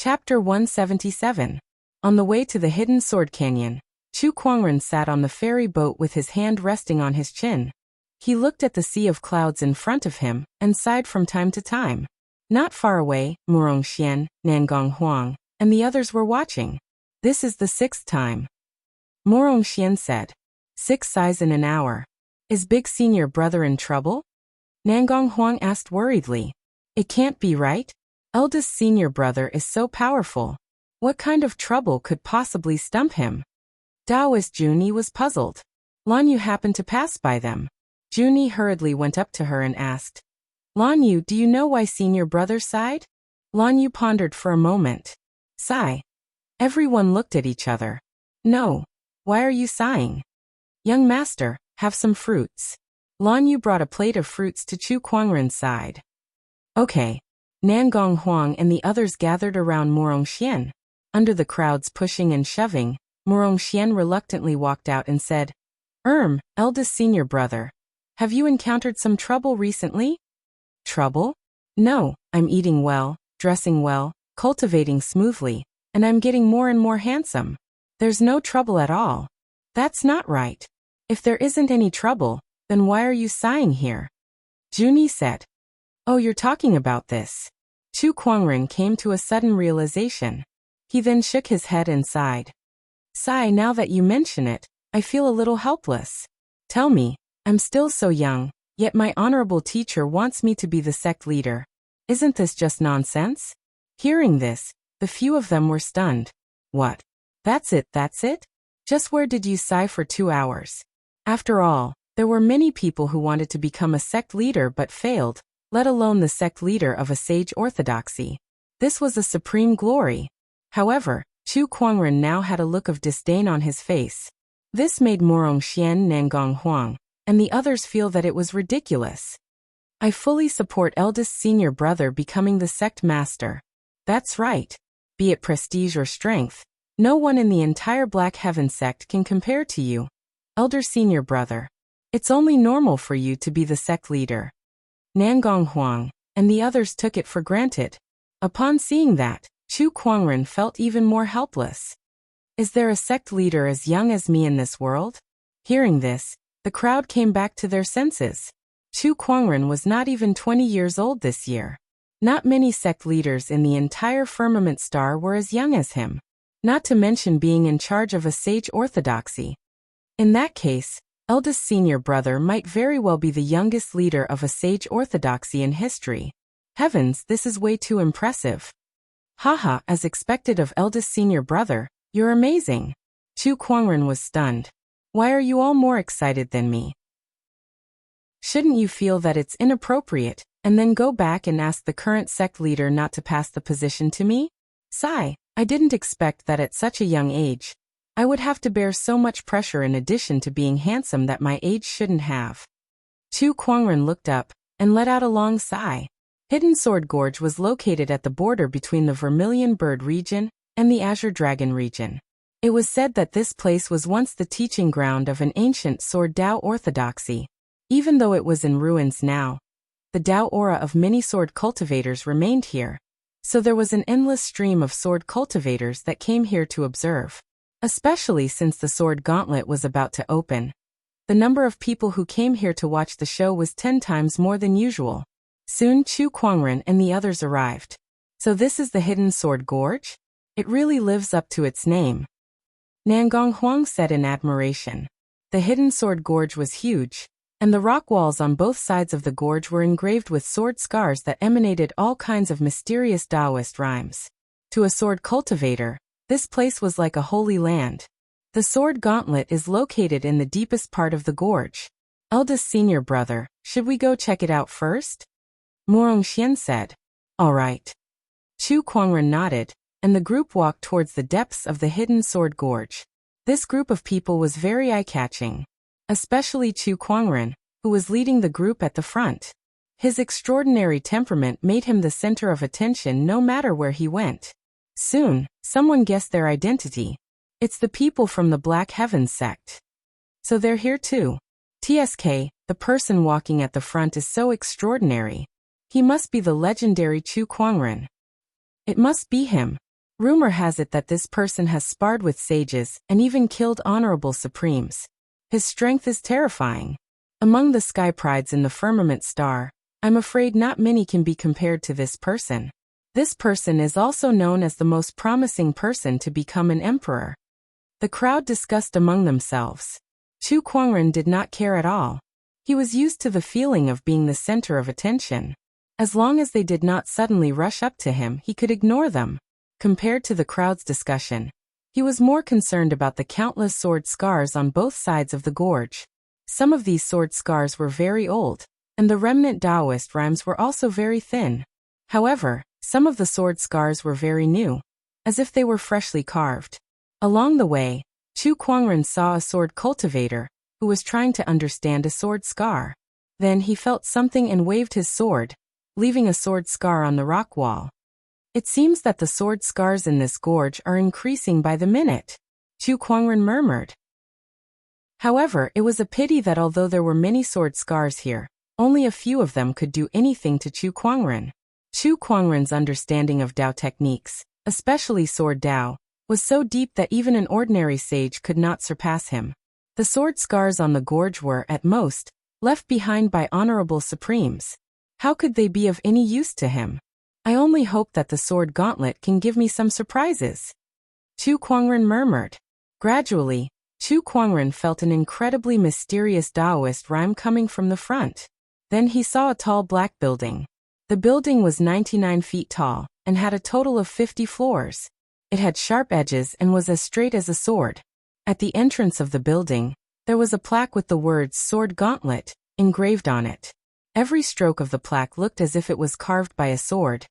Chapter 177. On the way to the hidden sword canyon, Chu Kuangren sat on the ferry boat with his hand resting on his chin. He looked at the sea of clouds in front of him and sighed from time to time. Not far away, Murong Xian, Nangong Huang, and the others were watching. This is the 6th time. Murong Xian said. 6 sighs in an hour. Is big senior brother in trouble? Nangong Huang asked worriedly. It can't be right? Eldest senior brother is so powerful. What kind of trouble could possibly stump him? Taoist Junie was puzzled. Lan Yu happened to pass by them. Junie hurriedly went up to her and asked, Lan Yu, do you know why senior brother sighed? Lan Yu pondered for a moment. Sigh. Everyone looked at each other. No. Why are you sighing? Young master, have some fruits. Lan Yu brought a plate of fruits to Chu Kuangren's side. Okay. Nangong Huang and the others gathered around Murong Xian. Under the crowds pushing and shoving, Murong Xian reluctantly walked out and said, eldest senior brother. Have you encountered some trouble recently? Trouble? No, I'm eating well, dressing well, cultivating smoothly, and I'm getting more and more handsome. There's no trouble at all. That's not right. If there isn't any trouble, then why are you sighing here? Junie said. Oh, you're talking about this. Chu Kuangren came to a sudden realization. He then shook his head and sighed. Sigh, now that you mention it, I feel a little helpless. Tell me, I'm still so young, yet my honorable teacher wants me to be the sect leader. Isn't this just nonsense? Hearing this, the few of them were stunned. What? That's it? Just where did you sigh for 2 hours? After all, there were many people who wanted to become a sect leader but failed, let alone the sect leader of a sage orthodoxy. This was a supreme glory. However, Chu Kuangren now had a look of disdain on his face. This made Murong Xian, Nangong Huang, and the others feel that it was ridiculous. I fully support eldest senior brother becoming the sect master. That's right. Be it prestige or strength, no one in the entire Black Heaven sect can compare to you, elder senior brother. It's only normal for you to be the sect leader. Nangong Huang and the others took it for granted. Upon seeing that, Chu Kuangren felt even more helpless. Is there a sect leader as young as me in this world? Hearing this, the crowd came back to their senses. Chu Kuangren was not even 20 years old this year. Not many sect leaders in the entire firmament star were as young as him, not to mention being in charge of a sage orthodoxy. In that case, eldest senior brother might very well be the youngest leader of a sage orthodoxy in history. Heavens, this is way too impressive. Haha, as expected of eldest senior brother, you're amazing. Chu Kuangren was stunned. Why are you all more excited than me? Shouldn't you feel that it's inappropriate, and then go back and ask the current sect leader not to pass the position to me? Sigh, I didn't expect that at such a young age, I would have to bear so much pressure in addition to being handsome that my age shouldn't have. Chu Kuangren looked up and let out a long sigh. Hidden Sword Gorge was located at the border between the Vermilion Bird region and the Azure Dragon region. It was said that this place was once the teaching ground of an ancient sword Dao orthodoxy. Even though it was in ruins now, the Dao aura of many sword cultivators remained here. So there was an endless stream of sword cultivators that came here to observe. Especially since the sword gauntlet was about to open. The number of people who came here to watch the show was 10 times more than usual. Soon Chu Kuangren and the others arrived. So this is the Hidden Sword Gorge? It really lives up to its name. Nangong Huang said in admiration. The Hidden Sword Gorge was huge, and the rock walls on both sides of the gorge were engraved with sword scars that emanated all kinds of mysterious Taoist rhymes. To a sword cultivator, this place was like a holy land. The sword gauntlet is located in the deepest part of the gorge. Eldest senior brother, should we go check it out first? Murong Xian said. All right. Chu Kuangren nodded, and the group walked towards the depths of the Hidden Sword Gorge. This group of people was very eye-catching. Especially Chu Kuangren, who was leading the group at the front. His extraordinary temperament made him the center of attention no matter where he went. Soon, someone guessed their identity. It's the people from the Black Heaven sect. So they're here too. TSK, the person walking at the front is so extraordinary. He must be the legendary Chu Kuangren. It must be him. Rumor has it that this person has sparred with sages and even killed honorable supremes. His strength is terrifying. Among the sky prides in the firmament star, I'm afraid not many can be compared to this person. This person is also known as the most promising person to become an emperor. The crowd discussed among themselves. Chu Kuangren did not care at all. He was used to the feeling of being the center of attention. As long as they did not suddenly rush up to him, he could ignore them. Compared to the crowd's discussion, he was more concerned about the countless sword scars on both sides of the gorge. Some of these sword scars were very old, and the remnant Taoist rhymes were also very thin. However, some of the sword scars were very new, as if they were freshly carved. Along the way, Chu Kuangren saw a sword cultivator, who was trying to understand a sword scar. Then he felt something and waved his sword, leaving a sword scar on the rock wall. It seems that the sword scars in this gorge are increasing by the minute, Chu Kuangren murmured. However, it was a pity that although there were many sword scars here, only a few of them could do anything to Chu Kuangren. Chu Kuangren's understanding of Dao techniques, especially sword Dao, was so deep that even an ordinary sage could not surpass him. The sword scars on the gorge were, at most, left behind by honorable supremes. How could they be of any use to him? I only hope that the sword gauntlet can give me some surprises. Chu Kuangren murmured. Gradually, Chu Kuangren felt an incredibly mysterious Taoist rhyme coming from the front. Then he saw a tall black building. The building was 99 feet tall, and had a total of 50 floors. It had sharp edges and was as straight as a sword. At the entrance of the building, there was a plaque with the words "Sword Gauntlet" engraved on it. Every stroke of the plaque looked as if it was carved by a sword,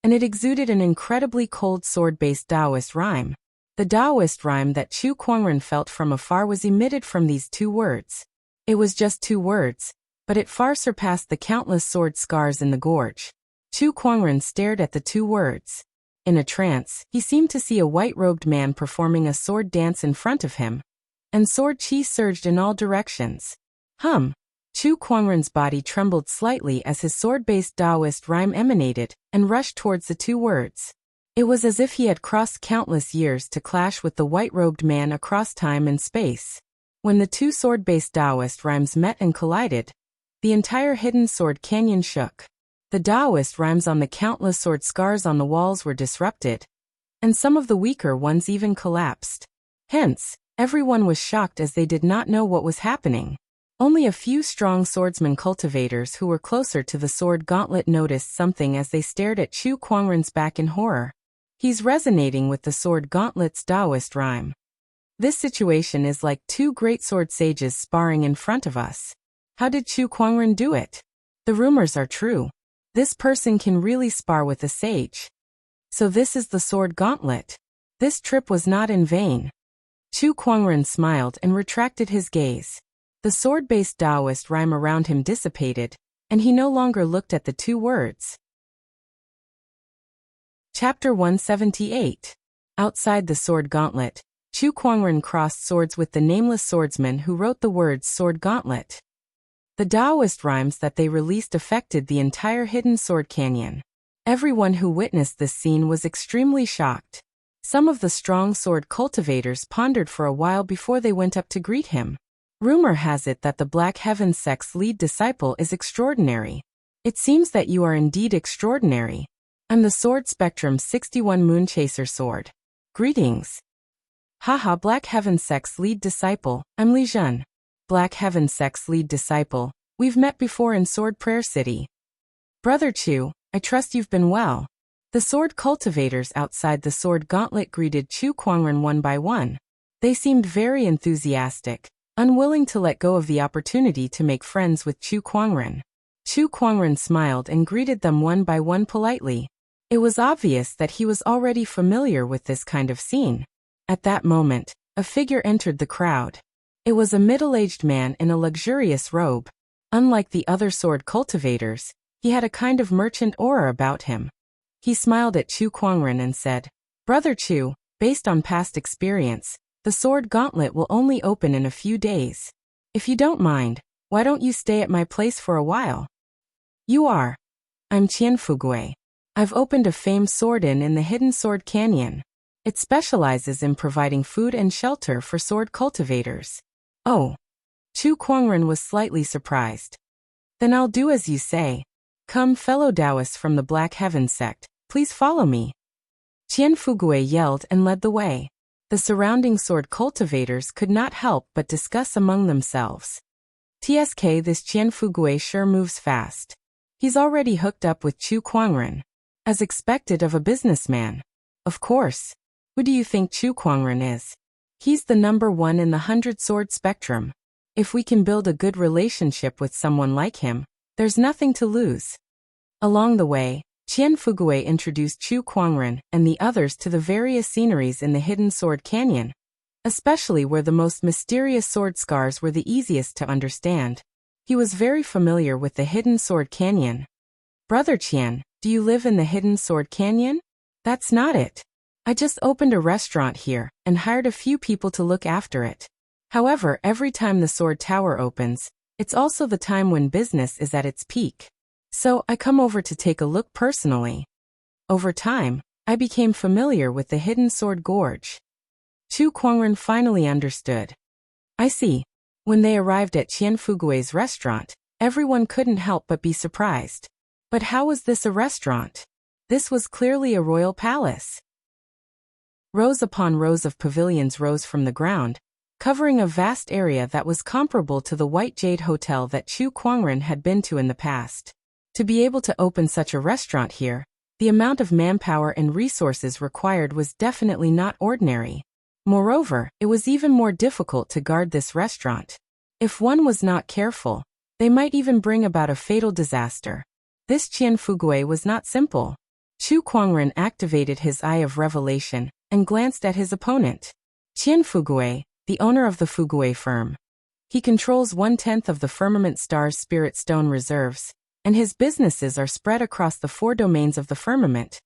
and it exuded an incredibly cold sword-based Taoist rhyme. The Taoist rhyme that Chu Kuangren felt from afar was emitted from these two words. It was just two words, but it far surpassed the countless sword scars in the gorge. Chu Kuangren stared at the two words. In a trance, he seemed to see a white-robed man performing a sword dance in front of him, and sword chi surged in all directions. Chu Kuangren's body trembled slightly as his sword-based Taoist rhyme emanated and rushed towards the two words. It was as if he had crossed countless years to clash with the white-robed man across time and space. When the two sword-based Taoist rhymes met and collided, the entire hidden sword canyon shook. The Taoist rhymes on the countless sword scars on the walls were disrupted, and some of the weaker ones even collapsed. Hence, everyone was shocked as they did not know what was happening. Only a few strong swordsman cultivators who were closer to the sword gauntlet noticed something as they stared at Chu Kuangren's back in horror. He's resonating with the sword gauntlet's Taoist rhyme. This situation is like two great sword sages sparring in front of us. How did Chu Kuangren do it? The rumors are true. This person can really spar with a sage. So this is the sword gauntlet. This trip was not in vain. Chu Kuangren smiled and retracted his gaze. The sword-based Taoist rhyme around him dissipated, and he no longer looked at the two words. Chapter 178. Outside the sword gauntlet, Chu Kuangren crossed swords with the nameless swordsman who wrote the words "Sword Gauntlet." The Taoist rhymes that they released affected the entire hidden sword canyon. Everyone who witnessed this scene was extremely shocked. Some of the strong sword cultivators pondered for a while before they went up to greet him. Rumor has it that the Black Heaven sect's lead disciple is extraordinary. It seems that you are indeed extraordinary. I'm the Sword Spectrum 61 Moonchaser Sword. Greetings. Haha, Black Heaven sect's lead disciple, I'm Li Zhen. Black Heaven sect's lead disciple, we've met before in Sword Prayer City. Brother Chu, I trust you've been well. The sword cultivators outside the sword gauntlet greeted Chu Kuangren one by one. They seemed very enthusiastic, unwilling to let go of the opportunity to make friends with Chu Kuangren. Chu Kuangren smiled and greeted them one by one politely. It was obvious that he was already familiar with this kind of scene. At that moment, a figure entered the crowd. It was a middle-aged man in a luxurious robe. Unlike the other sword cultivators, he had a kind of merchant aura about him. He smiled at Chu Kuangren and said, "Brother Chu, based on past experience, the sword gauntlet will only open in a few days. If you don't mind, why don't you stay at my place for a while?" "You are." "I'm Qian Fugui. I've opened a famed sword inn in the hidden sword canyon. It specializes in providing food and shelter for sword cultivators. Oh. Chu Kuangren was slightly surprised. Then I'll do as you say. Come, fellow Taoists from the Black Heaven sect, please follow me. Qian Fugui yelled and led the way. The surrounding sword cultivators could not help but discuss among themselves. TSK, this Qian Fugui sure moves fast. He's already hooked up with Chu Kuangren. As expected of a businessman. Of course. Who do you think Chu Kuangren is? He's the #1 in the 100-sword spectrum. If we can build a good relationship with someone like him, there's nothing to lose. Along the way, Qian Fugui introduced Chu Kuangren and the others to the various sceneries in the Hidden Sword Canyon, especially where the most mysterious sword scars were the easiest to understand. He was very familiar with the Hidden Sword Canyon. Brother Qian, do you live in the Hidden Sword Canyon? That's not it. I just opened a restaurant here and hired a few people to look after it. However, every time the sword tower opens, it's also the time when business is at its peak. So, I come over to take a look personally. Over time, I became familiar with the Hidden Sword Gorge. Chu Kuangren finally understood. I see. When they arrived at Qian Fugui's restaurant, everyone couldn't help but be surprised. But how was this a restaurant? This was clearly a royal palace. Rows upon rows of pavilions rose from the ground, covering a vast area that was comparable to the White Jade Hotel that Chu Kuangren had been to in the past. To be able to open such a restaurant here, the amount of manpower and resources required was definitely not ordinary. Moreover, it was even more difficult to guard this restaurant. If one was not careful, they might even bring about a fatal disaster. This Qian Fugui was not simple. Chu Kuangren activated his Eye of Revelation and glanced at his opponent. Qian Fugui, the owner of the Fugui firm. He controls 1/10 of the Firmament Star's Spirit Stone reserves, and his businesses are spread across the 4 domains of the firmament.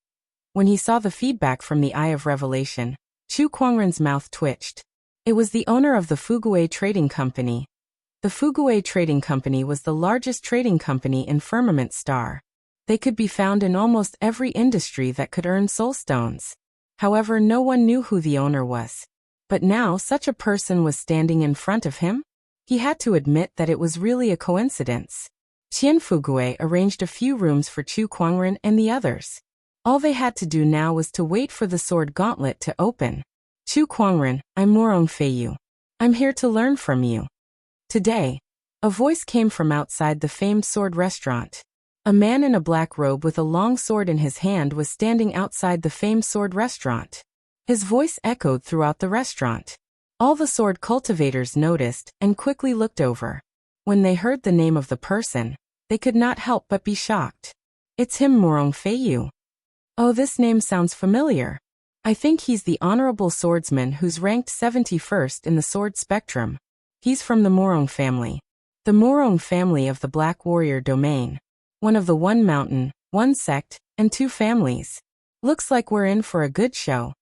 When he saw the feedback from the Eye of Revelation, Chu Kuangren's mouth twitched. It was the owner of the Fugui Trading Company. The Fugui Trading Company was the largest trading company in Firmament Star. They could be found in almost every industry that could earn soulstones. However, no one knew who the owner was. But now such a person was standing in front of him? He had to admit that it was really a coincidence. Qian Fugui arranged a few rooms for Chu Kuangren and the others. All they had to do now was to wait for the sword gauntlet to open. Chu Kuangren, I'm Morong Feiyu. I'm here to learn from you. Today, a voice came from outside the famed sword restaurant. A man in a black robe with a long sword in his hand was standing outside the famed sword restaurant. His voice echoed throughout the restaurant. All the sword cultivators noticed and quickly looked over. When they heard the name of the person, they could not help but be shocked. It's him, Morong Feiyu. Oh, this name sounds familiar. I think he's the honorable swordsman who's ranked 71st in the sword spectrum. He's from the Morong family. The Morong family of the Black Warrior domain. One of the 1 mountain, 1 sect, and 2 families. Looks like we're in for a good show.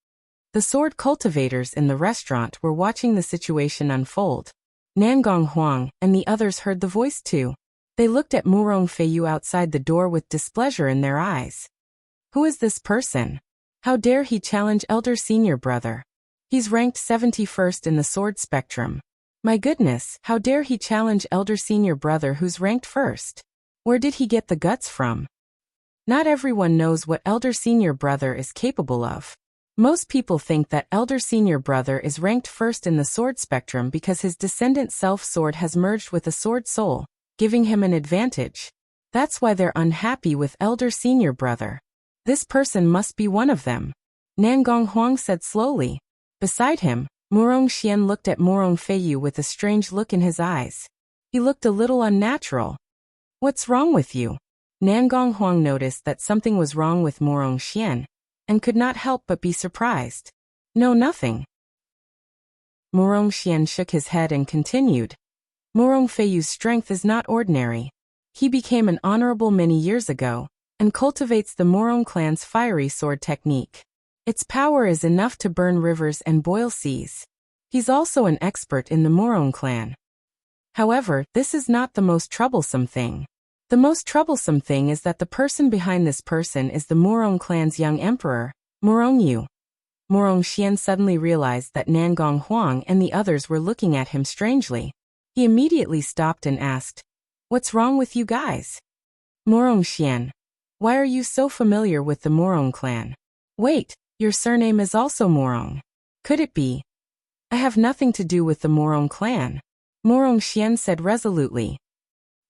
The sword cultivators in the restaurant were watching the situation unfold. Nangong Huang and the others heard the voice too. They looked at Morong Feiyu outside the door with displeasure in their eyes. Who is this person? How dare he challenge Elder Senior Brother? He's ranked 71st in the sword spectrum. My goodness, how dare he challenge Elder Senior Brother who's ranked 1st? Where did he get the guts from? Not everyone knows what Elder Senior Brother is capable of. Most people think that Elder Senior Brother is ranked 1st in the sword spectrum because his descendant self-sword has merged with a sword soul, giving him an advantage. That's why they're unhappy with Elder Senior Brother. This person must be one of them. Nangong Huang said slowly. Beside him, Morong Xian looked at Morong Feiyu with a strange look in his eyes. He looked a little unnatural. What's wrong with you? Nangong Huang noticed that something was wrong with Morong Xian, and could not help but be surprised. No, nothing. Morong Xian shook his head and continued. Morong Feiyu's strength is not ordinary. He became an honorable many years ago, and cultivates the Morong clan's fiery sword technique. Its power is enough to burn rivers and boil seas. He's also an expert in the Morong clan. However, this is not the most troublesome thing. The most troublesome thing is that the person behind this person is the Morong clan's young emperor, Morong Yu. Morong Xian suddenly realized that Nangong Huang and the others were looking at him strangely. He immediately stopped and asked, "What's wrong with you guys?" Morong Xian, why are you so familiar with the Morong clan? Wait, your surname is also Morong. Could it be? I have nothing to do with the Morong clan, Morong Xian said resolutely.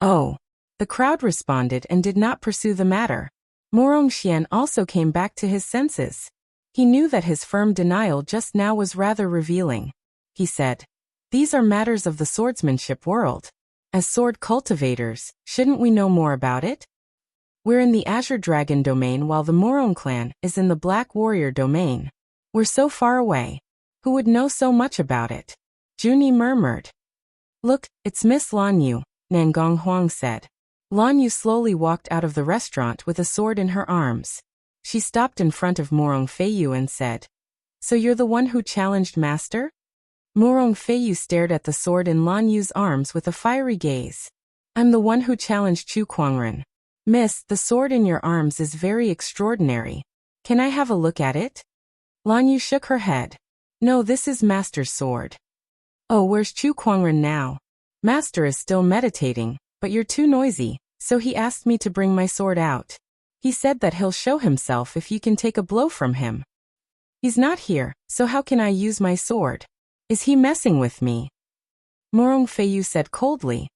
Oh. The crowd responded and did not pursue the matter. Morong Xian also came back to his senses. He knew that his firm denial just now was rather revealing. He said, "These are matters of the swordsmanship world. As sword cultivators, shouldn't we know more about it? We're in the Azure Dragon domain while the Morong clan is in the Black Warrior domain. We're so far away. Who would know so much about it?" Junie murmured. "Look, it's Miss Lan Yu," Nangong Huang said. Lan Yu slowly walked out of the restaurant with a sword in her arms. She stopped in front of Morong Feiyu and said, "So you're the one who challenged Master?" Morong Feiyu stared at the sword in Lan Yu's arms with a fiery gaze. "I'm the one who challenged Chu Kuangren. Miss, the sword in your arms is very extraordinary. Can I have a look at it?" Lan Yu shook her head. "No, this is Master's sword." "Oh, where's Chu Kuangren now?" "Master is still meditating, but you're too noisy, so he asked me to bring my sword out. He said that he'll show himself if you can take a blow from him." "He's not here, so how can I use my sword? Is he messing with me?" Morong Feiyu said coldly.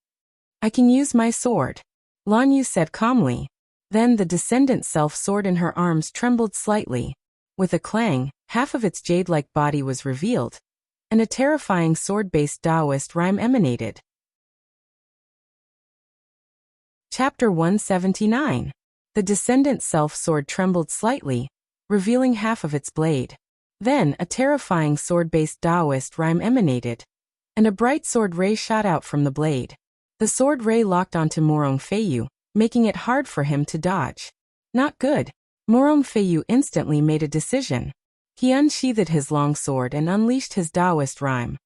"I can use my sword," Lan Yu said calmly. Then the descendant self-sword in her arms trembled slightly. With a clang, half of its jade-like body was revealed, and a terrifying sword-based Taoist rhyme emanated. Chapter 179. The descendant self-sword trembled slightly, revealing half of its blade. Then a terrifying sword-based Taoist rhyme emanated, and a bright sword ray shot out from the blade. The sword ray locked onto Morong Feiyu, making it hard for him to dodge. Not good. Morong Feiyu instantly made a decision. He unsheathed his long sword and unleashed his Taoist rhyme,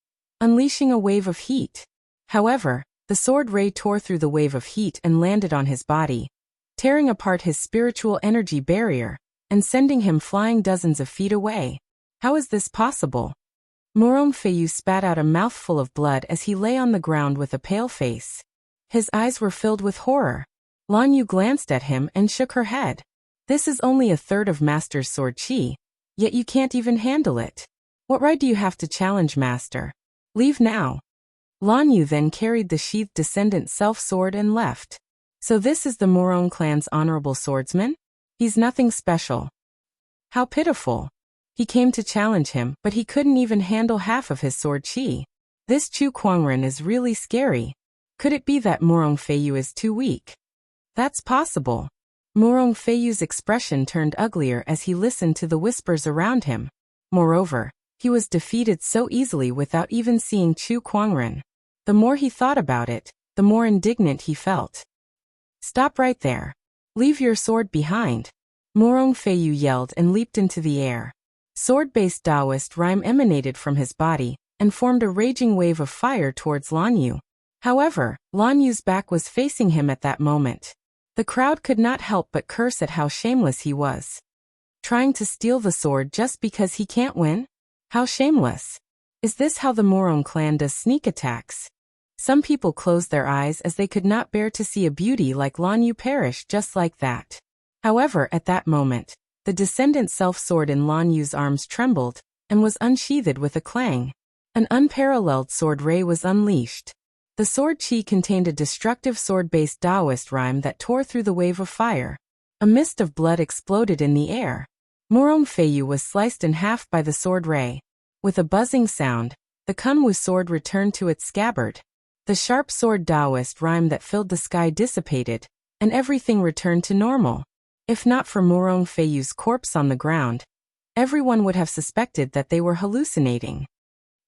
unleashing a wave of heat. However, the sword ray tore through the wave of heat and landed on his body, tearing apart his spiritual energy barrier, and sending him flying dozens of feet away. How is this possible? Morong Feiyu spat out a mouthful of blood as he lay on the ground with a pale face. His eyes were filled with horror. Lan Yu glanced at him and shook her head. "This is only a third of Master's sword chi, yet you can't even handle it. What right do you have to challenge Master? Leave now." Lan Yu then carried the sheathed descendant self-sword and left. So this is the Morong clan's honorable swordsman? He's nothing special. How pitiful. He came to challenge him, but he couldn't even handle half of his sword chi. This Chu Kuangren is really scary. Could it be that Morong Feiyu is too weak? That's possible. Morong Feiyu's expression turned uglier as he listened to the whispers around him. Moreover, he was defeated so easily without even seeing Chu Kuangren. The more he thought about it, the more indignant he felt. "Stop right there. Leave your sword behind," Morong Feiyu yelled and leaped into the air. Sword-based Taoist rhyme emanated from his body and formed a raging wave of fire towards Lan Yu. However, Lan Yu's back was facing him at that moment. The crowd could not help but curse at how shameless he was. Trying to steal the sword just because he can't win? How shameless. Is this how the Morong clan does sneak attacks? Some people closed their eyes as they could not bear to see a beauty like Lan Yu perish just like that. However, at that moment, the descendant self-sword in Lan Yu's arms trembled and was unsheathed with a clang. An unparalleled sword ray was unleashed. The sword chi contained a destructive sword-based Taoist rhyme that tore through the wave of fire. A mist of blood exploded in the air. Morong Feiyu was sliced in half by the sword ray. With a buzzing sound, the Kunwu sword returned to its scabbard. The sharp sword Taoist rhyme that filled the sky dissipated, and everything returned to normal. If not for Morong Feiyu's corpse on the ground, everyone would have suspected that they were hallucinating.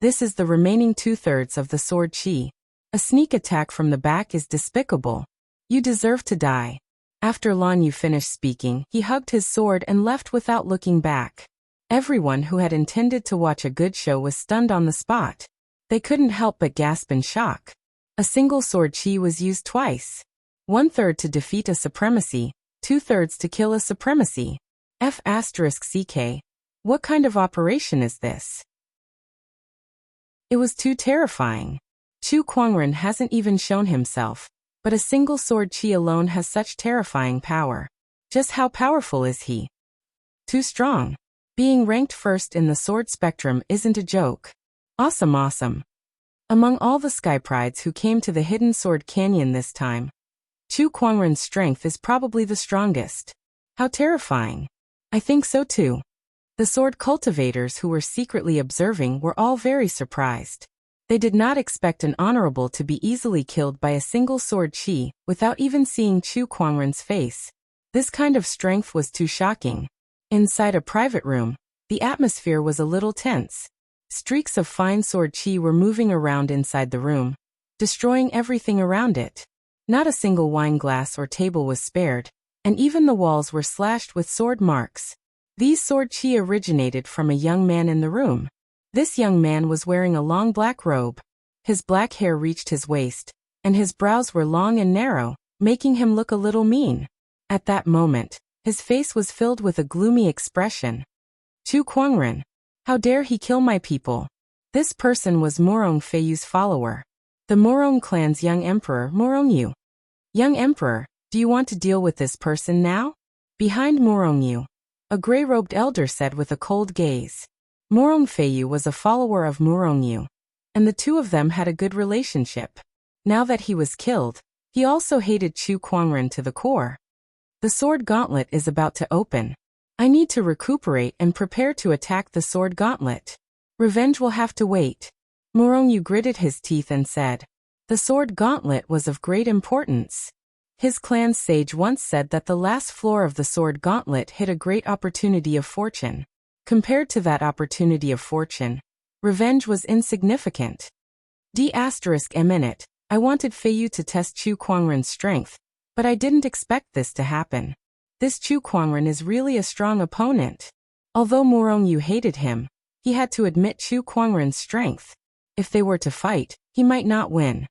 This is the remaining two-thirds of the sword chi. A sneak attack from the back is despicable. You deserve to die. After Lan Yu finished speaking, he hugged his sword and left without looking back. Everyone who had intended to watch a good show was stunned on the spot. They couldn't help but gasp in shock. A single sword chi was used twice. 1/3 to defeat a supremacy, 2/3 to kill a supremacy. F***ck. What kind of operation is this? It was too terrifying. Chu Kuangren hasn't even shown himself, but a single sword chi alone has such terrifying power. Just how powerful is he? Too strong. Being ranked first in the sword spectrum isn't a joke. Awesome, awesome. Among all the Sky Prides who came to the Hidden Sword Canyon this time, Chu Kuangren's strength is probably the strongest. How terrifying. I think so too. The sword cultivators who were secretly observing were all very surprised. They did not expect an honorable to be easily killed by a single sword chi without even seeing Chu Kuangren's face. This kind of strength was too shocking. Inside a private room, the atmosphere was a little tense. Streaks of fine sword chi were moving around inside the room, destroying everything around it. Not a single wine glass or table was spared, and even the walls were slashed with sword marks. These sword chi originated from a young man in the room. This young man was wearing a long black robe. His black hair reached his waist, and his brows were long and narrow, making him look a little mean. At that moment, his face was filled with a gloomy expression. Chu Kuangren, how dare he kill my people? This person was Morong Feiyu's follower, the Morong clan's young emperor Morong Yu. Young emperor, do you want to deal with this person now? Behind Morong Yu, a gray-robed elder said with a cold gaze. Morong Feiyu was a follower of Morong Yu, and the two of them had a good relationship. Now that he was killed, he also hated Chu Kuangren to the core. The sword gauntlet is about to open. I need to recuperate and prepare to attack the sword gauntlet. Revenge will have to wait. Morong Yu gritted his teeth and said, the sword gauntlet was of great importance. His clan's sage once said that the last floor of the sword gauntlet hid a great opportunity of fortune. Compared to that opportunity of fortune, revenge was insignificant. I wanted Feiyu to test Chu Kuangren's strength, but I didn't expect this to happen. This Chu Kuangren is really a strong opponent. Although Morong Yu hated him, he had to admit Chu Kuangren's strength. If they were to fight, he might not win.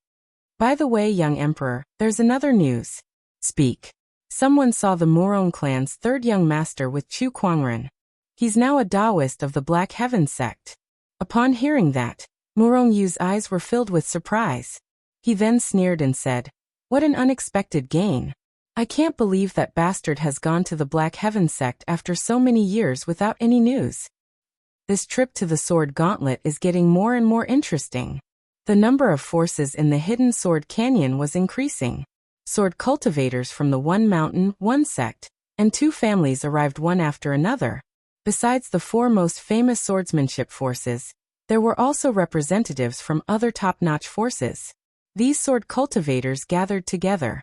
By the way, young emperor, there's another news. Speak. Someone saw the Morong clan's third young master with Chu Kuangren. He's now a Taoist of the Black Heaven sect. Upon hearing that, Morong Yu's eyes were filled with surprise. He then sneered and said, what an unexpected gain. I can't believe that bastard has gone to the Black Heaven sect after so many years without any news. This trip to the Sword Gauntlet is getting more and more interesting. The number of forces in the Hidden Sword Canyon was increasing. Sword cultivators from the One Mountain, One Sect, and two families arrived one after another. Besides the four most famous swordsmanship forces, there were also representatives from other top-notch forces. These sword cultivators gathered together.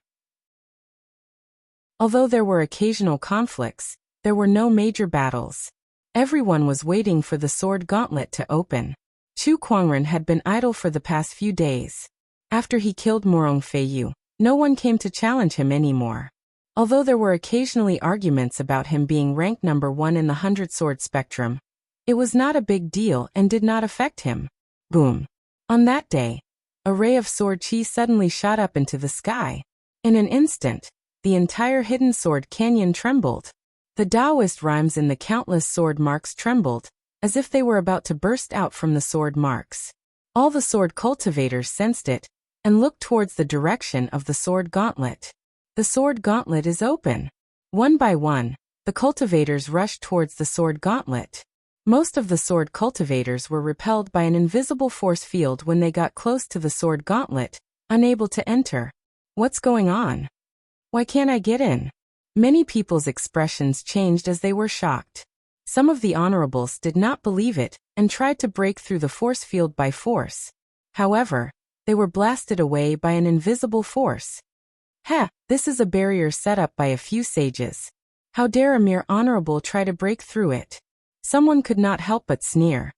Although there were occasional conflicts, there were no major battles. Everyone was waiting for the sword gauntlet to open. Chu Kuangren had been idle for the past few days. After he killed Morong Feiyu, no one came to challenge him anymore. Although there were occasionally arguments about him being ranked number 1 in the 100-sword spectrum, it was not a big deal and did not affect him. Boom. On that day, a ray of sword chi suddenly shot up into the sky. In an instant, the entire Hidden Sword Canyon trembled. The Taoist rhymes in the countless sword marks trembled, as if they were about to burst out from the sword marks. All the sword cultivators sensed it, and looked towards the direction of the sword gauntlet. The sword gauntlet is open. One by one, the cultivators rushed towards the sword gauntlet. Most of the sword cultivators were repelled by an invisible force field when they got close to the sword gauntlet, unable to enter. What's going on? Why can't I get in? Many people's expressions changed as they were shocked. Some of the honorables did not believe it and tried to break through the force field by force. However, they were blasted away by an invisible force. This is a barrier set up by a few sages. How dare a mere honorable try to break through it? Someone could not help but sneer.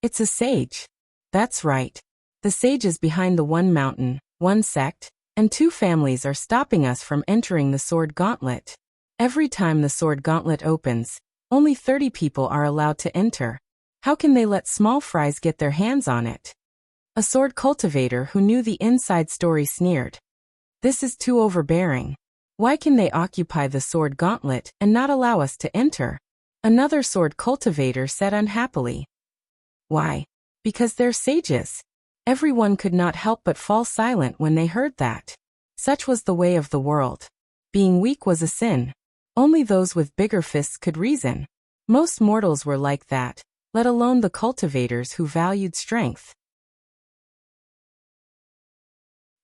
It's a sage. That's right. The sages behind the One Mountain, One Sect, and two families are stopping us from entering the sword gauntlet. Every time the sword gauntlet opens, only 30 people are allowed to enter. How can they let small fries get their hands on it? A sword cultivator who knew the inside story sneered. This is too overbearing. Why can they occupy the sword gauntlet and not allow us to enter? Another sword cultivator said unhappily. Why? Because they're sages. Everyone could not help but fall silent when they heard that. Such was the way of the world. Being weak was a sin. Only those with bigger fists could reason. Most mortals were like that, let alone the cultivators who valued strength.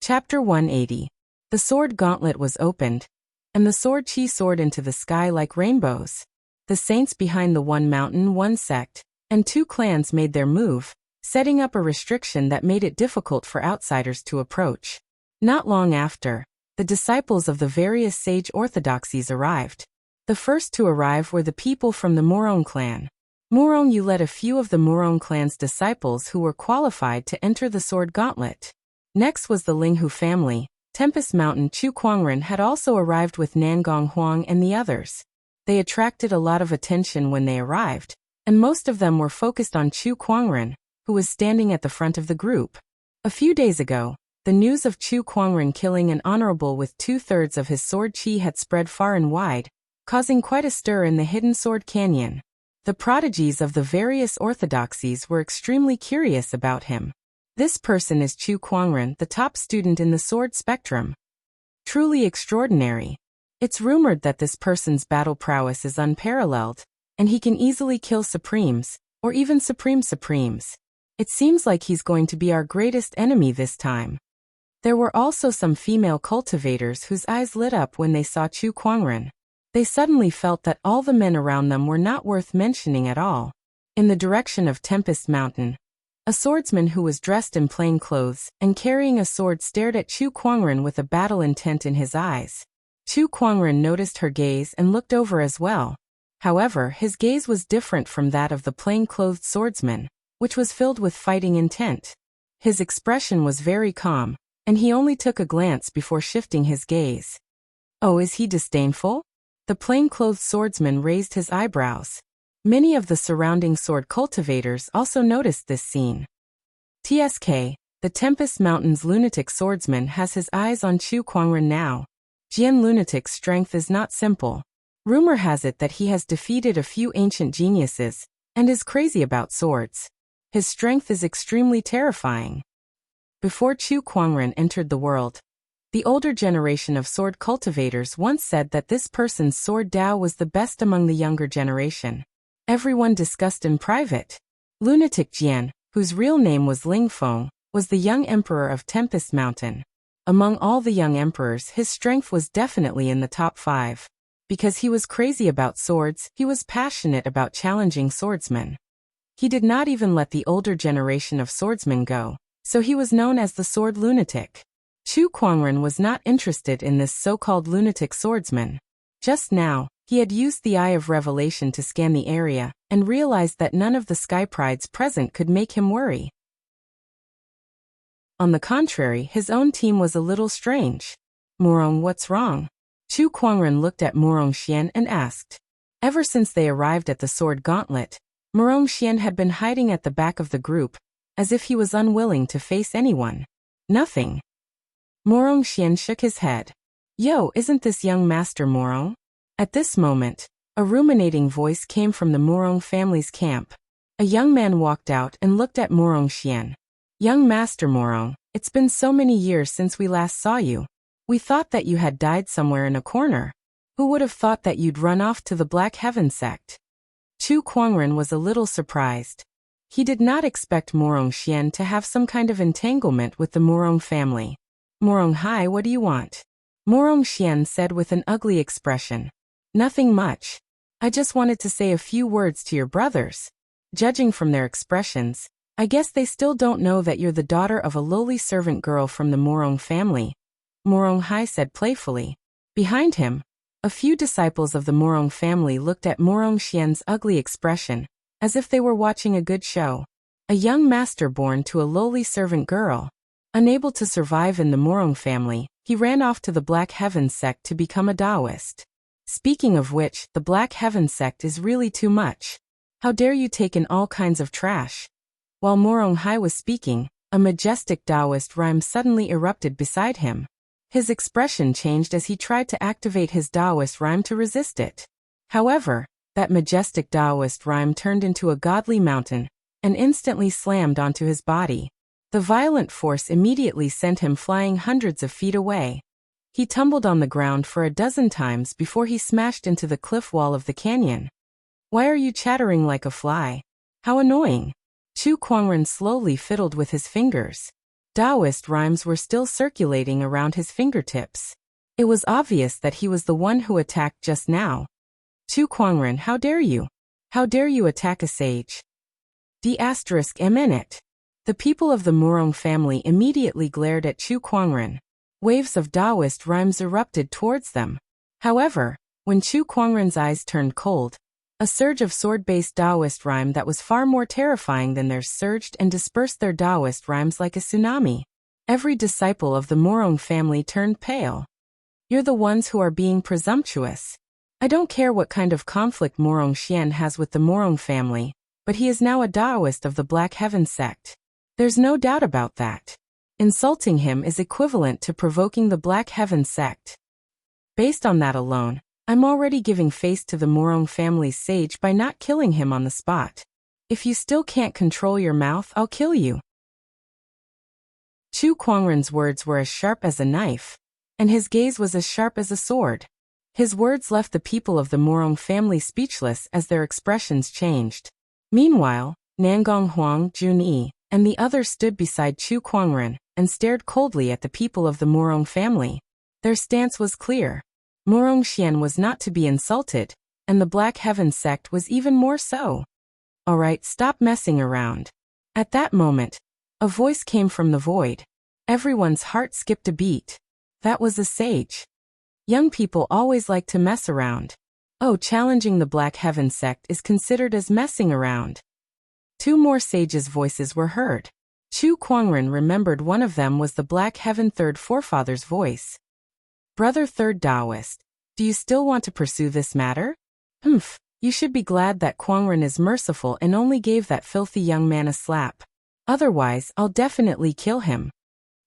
Chapter 180. The sword gauntlet was opened, and the sword chi soared into the sky like rainbows. The saints behind the one mountain, one sect, and two clans made their move, setting up a restriction that made it difficult for outsiders to approach. Not long after, the disciples of the various sage orthodoxies arrived. The first to arrive were the people from the Morong clan. Morong Yu led a few of the Morong clan's disciples who were qualified to enter the sword gauntlet. Next was the Linghu family. Tempest Mountain Chu Kuangren had also arrived with Nangong Huang and the others. They attracted a lot of attention when they arrived, and most of them were focused on Chu Kuangren, who was standing at the front of the group. A few days ago, the news of Chu Kuangren killing an honorable with 2/3 of his sword chi had spread far and wide, causing quite a stir in the hidden sword canyon. The prodigies of the various orthodoxies were extremely curious about him. This person is Chu Kuangren, the top student in the sword spectrum. Truly extraordinary. It's rumored that this person's battle prowess is unparalleled, and he can easily kill supremes, or even supremes. It seems like he's going to be our greatest enemy this time. There were also some female cultivators whose eyes lit up when they saw Chu Kuangren. They suddenly felt that all the men around them were not worth mentioning at all. In the direction of Tempest Mountain, a swordsman who was dressed in plain clothes and carrying a sword stared at Chu Kuangren with a battle intent in his eyes. Chu Kuangren noticed her gaze and looked over as well. However, his gaze was different from that of the plain-clothed swordsman, which was filled with fighting intent. His expression was very calm, and he only took a glance before shifting his gaze. Oh, is he disdainful? The plain-clothed swordsman raised his eyebrows. Many of the surrounding sword cultivators also noticed this scene. TSK, the Tempest Mountain's lunatic swordsman has his eyes on Chu Kuangren now. Jian Lunatic's strength is not simple. Rumor has it that he has defeated a few ancient geniuses, and is crazy about swords. His strength is extremely terrifying. Before Chu Kuangren entered the world, the older generation of sword cultivators once said that this person's sword Dao was the best among the younger generation. Everyone discussed in private. Lunatic Jian, whose real name was Ling Feng, was the young emperor of Tempest Mountain. Among all the young emperors, his strength was definitely in the top 5. Because he was crazy about swords, he was passionate about challenging swordsmen. He did not even let the older generation of swordsmen go, so he was known as the sword lunatic. Chu Kuangren was not interested in this so-called lunatic swordsman. Just now, he had used the Eye of Revelation to scan the area, and realized that none of the Sky Prides present could make him worry. On the contrary, his own team was a little strange. Morong, what's wrong? Chu Kuangren looked at Morong Xian and asked. Ever since they arrived at the sword gauntlet, Morong Xian had been hiding at the back of the group, as if he was unwilling to face anyone. Nothing. Morong Xian shook his head. Yo, isn't this young Master Morong? At this moment, a ruminating voice came from the Morong family's camp. A young man walked out and looked at Morong Xian. Young Master Morong, it's been so many years since we last saw you. We thought that you had died somewhere in a corner. Who would have thought that you'd run off to the Black Heaven sect? Chu Kuangren was a little surprised. He did not expect Morong Xian to have some kind of entanglement with the Morong family. Morong Hai, what do you want? Morong Xian said with an ugly expression. Nothing much. I just wanted to say a few words to your brothers. Judging from their expressions, I guess they still don't know that you're the daughter of a lowly servant girl from the Morong family. Morong Hai said playfully. Behind him, a few disciples of the Morong family looked at Morong Xian's ugly expression, as if they were watching a good show. A young master born to a lowly servant girl. Unable to survive in the Morong family, he ran off to the Black Heaven sect to become a Taoist. Speaking of which, the Black Heaven sect is really too much. How dare you take in all kinds of trash? While Morong Hai was speaking, a majestic Taoist rhyme suddenly erupted beside him. His expression changed as he tried to activate his Taoist rhyme to resist it. However, That majestic Taoist rhyme turned into a godly mountain and instantly slammed onto his body. The violent force immediately sent him flying hundreds of feet away. He tumbled on the ground for a dozen times before he smashed into the cliff wall of the canyon. Why are you chattering like a fly? How annoying. Chu Kuangren slowly fiddled with his fingers. Taoist rhymes were still circulating around his fingertips. It was obvious that he was the one who attacked just now. Chu Kuangren, how dare you? How dare you attack a sage? D***it. The people of the Murong family immediately glared at Chu Kuangren. Waves of Taoist rhymes erupted towards them. However, when Chu Kuangren's eyes turned cold, a surge of sword-based Taoist rhyme that was far more terrifying than theirs surged and dispersed their Taoist rhymes like a tsunami. Every disciple of the Murong family turned pale. You're the ones who are being presumptuous. I don't care what kind of conflict Murong Xian has with the Murong family, but he is now a Taoist of the Black Heaven sect. There's no doubt about that. Insulting him is equivalent to provoking the Black Heaven sect. Based on that alone, I'm already giving face to the Murong family's sage by not killing him on the spot. If you still can't control your mouth, I'll kill you. Chu Kuangren's words were as sharp as a knife, and his gaze was as sharp as a sword. His words left the people of the Murong family speechless as their expressions changed. Meanwhile, Nangong Huang, Junyi, and the others stood beside Chu Kuangren and stared coldly at the people of the Murong family. Their stance was clear. Murong Xian was not to be insulted, and the Black Heaven sect was even more so. Alright, stop messing around. At that moment, a voice came from the void. Everyone's heart skipped a beat. That was a sage. Young people always like to mess around. Oh, challenging the Black Heaven sect is considered as messing around. Two more sages' voices were heard. Chu Kuangren remembered one of them was the Black Heaven Third Forefather's voice. Brother Third Taoist, do you still want to pursue this matter? Humph, you should be glad that Kuangren is merciful and only gave that filthy young man a slap. Otherwise, I'll definitely kill him.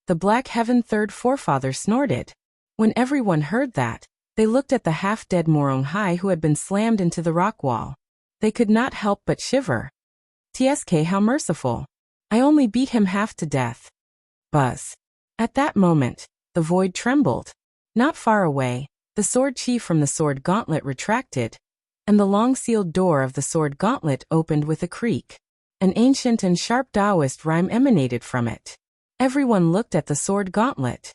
The Black Heaven Third Forefather snorted. When everyone heard that, they looked at the half-dead Murong Hai who had been slammed into the rock wall. They could not help but shiver. TSK, how merciful. I only beat him half to death. Buzz. At that moment, the void trembled. Not far away, the sword chi from the sword gauntlet retracted, and the long-sealed door of the sword gauntlet opened with a creak. An ancient and sharp Taoist rhyme emanated from it. Everyone looked at the sword gauntlet.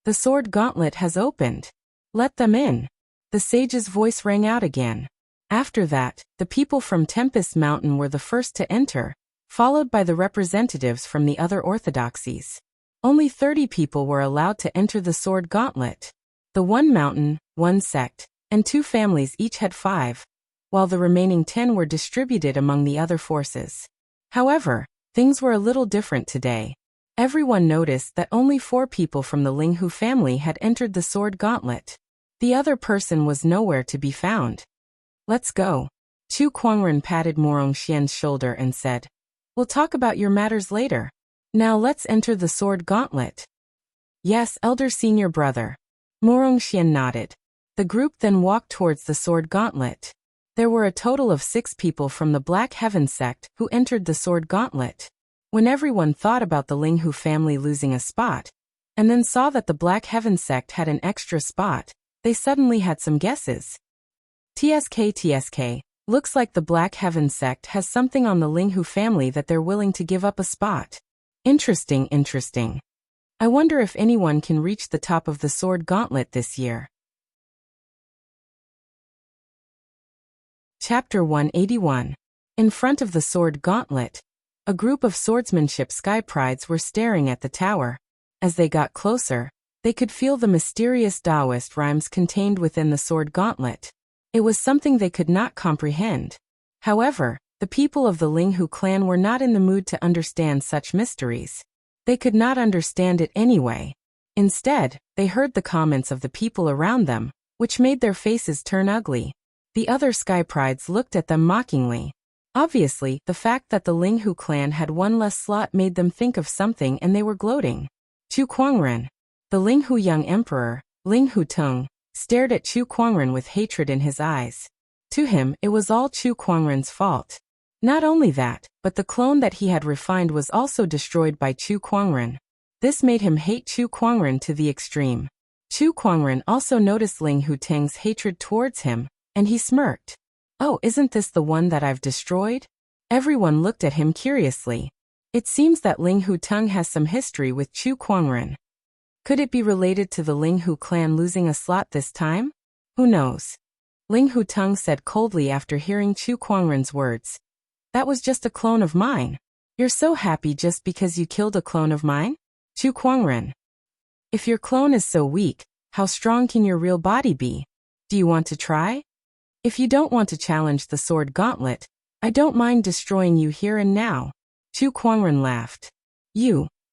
The sword gauntlet has opened. Let them in. The sage's voice rang out again. After that, the people from Tempest Mountain were the first to enter, followed by the representatives from the other orthodoxies. Only 30 people were allowed to enter the sword gauntlet. The one mountain, one sect, and 2 families each had 5, while the remaining 10 were distributed among the other forces. However, things were a little different today. Everyone noticed that only 4 people from the Linghu family had entered the sword gauntlet. The other person was nowhere to be found. Let's go. Chu Kuangren patted Murong Xian's shoulder and said, We'll talk about your matters later. Now let's enter the sword gauntlet. Yes, elder senior brother. Murong Xian nodded. The group then walked towards the sword gauntlet. There were a total of 6 people from the Black Heaven sect who entered the sword gauntlet. When everyone thought about the Linghu family losing a spot, and then saw that the Black Heaven sect had an extra spot, they suddenly had some guesses. TSK, looks like the Black Heaven sect has something on the Linghu family that they're willing to give up a spot. Interesting. I wonder if anyone can reach the top of the sword gauntlet this year. Chapter 181. In front of the sword gauntlet, a group of swordsmanship sky prides were staring at the tower. As they got closer, they could feel the mysterious Taoist rhymes contained within the sword gauntlet. It was something they could not comprehend. However, the people of the Linghu clan were not in the mood to understand such mysteries. They could not understand it anyway. Instead, they heard the comments of the people around them, which made their faces turn ugly. The other sky prides looked at them mockingly. Obviously, the fact that the Linghu clan had one less slot made them think of something and they were gloating. Chu Kuangren, the Linghu young emperor, Linghu Tong, stared at Chu Kuangren with hatred in his eyes. To him, it was all Chu Kuangren's fault. Not only that, but the clone that he had refined was also destroyed by Chu Kuangren. This made him hate Chu Kuangren to the extreme. Chu Kuangren also noticed Ling Huteng's hatred towards him, and he smirked. Oh, isn't this the one that I've destroyed? Everyone looked at him curiously. It seems that Ling Huteng has some history with Chu Kuangren. Could it be related to the Ling Hu clan losing a slot this time? Who knows? Ling Huteng said coldly after hearing Chu Kuangren's words. That was just a clone of mine. You're so happy just because you killed a clone of mine? Chu Kuangren. If your clone is so weak, how strong can your real body be? Do you want to try? If you don't want to challenge the sword gauntlet, I don't mind destroying you here and now. Chu Kuangren laughed.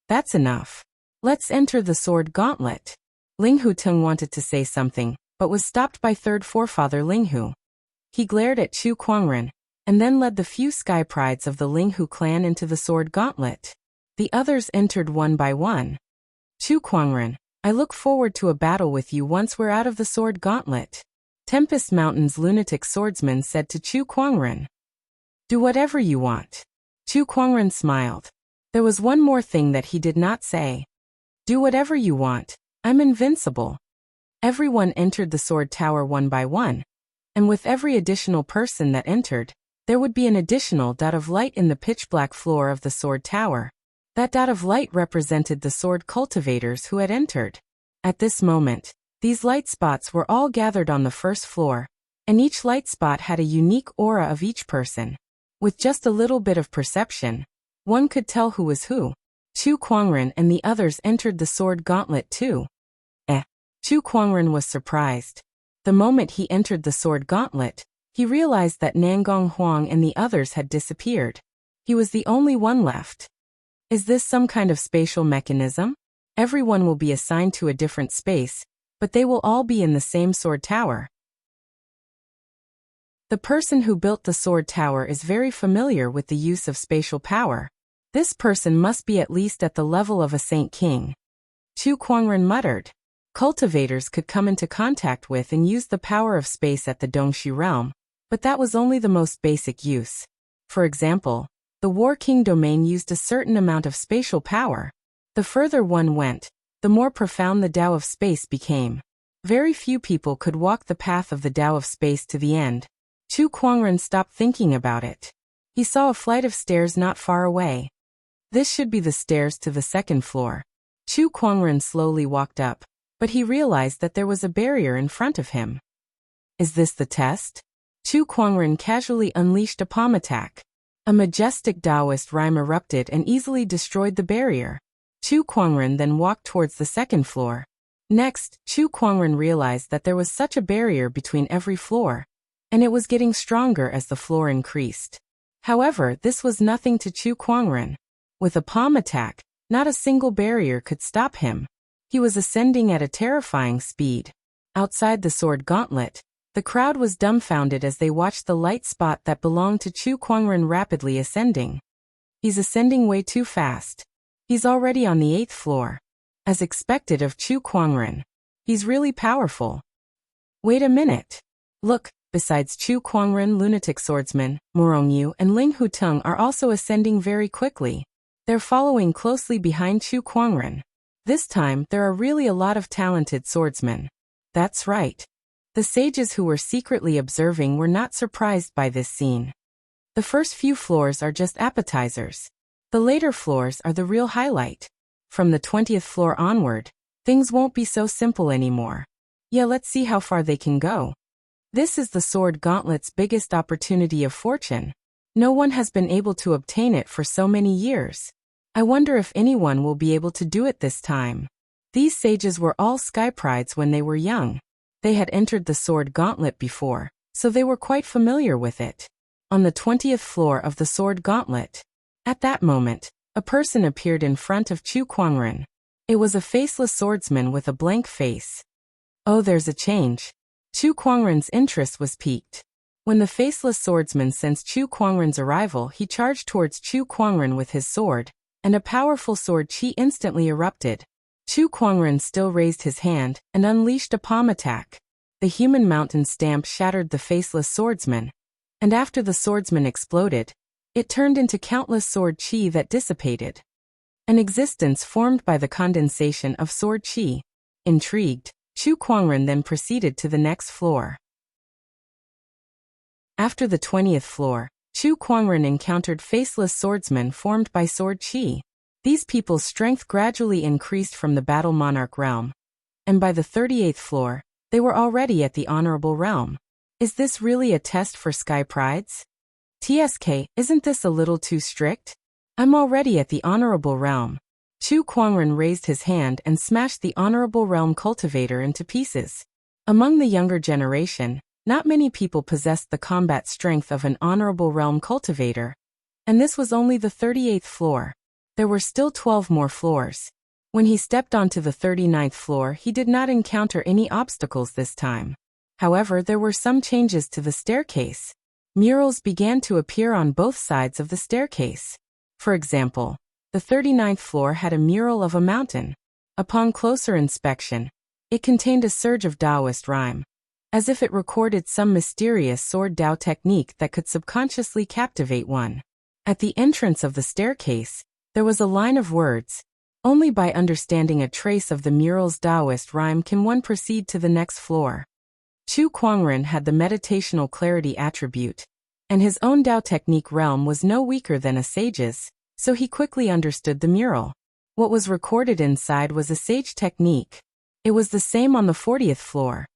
That's enough. Let's enter the sword gauntlet. Ling Huteng wanted to say something, but was stopped by third forefather Ling Hu. He glared at Chu Kuangren, and then led the few sky prides of the Ling Hu clan into the sword gauntlet. The others entered one by one. Chu Kuangren, I look forward to a battle with you once we're out of the sword gauntlet. Tempest Mountain's lunatic swordsman said to Chu Kuangren. Do whatever you want. Chu Kuangren smiled. There was one more thing that he did not say. Do whatever you want. I'm invincible. Everyone entered the sword tower one by one, and with every additional person that entered, there would be an additional dot of light in the pitch-black floor of the sword tower. That dot of light represented the sword cultivators who had entered. At this moment, these light spots were all gathered on the first floor, and each light spot had a unique aura of each person. With just a little bit of perception, one could tell who was who. Chu Kuangren and the others entered the sword gauntlet too. Chu Kuangren was surprised. The moment he entered the sword gauntlet, he realized that Nangong Huang and the others had disappeared. He was the only one left. Is this some kind of spatial mechanism? Everyone will be assigned to a different space, but they will all be in the same sword tower. The person who built the sword tower is very familiar with the use of spatial power. This person must be at least at the level of a Saint King. Chu Kuangren muttered. Cultivators could come into contact with and use the power of space at the Dongxi realm, but that was only the most basic use. For example, the War King domain used a certain amount of spatial power. The further one went, the more profound the Tao of space became. Very few people could walk the path of the Tao of space to the end. Chu Kuangren stopped thinking about it. He saw a flight of stairs not far away. This should be the stairs to the second floor. Chu Kuangren slowly walked up, but he realized that there was a barrier in front of him. Is this the test? Chu Kuangren casually unleashed a palm attack. A majestic Taoist rhyme erupted and easily destroyed the barrier. Chu Kuangren then walked towards the second floor. Next, Chu Kuangren realized that there was such a barrier between every floor, and it was getting stronger as the floor increased. However, this was nothing to Chu Kuangren. With a palm attack, not a single barrier could stop him. He was ascending at a terrifying speed. Outside the sword gauntlet, the crowd was dumbfounded as they watched the light spot that belonged to Chu Kuangren rapidly ascending. He's ascending way too fast. He's already on the 8th floor. As expected of Chu Kuangren. He's really powerful. Wait a minute. Look, besides Chu Kuangren, lunatic swordsman, Morongyu and Ling Huteng are also ascending very quickly. They're following closely behind Chu Kuangren. This time, there are really a lot of talented swordsmen. That's right. The sages who were secretly observing were not surprised by this scene. The first few floors are just appetizers. The later floors are the real highlight. From the 20th floor onward, things won't be so simple anymore. Yeah, let's see how far they can go. This is the sword gauntlet's biggest opportunity of fortune. No one has been able to obtain it for so many years. I wonder if anyone will be able to do it this time. These sages were all sky prides when they were young. They had entered the sword gauntlet before, so they were quite familiar with it. On the 20th floor of the sword gauntlet. At that moment, a person appeared in front of Chu Kuangren. It was a faceless swordsman with a blank face. Oh, there's a change. Chu Kuangren's interest was piqued. When the faceless swordsman sensed Chu Kuangren's arrival, he charged towards Chu Kuangren with his sword, and a powerful sword chi instantly erupted. Chu Kuangren still raised his hand and unleashed a palm attack. The human mountain stamp shattered the faceless swordsman, and after the swordsman exploded, it turned into countless sword chi that dissipated. An existence formed by the condensation of sword chi. Intrigued, Chu Kuangren then proceeded to the next floor. After the 20th floor, Chu Kuangren encountered faceless swordsmen formed by sword chi. These people's strength gradually increased from the battle monarch realm, and by the 38th floor, they were already at the honorable realm. Is this really a test for sky prides? TSK, isn't this a little too strict? I'm already at the honorable realm. Chu Kuangren raised his hand and smashed the honorable realm cultivator into pieces. Among the younger generation, not many people possessed the combat strength of an honorable realm cultivator, and this was only the 38th floor. There were still 12 more floors. When he stepped onto the 39th floor, he did not encounter any obstacles this time. However, there were some changes to the staircase. Murals began to appear on both sides of the staircase. For example, the 39th floor had a mural of a mountain. Upon closer inspection, it contained a surge of Taoist rhyme, as if it recorded some mysterious sword Dao technique that could subconsciously captivate one. At the entrance of the staircase, there was a line of words. Only by understanding a trace of the mural's Taoist rhyme can one proceed to the next floor. Chu Kuangren had the meditational clarity attribute, and his own Dao technique realm was no weaker than a sage's, so he quickly understood the mural. What was recorded inside was a sage technique. It was the same on the 40th floor.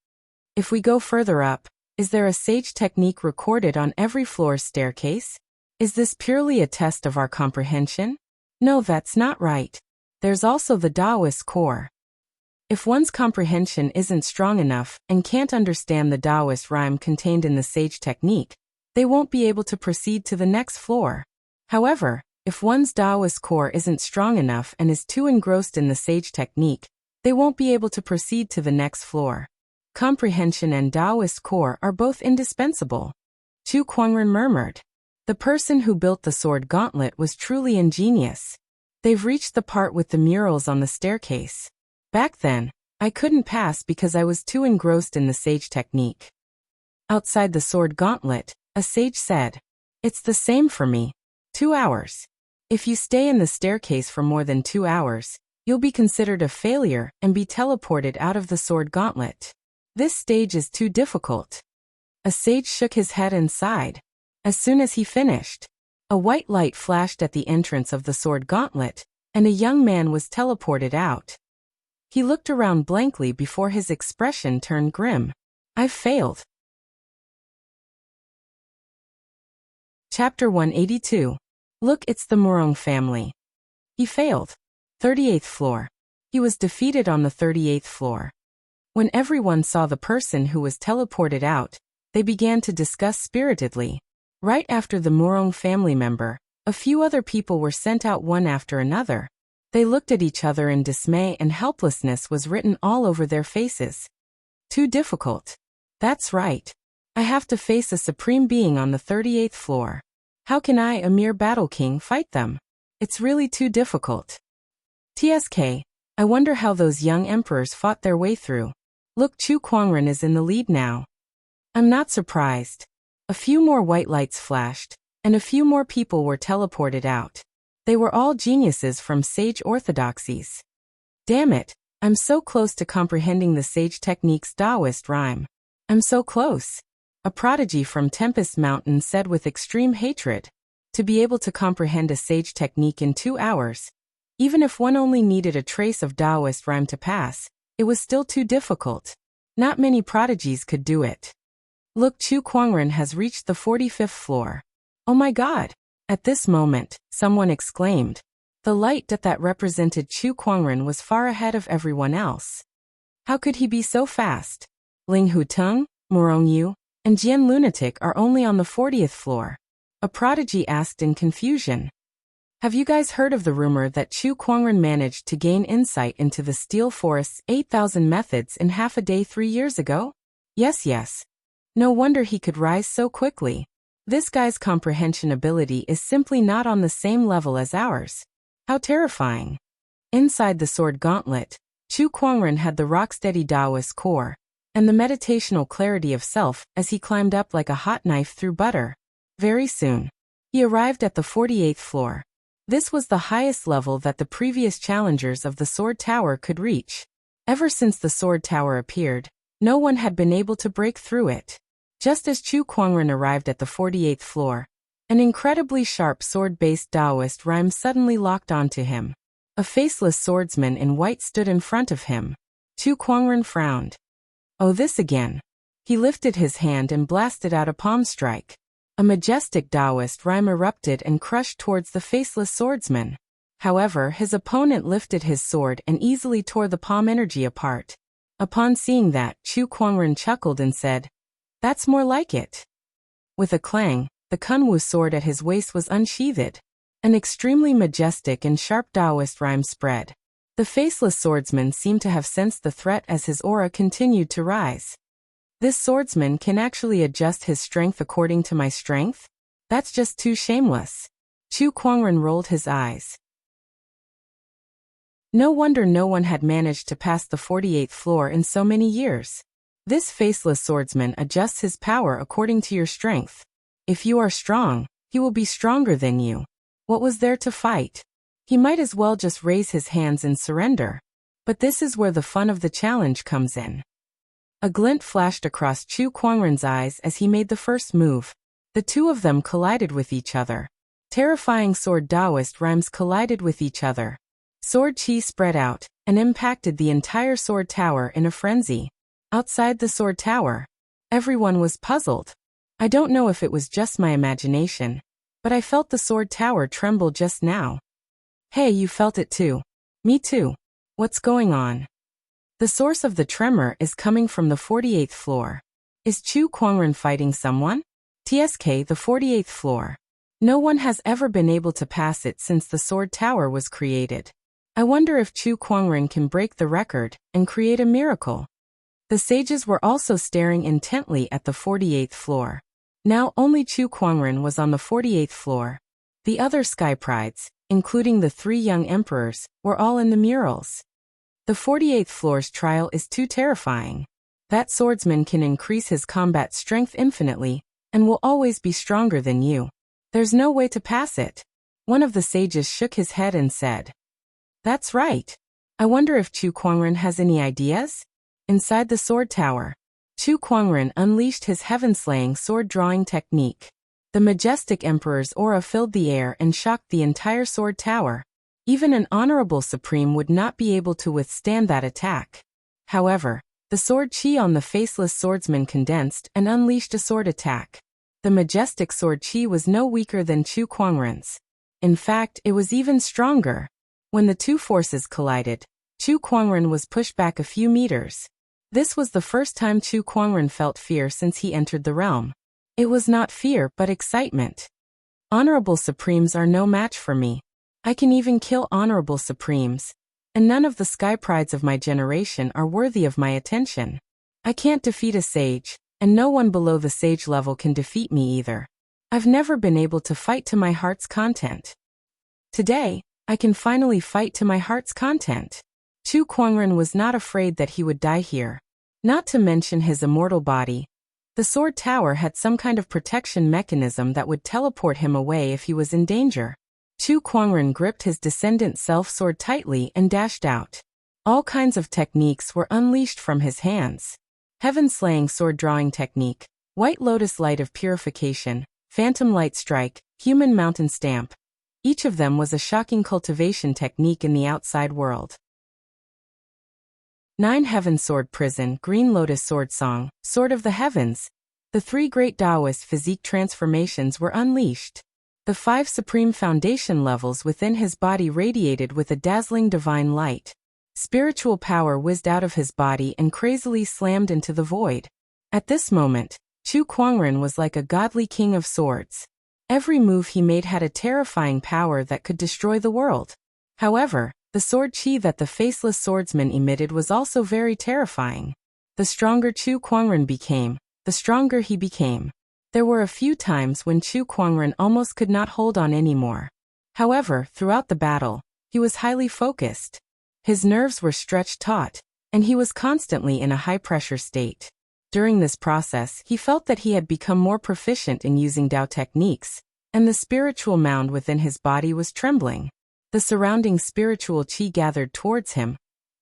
If we go further up, is there a sage technique recorded on every floor's staircase? Is this purely a test of our comprehension? No, that's not right. There's also the Taoist core. If one's comprehension isn't strong enough and can't understand the Taoist rhyme contained in the sage technique, they won't be able to proceed to the next floor. However, if one's Taoist core isn't strong enough and is too engrossed in the sage technique, they won't be able to proceed to the next floor. Comprehension and Taoist core are both indispensable. Chu Kuangren murmured. The person who built the sword gauntlet was truly ingenious. They've reached the part with the murals on the staircase. Back then, I couldn't pass because I was too engrossed in the sage technique. Outside the sword gauntlet, a sage said, "It's the same for me. 2 hours. If you stay in the staircase for more than 2 hours, you'll be considered a failure and be teleported out of the sword gauntlet. This stage is too difficult." A sage shook his head and sighed. As soon as he finished, a white light flashed at the entrance of the sword gauntlet, and a young man was teleported out. He looked around blankly before his expression turned grim. "I've failed." Chapter 182. Look, it's the Morong family. He failed. 38th floor. He was defeated on the 38th floor. When everyone saw the person who was teleported out, they began to discuss spiritedly. Right after the Morong family member, a few other people were sent out one after another. They looked at each other in dismay and helplessness was written all over their faces. Too difficult. That's right. I have to face a supreme being on the 38th floor. How can I, a mere battle king, fight them? It's really too difficult. TSK, I wonder how those young emperors fought their way through. Look, Chu Kuangren is in the lead now. I'm not surprised. A few more white lights flashed, and a few more people were teleported out. They were all geniuses from sage orthodoxies. Damn it, I'm so close to comprehending the sage technique's Taoist rhyme. I'm so close. A prodigy from Tempest Mountain said with extreme hatred. To be able to comprehend a sage technique in 2 hours, even if one only needed a trace of Taoist rhyme to pass, it was still too difficult. Not many prodigies could do it. Look, Chu Kuangren has reached the 45th floor. Oh my god! At this moment, someone exclaimed. The light that represented Chu Kuangren was far ahead of everyone else. How could he be so fast? Ling Huteng, Morong Yu, and Jian Lunatic are only on the 40th floor. A prodigy asked in confusion. Have you guys heard of the rumor that Chu Kuangren managed to gain insight into the Steel Forest's 8,000 methods in half a day 3 years ago? Yes. No wonder he could rise so quickly. This guy's comprehension ability is simply not on the same level as ours. How terrifying. Inside the sword gauntlet, Chu Kuangren had the rock-steady Taoist core, and the meditational clarity of self as he climbed up like a hot knife through butter. Very soon, he arrived at the 48th floor. This was the highest level that the previous challengers of the Sword Tower could reach. Ever since the Sword Tower appeared, no one had been able to break through it. Just as Chu Kuangren arrived at the 48th floor, an incredibly sharp sword-based Taoist rhyme suddenly locked onto him. A faceless swordsman in white stood in front of him. Chu Kuangren frowned. Oh, this again. He lifted his hand and blasted out a palm strike. A majestic Taoist rhyme erupted and crushed towards the faceless swordsman. However, his opponent lifted his sword and easily tore the palm energy apart. Upon seeing that, Chu Kuangren chuckled and said, "That's more like it." With a clang, the Kunwu sword at his waist was unsheathed. An extremely majestic and sharp Taoist rhyme spread. The faceless swordsman seemed to have sensed the threat as his aura continued to rise. This swordsman can actually adjust his strength according to my strength? That's just too shameless. Chu Kuangren rolled his eyes. No wonder no one had managed to pass the 48th floor in so many years. This faceless swordsman adjusts his power according to your strength. If you are strong, he will be stronger than you. What was there to fight? He might as well just raise his hands and surrender. But this is where the fun of the challenge comes in. A glint flashed across Chu Kuangren's eyes as he made the first move. The two of them collided with each other. Terrifying sword Taoist rhymes collided with each other. Sword chi spread out and impacted the entire sword tower in a frenzy. Outside the sword tower, everyone was puzzled. I don't know if it was just my imagination, but I felt the sword tower tremble just now. Hey, you felt it too. Me too. What's going on? The source of the tremor is coming from the 48th floor. Is Chu Kuangren fighting someone? TSK, the 48th floor. No one has ever been able to pass it since the sword tower was created. I wonder if Chu Kuangren can break the record and create a miracle. The sages were also staring intently at the 48th floor. Now only Chu Kuangren was on the 48th floor. The other sky prides, including the 3 young emperors, were all in the murals. The 48th floor's trial is too terrifying. That swordsman can increase his combat strength infinitely, and will always be stronger than you. There's no way to pass it. One of the sages shook his head and said, "That's right. I wonder if Chu Kuangren has any ideas?" Inside the sword tower, Chu Kuangren unleashed his heaven-slaying sword-drawing technique. The majestic emperor's aura filled the air and shocked the entire sword tower. Even an honorable supreme would not be able to withstand that attack. However, the sword chi on the faceless swordsman condensed and unleashed a sword attack. The majestic sword chi was no weaker than Chu Kuangren's. In fact, it was even stronger. When the two forces collided, Chu Kuangren was pushed back a few meters. This was the first time Chu Kuangren felt fear since he entered the realm. It was not fear but excitement. Honorable supremes are no match for me. I can even kill honorable supremes, and none of the sky prides of my generation are worthy of my attention. I can't defeat a sage, and no one below the sage level can defeat me either. I've never been able to fight to my heart's content. Today, I can finally fight to my heart's content. Chu Kuangren was not afraid that he would die here. Not to mention his immortal body. The sword tower had some kind of protection mechanism that would teleport him away if he was in danger. Chu Kuangren gripped his descendant self-sword tightly and dashed out. All kinds of techniques were unleashed from his hands. Heaven-slaying sword-drawing technique, white lotus light of purification, phantom light strike, human mountain stamp. Each of them was a shocking cultivation technique in the outside world. 9 Heaven Sword Prison, Green Lotus Sword Song, Sword of the Heavens. The 3 great Taoist physique transformations were unleashed. The 5 supreme foundation levels within his body radiated with a dazzling divine light. Spiritual power whizzed out of his body and crazily slammed into the void. At this moment, Chu Kuangren was like a godly king of swords. Every move he made had a terrifying power that could destroy the world. However, the sword chi that the faceless swordsman emitted was also very terrifying. The stronger Chu Kuangren became, the stronger he became. There were a few times when Chu Kuangren almost could not hold on anymore. However, throughout the battle, he was highly focused. His nerves were stretched taut, and he was constantly in a high-pressure state. During this process, he felt that he had become more proficient in using Dao techniques, and the spiritual mound within his body was trembling. The surrounding spiritual qi gathered towards him,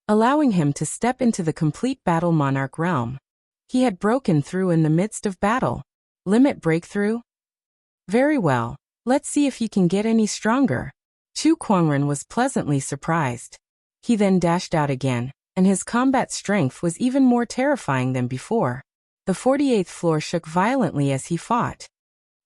allowing him to step into the complete battle monarch realm. He had broken through in the midst of battle. Limit breakthrough? Very well, let's see if you can get any stronger. Chu Kuangren was pleasantly surprised. He then dashed out again, and his combat strength was even more terrifying than before. The 48th floor shook violently as he fought.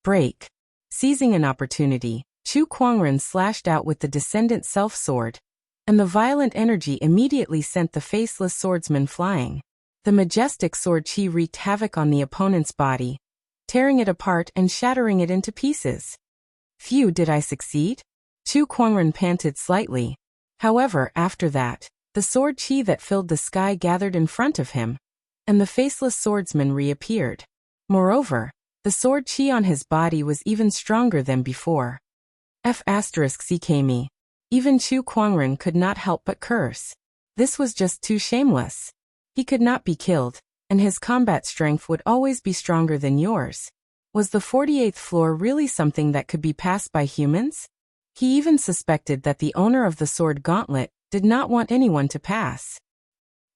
Break. Seizing an opportunity, Chu Kuangren slashed out with the Descendant Self-Sword, and the violent energy immediately sent the faceless swordsman flying. The majestic sword qi wreaked havoc on the opponent's body, tearing it apart and shattering it into pieces. Phew, did I succeed? Chu Kuangren panted slightly. However, after that, the sword qi that filled the sky gathered in front of him, and the faceless swordsman reappeared. Moreover, the sword qi on his body was even stronger than before. F***ckme. Even Chu Kuangren could not help but curse. This was just too shameless. He could not be killed, and his combat strength would always be stronger than yours. Was the 48th floor really something that could be passed by humans? He even suspected that the owner of the sword gauntlet did not want anyone to pass.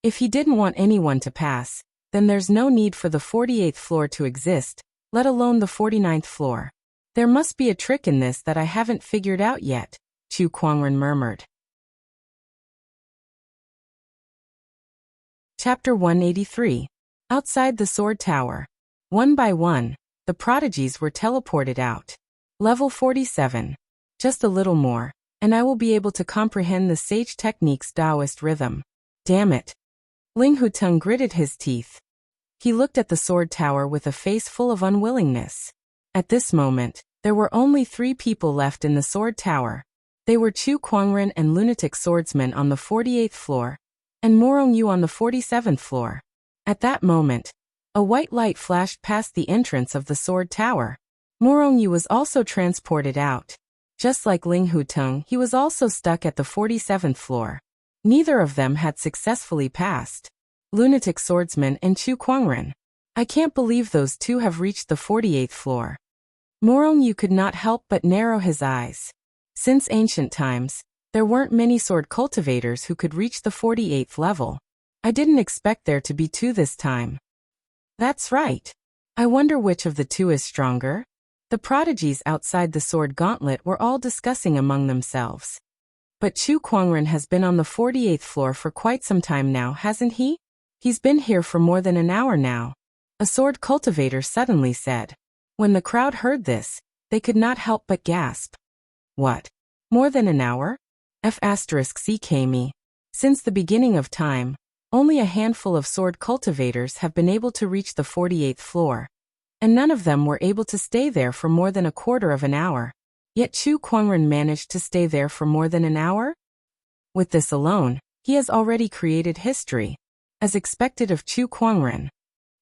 If he didn't want anyone to pass, then there's no need for the 48th floor to exist, let alone the 49th floor. There must be a trick in this that I haven't figured out yet, Chu Kuangren murmured. Chapter 183. Outside the Sword Tower. One by one, the prodigies were teleported out. Level 47. Just a little more, and I will be able to comprehend the sage technique's Taoist rhythm. Damn it. Ling Huteng gritted his teeth. He looked at the sword tower with a face full of unwillingness. At this moment, there were only 3 people left in the sword tower. They were Chu Kuangren and lunatic swordsman on the 48th floor, and Morong Yu on the 47th floor. At that moment, a white light flashed past the entrance of the sword tower. Morong Yu was also transported out. Just like Ling Huteng, he was also stuck at the 47th floor. Neither of them had successfully passed. Lunatic swordsman and Chu Kuangren. I can't believe those two have reached the 48th floor. Morong Yu could not help but narrow his eyes. Since ancient times, there weren't many sword cultivators who could reach the 48th level. I didn't expect there to be 2 this time. That's right. I wonder which of the 2 is stronger? The prodigies outside the sword gauntlet were all discussing among themselves. But Chu Kuangren has been on the 48th floor for quite some time now, hasn't he? He's been here for more than an hour now, a sword cultivator suddenly said. When the crowd heard this, they could not help but gasp. What? More than an hour? F***ckme. Since the beginning of time, only a handful of sword cultivators have been able to reach the 48th floor, and none of them were able to stay there for more than a quarter of an hour. Yet Chu Kuangren managed to stay there for more than an hour? With this alone, he has already created history, as expected of Chu Kuangren.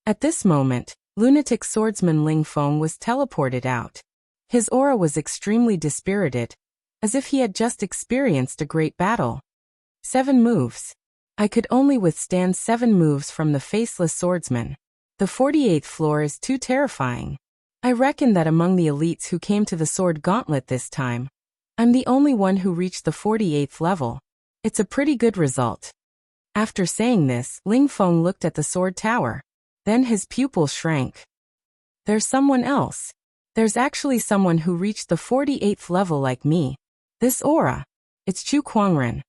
At this moment, lunatic swordsman Ling Feng was teleported out. His aura was extremely dispirited, as if he had just experienced a great battle. 7 moves. I could only withstand 7 moves from the faceless swordsman. The 48th floor is too terrifying. I reckon that among the elites who came to the sword gauntlet this time, I'm the only one who reached the 48th level. It's a pretty good result. After saying this, Ling Feng looked at the sword tower. Then his pupil shrank. There's someone else. There's actually someone who reached the 48th level like me. This aura. It's Chu Kuangren.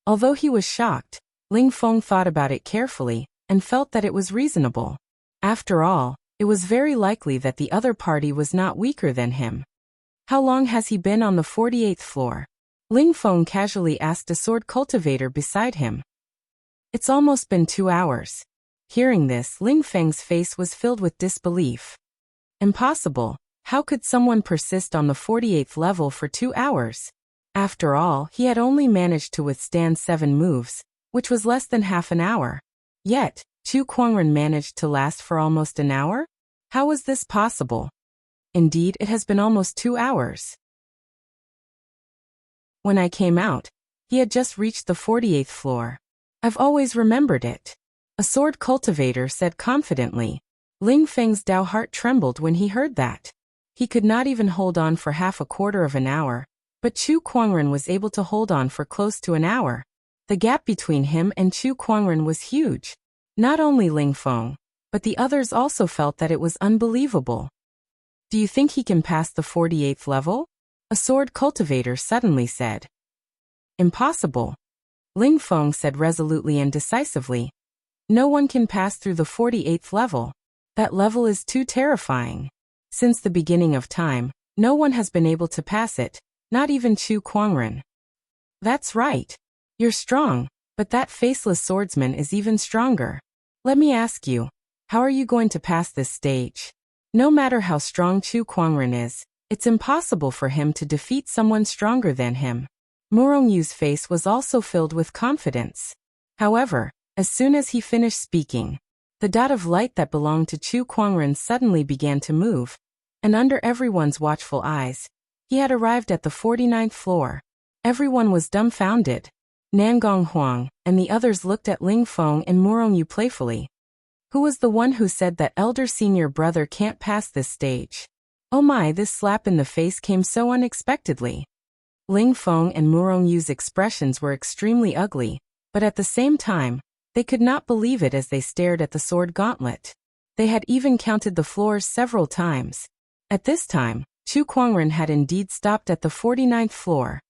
Although he was shocked, Ling Feng thought about it carefully and felt that it was reasonable. After all, it was very likely that the other party was not weaker than him. How long has he been on the 48th floor? Ling Feng casually asked a sword cultivator beside him. It's almost been 2 hours. Hearing this, Ling Feng's face was filled with disbelief. Impossible. How could someone persist on the 48th level for 2 hours? After all, he had only managed to withstand 7 moves, which was less than half an hour. Yet, Chu Kuangren managed to last for almost an hour? How was this possible? Indeed, it has been almost 2 hours. When I came out, he had just reached the 48th floor. I've always remembered it. A sword cultivator said confidently. Ling Feng's Dao heart trembled when he heard that. He could not even hold on for half a quarter of an hour, but Chu Kuangren was able to hold on for close to an hour. The gap between him and Chu Kuangren was huge. Not only Ling Feng, but the others also felt that it was unbelievable. Do you think he can pass the 48th level? A sword cultivator suddenly said. Impossible. Ling Feng said resolutely and decisively. No one can pass through the 48th level. That level is too terrifying. Since the beginning of time, no one has been able to pass it, not even Chu Kuangren. That's right. You're strong, but that faceless swordsman is even stronger. Let me ask you, how are you going to pass this stage? No matter how strong Chu Kuangren is, it's impossible for him to defeat someone stronger than him. Murongyu's face was also filled with confidence. However, as soon as he finished speaking, the dot of light that belonged to Chu Kuangren suddenly began to move, and under everyone's watchful eyes, he had arrived at the 49th floor. Everyone was dumbfounded. Nangong Huang and the others looked at Ling Feng and Murongyu playfully. Who was the one who said that elder senior brother can't pass this stage? Oh my, this slap in the face came so unexpectedly. Ling Feng and Murongyu's expressions were extremely ugly, but at the same time, they could not believe it as they stared at the sword gauntlet. They had even counted the floors several times. At this time, Chu Kuangren had indeed stopped at the 49th floor.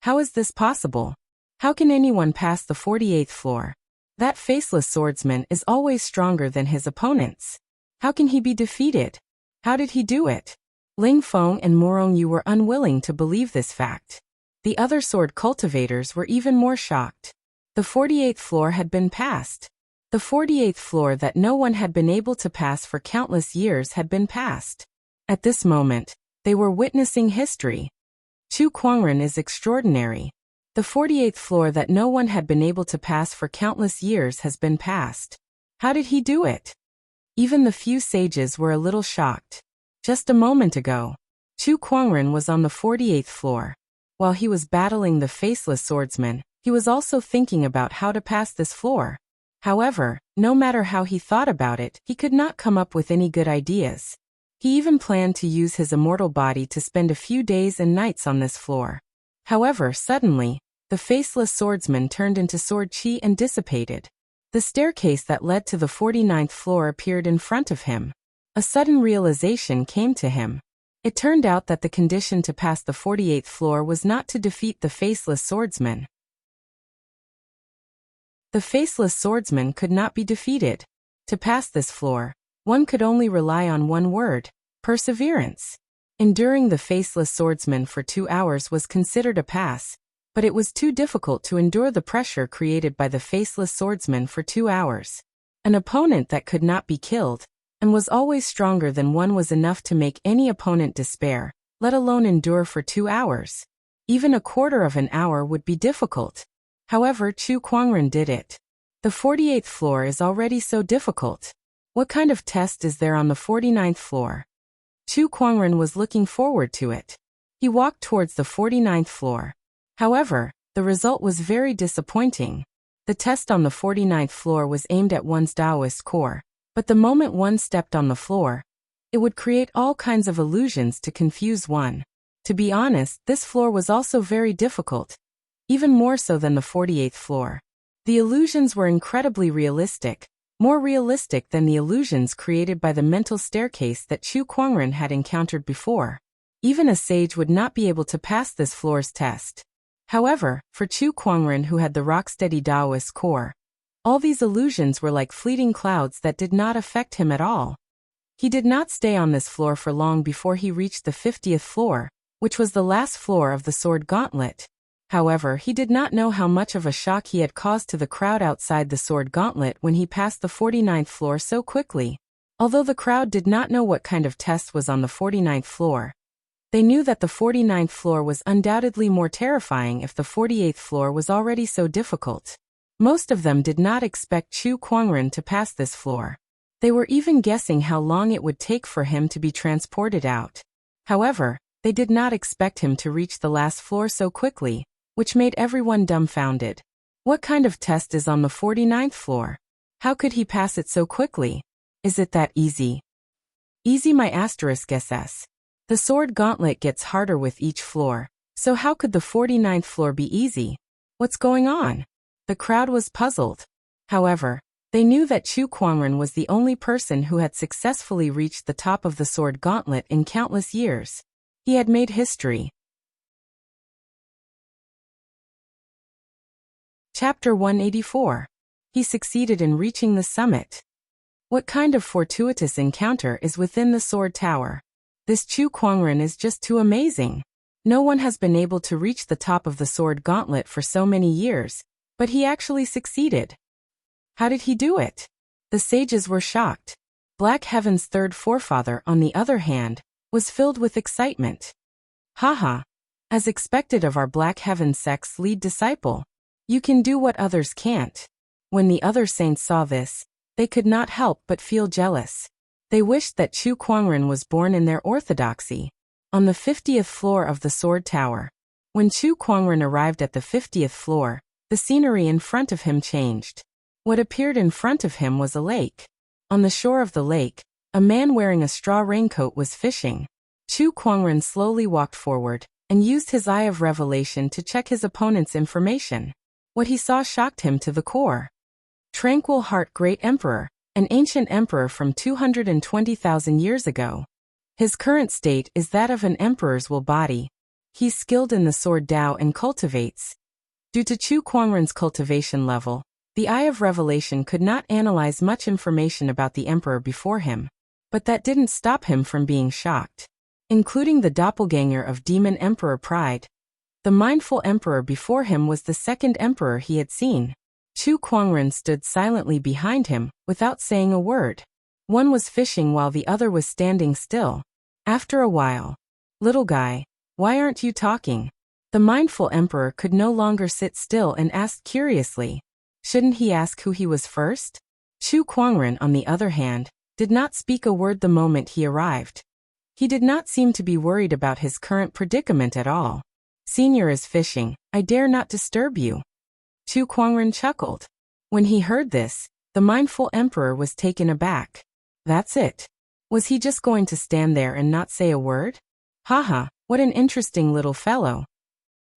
How is this possible? How can anyone pass the 48th floor? That faceless swordsman is always stronger than his opponents. How can he be defeated? How did he do it? Ling Feng and Murongyu were unwilling to believe this fact. The other sword cultivators were even more shocked. The 48th floor had been passed. The 48th floor that no one had been able to pass for countless years had been passed. At this moment, they were witnessing history. Chu Kuangren is extraordinary. The 48th floor that no one had been able to pass for countless years has been passed. How did he do it? Even the few sages were a little shocked. Just a moment ago, Chu Kuangren was on the 48th floor. While he was battling the faceless swordsman, he was also thinking about how to pass this floor. However, no matter how he thought about it, he could not come up with any good ideas. He even planned to use his immortal body to spend a few days and nights on this floor. However, suddenly, the faceless swordsman turned into sword chi and dissipated. The staircase that led to the 49th floor appeared in front of him. A sudden realization came to him. It turned out that the condition to pass the 48th floor was not to defeat the faceless swordsman. The faceless swordsman could not be defeated. To pass this floor, one could only rely on one word: perseverance. Enduring the faceless swordsman for 2 hours was considered a pass, but it was too difficult to endure the pressure created by the faceless swordsman for 2 hours. An opponent that could not be killed, and was always stronger than one, was enough to make any opponent despair, let alone endure for 2 hours. Even a quarter of an hour would be difficult. However, Chu Kuangren did it. The 48th floor is already so difficult. What kind of test is there on the 49th floor? Chu Kuangren was looking forward to it. He walked towards the 49th floor. However, the result was very disappointing. The test on the 49th floor was aimed at one's Taoist core, but the moment one stepped on the floor, it would create all kinds of illusions to confuse one. To be honest, this floor was also very difficult, even more so than the 48th floor. The illusions were incredibly realistic, more realistic than the illusions created by the mental staircase that Chu Kuangren had encountered before. Even a sage would not be able to pass this floor's test. However, for Chu Kuangren, who had the rock-steady Taoist core, all these illusions were like fleeting clouds that did not affect him at all. He did not stay on this floor for long before he reached the 50th floor, which was the last floor of the sword gauntlet. However, he did not know how much of a shock he had caused to the crowd outside the sword gauntlet when he passed the 49th floor so quickly. Although the crowd did not know what kind of test was on the 49th floor, they knew that the 49th floor was undoubtedly more terrifying if the 48th floor was already so difficult. Most of them did not expect Chu Kuangren to pass this floor. They were even guessing how long it would take for him to be transported out. However, they did not expect him to reach the last floor so quickly, which made everyone dumbfounded. What kind of test is on the 49th floor? How could he pass it so quickly? Is it that easy? Easy my asterisk SS. The sword gauntlet gets harder with each floor, so how could the 49th floor be easy? What's going on? The crowd was puzzled. However, they knew that Chu Kuangren was the only person who had successfully reached the top of the sword gauntlet in countless years. He had made history. Chapter 184. He succeeded in reaching the summit. What kind of fortuitous encounter is within the sword tower? This Chu Kuangren is just too amazing. No one has been able to reach the top of the sword gauntlet for so many years, but he actually succeeded. How did he do it? The sages were shocked. Black Heaven's third forefather, on the other hand, was filled with excitement. Haha. As expected of our Black Heaven sect's lead disciple, you can do what others can't. When the other saints saw this, they could not help but feel jealous. They wished that Chu Kuangren was born in their orthodoxy. On the 50th floor of the sword tower. When Chu Kuangren arrived at the 50th floor, the scenery in front of him changed. What appeared in front of him was a lake. On the shore of the lake, a man wearing a straw raincoat was fishing. Chu Kuangren slowly walked forward and used his eye of revelation to check his opponent's information. What he saw shocked him to the core. Tranquil Heart Great Emperor, an ancient emperor from 220,000 years ago. His current state is that of an emperor's will body. He's skilled in the sword Dao and cultivates. Due to Chu Kuangren's cultivation level, the Eye of Revelation could not analyze much information about the emperor before him. But that didn't stop him from being shocked. Including the doppelganger of Demon Emperor Pride. The mindful emperor before him was the second emperor he had seen. Chu Kuangren stood silently behind him, without saying a word. One was fishing while the other was standing still. After a while, "Little guy, why aren't you talking?" The mindful emperor could no longer sit still and asked curiously. Shouldn't he ask who he was first? Chu Kuangren, on the other hand, did not speak a word the moment he arrived. He did not seem to be worried about his current predicament at all. "Senior is fishing, I dare not disturb you." Chu Kuangren chuckled. When he heard this, the mindful emperor was taken aback. That's it. Was he just going to stand there and not say a word? Haha, what an interesting little fellow.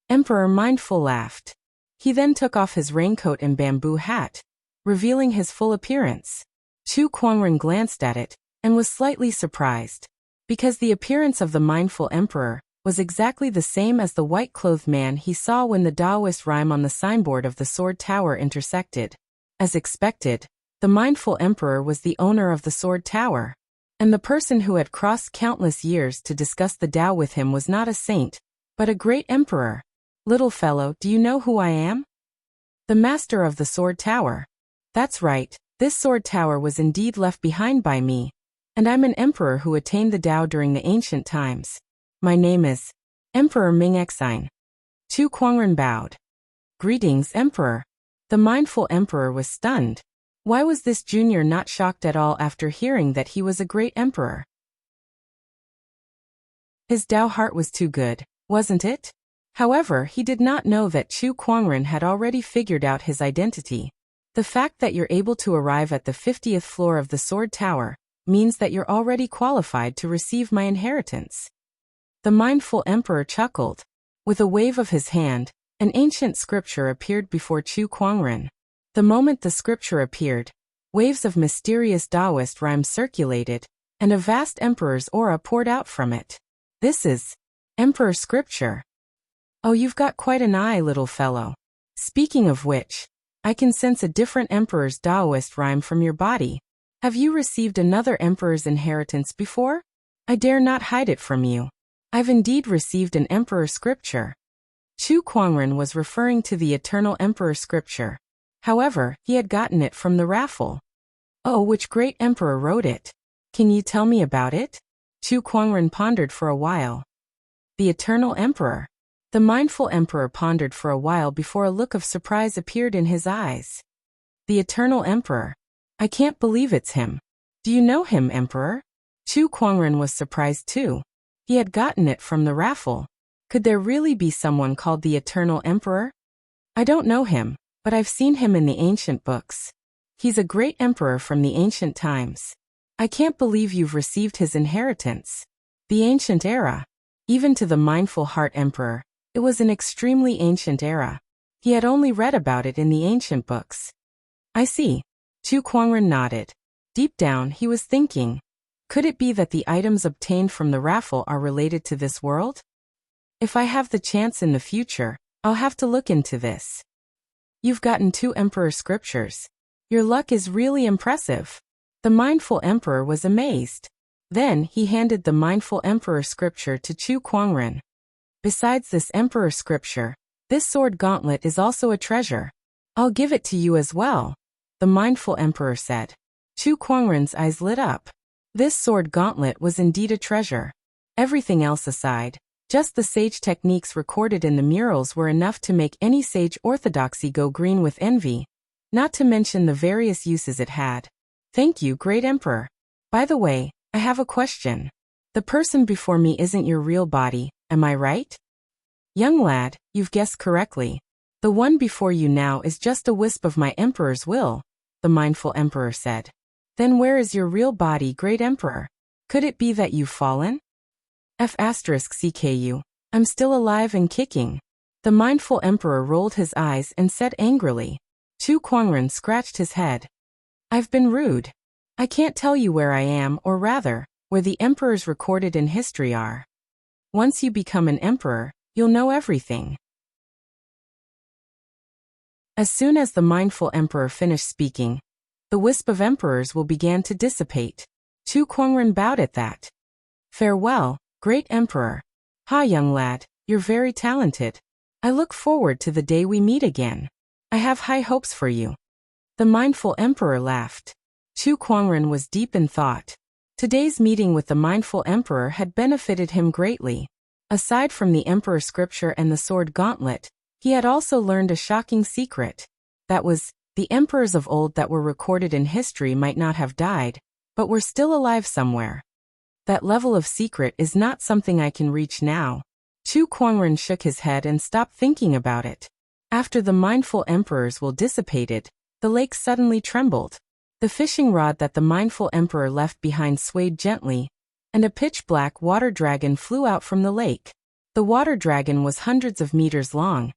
Emperor Mindful laughed. He then took off his raincoat and bamboo hat, revealing his full appearance. Chu Kuangren glanced at it, and was slightly surprised. Because the appearance of the mindful emperor was exactly the same as the white-clothed man he saw when the Taoist rhyme on the signboard of the sword tower intersected. As expected, the mindful emperor was the owner of the sword tower. And the person who had crossed countless years to discuss the Tao with him was not a saint, but a great emperor. "Little fellow, do you know who I am?" "The master of the sword tower." "That's right, this sword tower was indeed left behind by me. And I'm an emperor who attained the Tao during the ancient times. My name is Emperor Mingexine." Chu Kuangren bowed. "Greetings, Emperor." The mindful emperor was stunned. Why was this junior not shocked at all after hearing that he was a great emperor? His Tao heart was too good, wasn't it? However, he did not know that Chu Kuangren had already figured out his identity. The fact that you're able to arrive at the 50th floor of the sword tower means that you're already qualified to receive my inheritance. The mindful emperor chuckled. With a wave of his hand, an ancient scripture appeared before Chu Kuangren. The moment the scripture appeared, waves of mysterious Taoist rhymes circulated, and a vast emperor's aura poured out from it. "This is Emperor Scripture. Oh, you've got quite an eye, little fellow. Speaking of which, I can sense a different emperor's Taoist rhyme from your body. Have you received another emperor's inheritance before? I dare not hide it from you. I've indeed received an emperor scripture." Chu Kuangren was referring to the eternal emperor scripture. However, he had gotten it from the raffle. "Oh, which great emperor wrote it? Can you tell me about it?" Chu Kuangren pondered for a while. "The eternal emperor." The mindful emperor pondered for a while before a look of surprise appeared in his eyes. "The eternal emperor. I can't believe it's him. Do you know him, Emperor?" Chu Kuangren was surprised too. He had gotten it from the raffle. Could there really be someone called the eternal emperor? "I don't know him, but I've seen him in the ancient books. He's a great emperor from the ancient times. I can't believe you've received his inheritance. The ancient era. Even to the mindful heart emperor, it was an extremely ancient era. He had only read about it in the ancient books. I see. Chu Kuangren nodded. Deep down, he was thinking, could it be that the items obtained from the raffle are related to this world? If I have the chance in the future, I'll have to look into this. You've gotten 2 emperor scriptures. Your luck is really impressive. The mindful emperor was amazed. Then he handed the mindful emperor scripture to Chu Kuangren. Besides this emperor scripture, this sword gauntlet is also a treasure. I'll give it to you as well, the mindful emperor said. Chu Kuangren's eyes lit up. This sword gauntlet was indeed a treasure. Everything else aside, just the sage techniques recorded in the murals were enough to make any sage orthodoxy go green with envy, not to mention the various uses it had. Thank you, great emperor. By the way, I have a question. The person before me isn't your real body, am I right? Young lad, you've guessed correctly. The one before you now is just a wisp of my emperor's will, the mindful emperor said. Then where is your real body, great emperor? Could it be that you've fallen? CKU. I'm still alive and kicking. The mindful emperor rolled his eyes and said angrily. Chu Kuangren scratched his head. I've been rude. I can't tell you where I am, or rather, where the emperors recorded in history are. Once you become an emperor, you'll know everything. As soon as the mindful emperor finished speaking, the wisp of emperors will begin to dissipate. Chu Kuangren bowed at that. Farewell, great emperor. Ha, young lad, you're very talented. I look forward to the day we meet again. I have high hopes for you. The mindful emperor laughed. Chu Kuangren was deep in thought. Today's meeting with the mindful emperor had benefited him greatly. Aside from the emperor scripture and the sword gauntlet, he had also learned a shocking secret. That was, the emperors of old that were recorded in history might not have died, but were still alive somewhere. That level of secret is not something I can reach now. Chu Kuangren shook his head and stopped thinking about it. After the mindful emperor's will dissipated, the lake suddenly trembled. The fishing rod that the mindful emperor left behind swayed gently, and a pitch-black water dragon flew out from the lake. The water dragon was hundreds of meters long,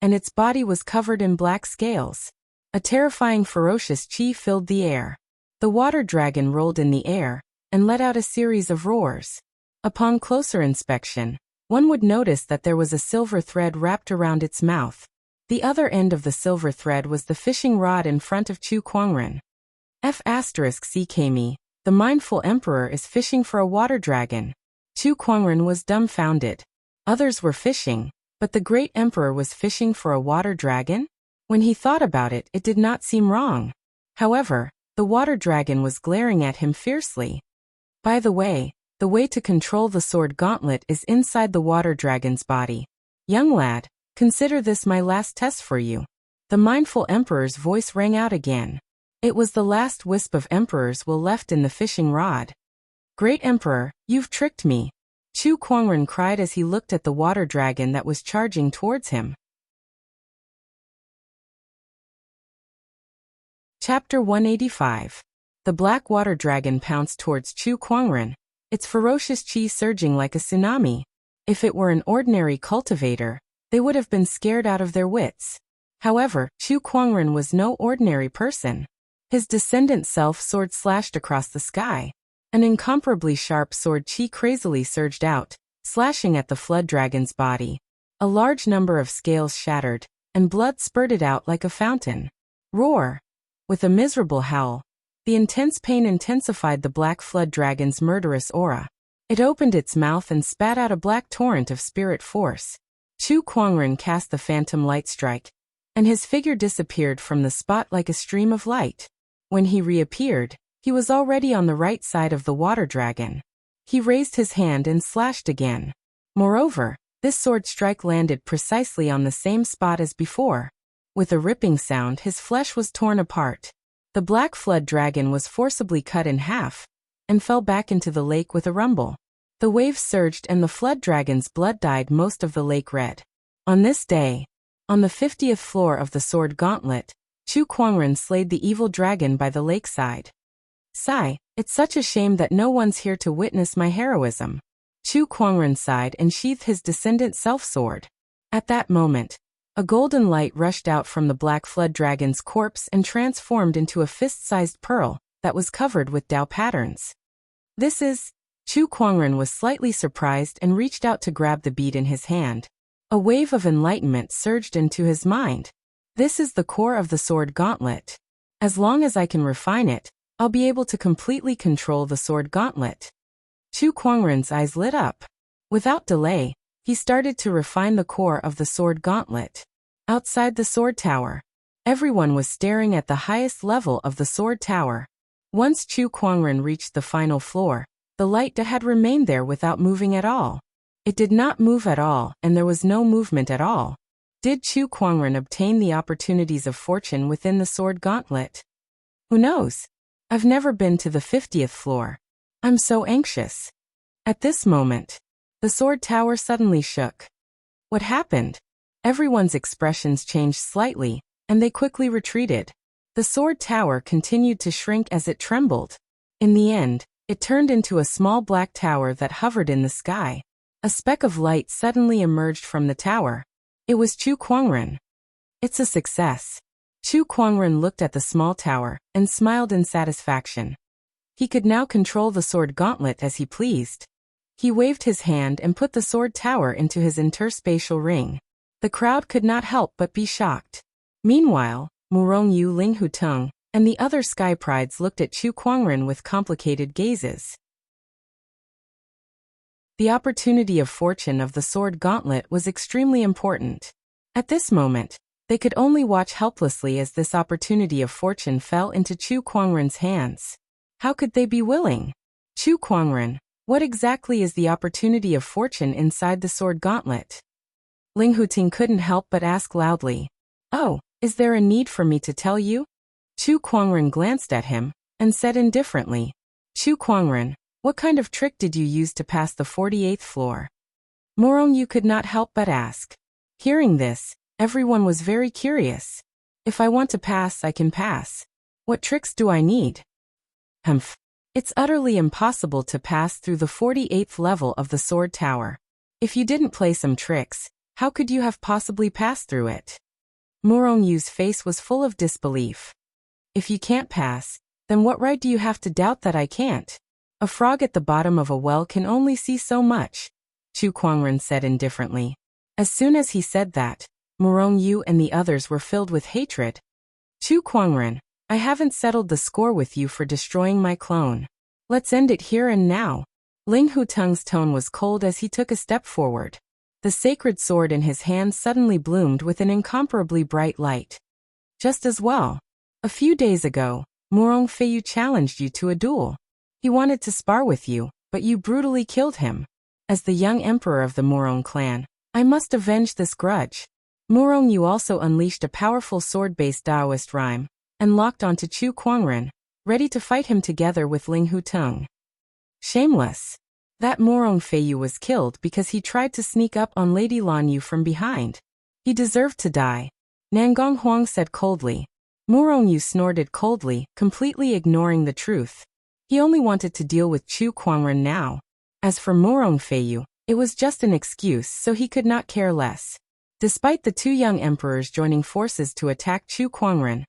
and its body was covered in black scales. A terrifying ferocious chi filled the air. The water dragon rolled in the air, and let out a series of roars. Upon closer inspection, one would notice that there was a silver thread wrapped around its mouth. The other end of the silver thread was the fishing rod in front of Chu Kuangren. CKME, the mindful emperor is fishing for a water dragon. Chu Kuangren was dumbfounded. Others were fishing, but the great emperor was fishing for a water dragon? When he thought about it, it did not seem wrong. However, the water dragon was glaring at him fiercely. By the way to control the sword gauntlet is inside the water dragon's body. Young lad, consider this my last test for you. The mindful emperor's voice rang out again. It was the last wisp of emperor's will left in the fishing rod. Great emperor, you've tricked me. Chu Kuangren cried as he looked at the water dragon that was charging towards him. Chapter 185. The black water dragon pounced towards Chu Kuangren, its ferocious chi surging like a tsunami. If it were an ordinary cultivator, they would have been scared out of their wits. However, Chu Kuangren was no ordinary person. His descendant self-sword slashed across the sky. An incomparably sharp sword chi crazily surged out, slashing at the flood dragon's body. A large number of scales shattered, and blood spurted out like a fountain. Roar! With a miserable howl, the intense pain intensified the black flood dragon's murderous aura. It opened its mouth and spat out a black torrent of spirit force. Chu Kuangren cast the phantom light strike, and his figure disappeared from the spot like a stream of light. When he reappeared, he was already on the right side of the water dragon. He raised his hand and slashed again. Moreover, this sword strike landed precisely on the same spot as before. With a ripping sound, his flesh was torn apart. The black flood dragon was forcibly cut in half, and fell back into the lake with a rumble. The waves surged and the flood dragon's blood dyed most of the lake red. On this day, On the 50th floor of the sword gauntlet, Chu Kuangren slayed the evil dragon by the lakeside. Sigh, it's such a shame that no one's here to witness my heroism. Chu Kuangren sighed and sheathed his descendant self-sword. At that moment, a golden light rushed out from the black flood dragon's corpse and transformed into a fist-sized pearl that was covered with Dao patterns. This is... Chu Kuangren was slightly surprised and reached out to grab the bead in his hand. A wave of enlightenment surged into his mind. This is the core of the sword gauntlet. As long as I can refine it, I'll be able to completely control the sword gauntlet. Chu Kuangren's eyes lit up. Without delay, he started to refine the core of the sword gauntlet. Outside the sword tower, everyone was staring at the highest level of the sword tower. Once Chu Kuangren reached the final floor, the light had remained there without moving at all. It did not move at all, and there was no movement at all. Did Chu Kuangren obtain the opportunities of fortune within the sword gauntlet? Who knows? I've never been to the 50th floor. I'm so anxious. At this moment, the sword tower suddenly shook. What happened? Everyone's expressions changed slightly, and they quickly retreated. The sword tower continued to shrink as it trembled. In the end, it turned into a small black tower that hovered in the sky. A speck of light suddenly emerged from the tower. It was Chu Kuangren. It's a success. Chu Kuangren looked at the small tower and smiled in satisfaction. He could now control the sword gauntlet as he pleased. He waved his hand and put the sword tower into his interspatial ring. The crowd could not help but be shocked. Meanwhile, Murong Yu, Ling Huteng, and the other sky prides looked at Chu Kuangren with complicated gazes. The opportunity of fortune of the sword gauntlet was extremely important. At this moment, they could only watch helplessly as this opportunity of fortune fell into Chu Kuangren's hands. How could they be willing? Chu Kuangren, what exactly is the opportunity of fortune inside the sword gauntlet? Ling Huteng couldn't help but ask loudly. Oh, is there a need for me to tell you? Chu Kuangren glanced at him and said indifferently, Chu Kuangren, what kind of trick did you use to pass the 48th floor? Murong Yu could not help but ask. Hearing this, everyone was very curious. If I want to pass, I can pass. What tricks do I need? Humph. It's utterly impossible to pass through the 48th level of the sword tower. If you didn't play some tricks, how could you have possibly passed through it? Murong Yu's face was full of disbelief. If you can't pass, then what right do you have to doubt that I can't? A frog at the bottom of a well can only see so much, Chu Kuangren said indifferently. As soon as he said that, Murong Yu and the others were filled with hatred. Chu Kuangren, I haven't settled the score with you for destroying my clone. Let's end it here and now. Ling Huteng's tone was cold as he took a step forward. The sacred sword in his hand suddenly bloomed with an incomparably bright light. Just as well. A few days ago, Murong Feiyu challenged you to a duel. He wanted to spar with you, but you brutally killed him. As the young emperor of the Murong clan, I must avenge this grudge. Murong Yu also unleashed a powerful sword-based Taoist rhyme, and locked onto Chu Kuangren, ready to fight him together with Ling Huteng. Shameless. That Murong Feiyu was killed because he tried to sneak up on Lady Lan Yu from behind. He deserved to die. Nangong Huang said coldly. Murong Yu snorted coldly, completely ignoring the truth. He only wanted to deal with Chu Kuangren now. As for Murong Feiyu, it was just an excuse, so he could not care less. Despite the two young emperors joining forces to attack Chu Kuangren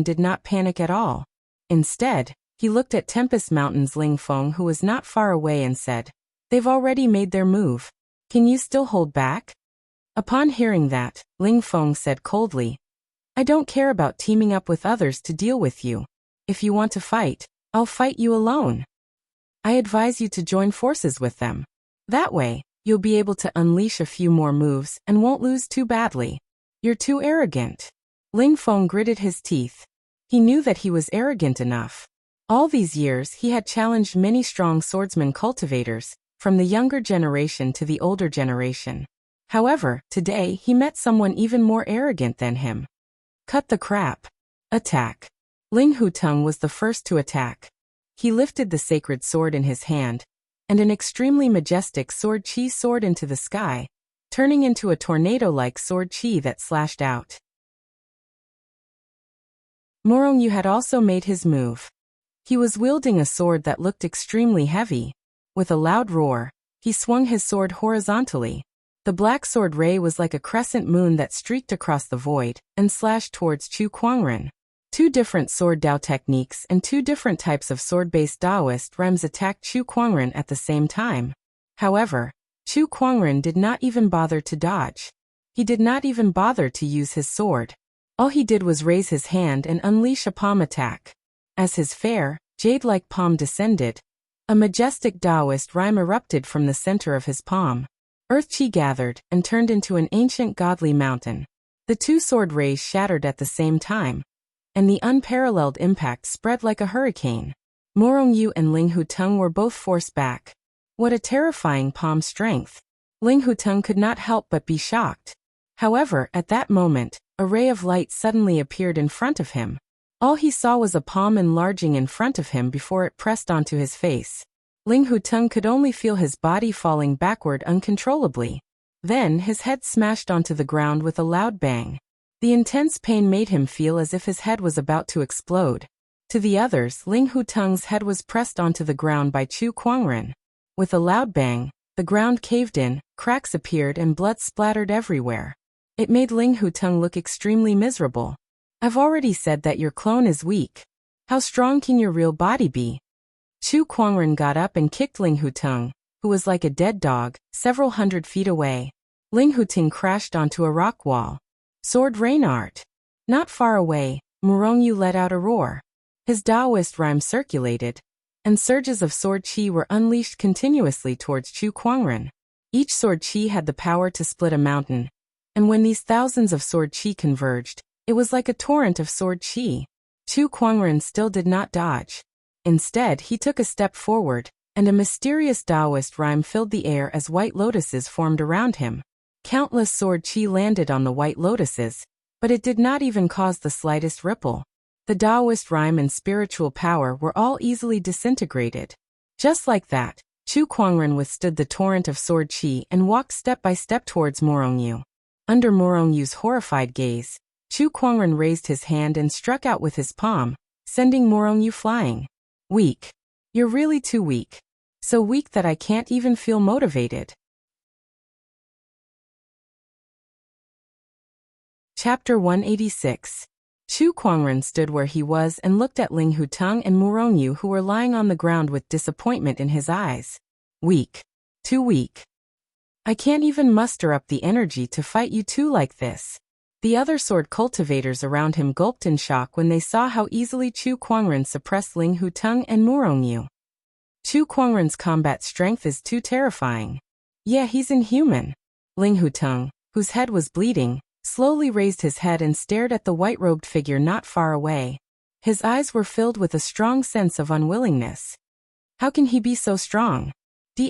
did not panic at all. Instead, he looked at Tempest Mountain's Ling Feng, who was not far away, and said, They've already made their move. Can you still hold back? Upon hearing that, Ling Feng said coldly, I don't care about teaming up with others to deal with you. If you want to fight, I'll fight you alone. I advise you to join forces with them. That way, you'll be able to unleash a few more moves and won't lose too badly. You're too arrogant. Ling Feng gritted his teeth. He knew that he was arrogant enough. All these years he had challenged many strong swordsman cultivators, from the younger generation to the older generation. However, today he met someone even more arrogant than him. Cut the crap. Attack. Ling Huteng was the first to attack. He lifted the sacred sword in his hand, and an extremely majestic sword chi soared into the sky, turning into a tornado-like sword chi that slashed out. Morongyu had also made his move. He was wielding a sword that looked extremely heavy. With a loud roar, he swung his sword horizontally. The black sword ray was like a crescent moon that streaked across the void and slashed towards Chu Kuangren. Two different sword Dao techniques and two different types of sword-based Daoist rhymes attacked Chu Kuangren at the same time. However, Chu Kuangren did not even bother to dodge. He did not even bother to use his sword. All he did was raise his hand and unleash a palm attack. As his fair, jade-like palm descended, a majestic Daoist rhyme erupted from the center of his palm. Earth chi gathered and turned into an ancient godly mountain. The two sword rays shattered at the same time, and the unparalleled impact spread like a hurricane. Morongyu and Ling Huteng were both forced back. What a terrifying palm strength! Ling Huteng could not help but be shocked. However, at that moment, a ray of light suddenly appeared in front of him. All he saw was a palm enlarging in front of him before it pressed onto his face. Ling Huteng could only feel his body falling backward uncontrollably. Then his head smashed onto the ground with a loud bang. The intense pain made him feel as if his head was about to explode. To the others, Ling Huteng's head was pressed onto the ground by Chu Kuangren. With a loud bang, the ground caved in, cracks appeared and blood splattered everywhere. It made Ling Huteng look extremely miserable. I've already said that your clone is weak. How strong can your real body be? Chu Kuangren got up and kicked Ling Huteng, who was like a dead dog, several hundred feet away. Ling Huteng crashed onto a rock wall. Sword Rain Art. Not far away, Morongyu let out a roar. His Daoist rhyme circulated, and surges of sword chi were unleashed continuously towards Chu Kuangren. Each sword chi had the power to split a mountain, and when these thousands of sword chi converged, it was like a torrent of sword chi. Chu Kuangren still did not dodge. Instead, he took a step forward, and a mysterious Daoist rhyme filled the air as white lotuses formed around him. Countless sword chi landed on the white lotuses, but it did not even cause the slightest ripple. The Daoist rhyme and spiritual power were all easily disintegrated. Just like that, Chu Kuangren withstood the torrent of sword chi and walked step by step towards Morongyu. Under Morongyu's horrified gaze, Chu Kuangren raised his hand and struck out with his palm, sending Morongyu flying. Weak. You're really too weak. So weak that I can't even feel motivated. Chapter 186. Chu Kuangren stood where he was and looked at Ling Huteng and Morongyu, who were lying on the ground with disappointment in his eyes. Weak. Too weak. I can't even muster up the energy to fight you two like this. The other sword cultivators around him gulped in shock when they saw how easily Chu Kuangren suppressed Ling Huteng and Morongyu. Chu Kuangren's combat strength is too terrifying. Yeah, he's inhuman. Ling Huteng, whose head was bleeding, slowly raised his head and stared at the white-robed figure not far away. His eyes were filled with a strong sense of unwillingness. How can he be so strong? D***.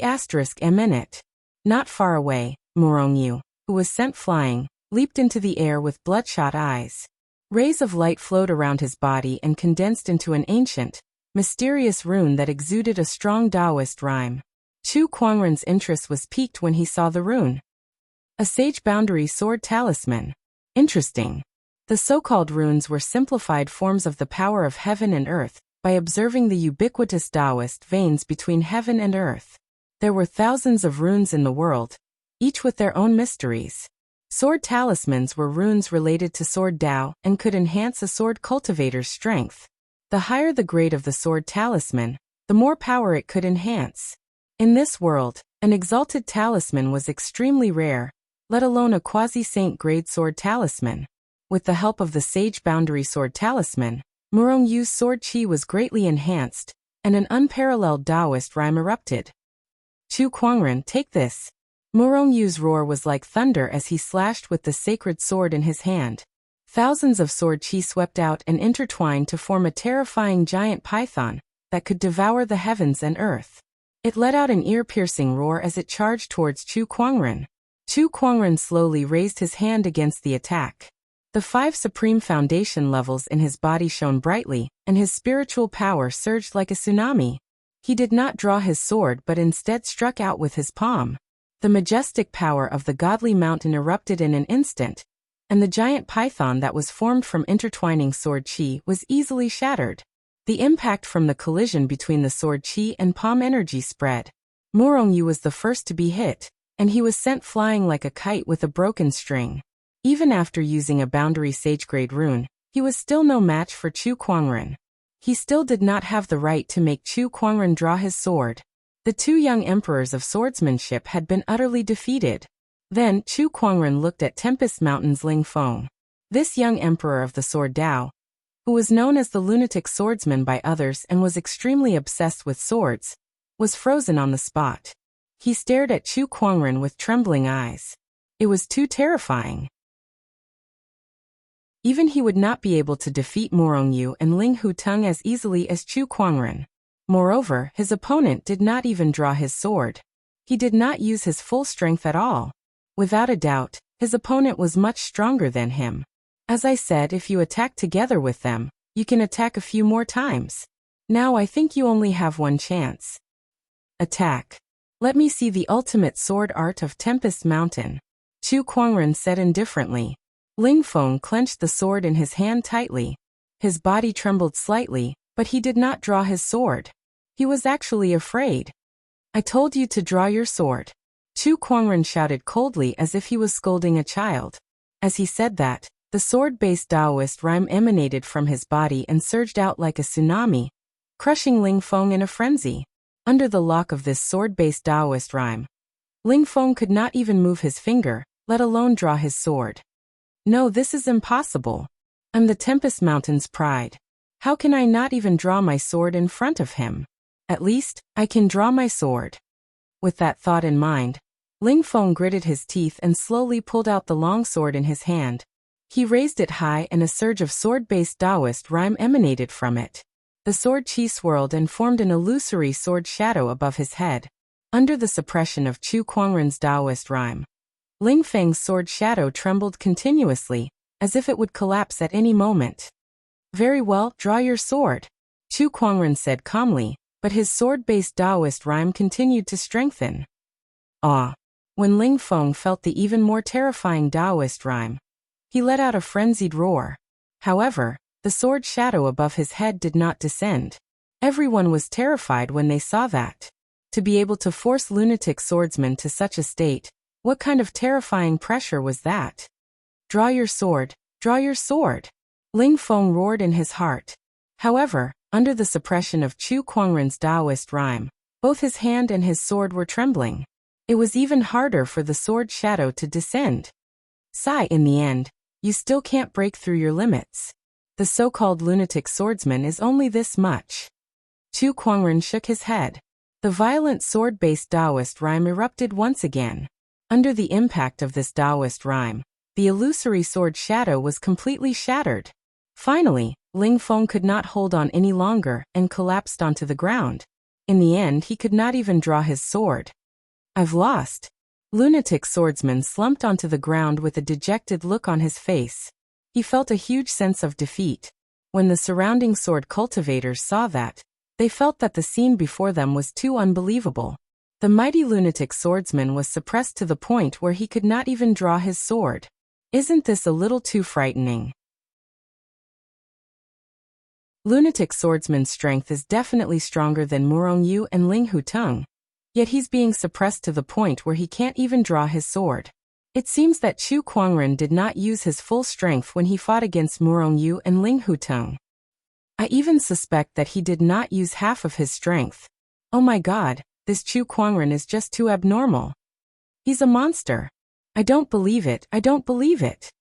Not far away, Morongyu, who was sent flying, leaped into the air with bloodshot eyes. Rays of light flowed around his body and condensed into an ancient, mysterious rune that exuded a strong Daoist rhyme. Chu Kuangren's interest was piqued when he saw the rune. A sage boundary sword talisman. Interesting. The so-called runes were simplified forms of the power of heaven and earth, by observing the ubiquitous Daoist veins between heaven and earth. There were thousands of runes in the world, each with their own mysteries. Sword talismans were runes related to sword Dao and could enhance a sword cultivator's strength. The higher the grade of the sword talisman, the more power it could enhance. In this world, an exalted talisman was extremely rare, let alone a quasi-saint grade sword talisman. With the help of the sage boundary sword talisman, Morongyu's sword chi was greatly enhanced, and an unparalleled Daoist rhyme erupted. Chu Kuangren, take this. Morongyu's roar was like thunder as he slashed with the sacred sword in his hand. Thousands of sword chi swept out and intertwined to form a terrifying giant python that could devour the heavens and earth. It let out an ear-piercing roar as it charged towards Chu Kuangren. Chu Kuangren slowly raised his hand against the attack. The 5 supreme foundation levels in his body shone brightly, and his spiritual power surged like a tsunami. He did not draw his sword but instead struck out with his palm. The majestic power of the godly mountain erupted in an instant, and the giant python that was formed from intertwining sword chi was easily shattered. The impact from the collision between the sword chi and palm energy spread. Murongyu was the first to be hit, and he was sent flying like a kite with a broken string. Even after using a boundary sage-grade rune, he was still no match for Chu Kuangren. He still did not have the right to make Chu Kuangren draw his sword. The two young emperors of swordsmanship had been utterly defeated. Then Chu Kuangren looked at Tempest Mountain's Ling Feng. This young emperor of the sword Dao, who was known as the lunatic swordsman by others and was extremely obsessed with swords, was frozen on the spot. He stared at Chu Kuangren with trembling eyes. It was too terrifying. Even he would not be able to defeat Murongyu and Ling Huteng as easily as Chu Kuangren. Moreover, his opponent did not even draw his sword. He did not use his full strength at all. Without a doubt, his opponent was much stronger than him. As I said, if you attack together with them, you can attack a few more times. Now I think you only have one chance. Attack. Let me see the ultimate sword art of Tempest Mountain. Chu Kuangren said indifferently. Ling Feng clenched the sword in his hand tightly. His body trembled slightly, but he did not draw his sword. He was actually afraid. I told you to draw your sword. Chu Kuangren shouted coldly as if he was scolding a child. As he said that, the sword-based Taoist rhyme emanated from his body and surged out like a tsunami, crushing Ling Feng in a frenzy. Under the lock of this sword-based Taoist rhyme, Ling Feng could not even move his finger, let alone draw his sword. No, this is impossible. I'm the Tempest Mountain's pride. How can I not even draw my sword in front of him? At least, I can draw my sword. With that thought in mind, Ling Feng gritted his teeth and slowly pulled out the long sword in his hand. He raised it high and a surge of sword-based Taoist rhyme emanated from it. The sword chi swirled and formed an illusory sword shadow above his head. Under the suppression of Chu Kuangren's Taoist rhyme, Ling Feng's sword shadow trembled continuously, as if it would collapse at any moment. Very well, draw your sword, Chu Kuangren said calmly, but his sword-based Taoist rhyme continued to strengthen. Ah! When Ling Feng felt the even more terrifying Taoist rhyme, he let out a frenzied roar. However, the sword shadow above his head did not descend. Everyone was terrified when they saw that. To be able to force lunatic swordsmen to such a state, what kind of terrifying pressure was that? Draw your sword, draw your sword! Ling Feng roared in his heart. However, under the suppression of Chu Kuangren's Taoist rhyme, both his hand and his sword were trembling. It was even harder for the sword shadow to descend. Sigh, in the end, you still can't break through your limits. The so-called lunatic swordsman is only this much. Chu Kuangren shook his head. The violent sword-based Taoist rhyme erupted once again. Under the impact of this Taoist rhyme, the illusory sword shadow was completely shattered. Finally, Ling Feng could not hold on any longer and collapsed onto the ground. In the end, he could not even draw his sword. I've lost. Lunatic swordsman slumped onto the ground with a dejected look on his face. He felt a huge sense of defeat. When the surrounding sword cultivators saw that, they felt that the scene before them was too unbelievable. The mighty lunatic swordsman was suppressed to the point where he could not even draw his sword. Isn't this a little too frightening? Lunatic swordsman's strength is definitely stronger than Murongyu and Ling Huteng, yet he's being suppressed to the point where he can't even draw his sword. It seems that Chu Kuangren did not use his full strength when he fought against Murongyu and Ling Huteng. I even suspect that he did not use half of his strength. Oh my god, this Chu Kuangren is just too abnormal. He's a monster. I don't believe it, I don't believe it.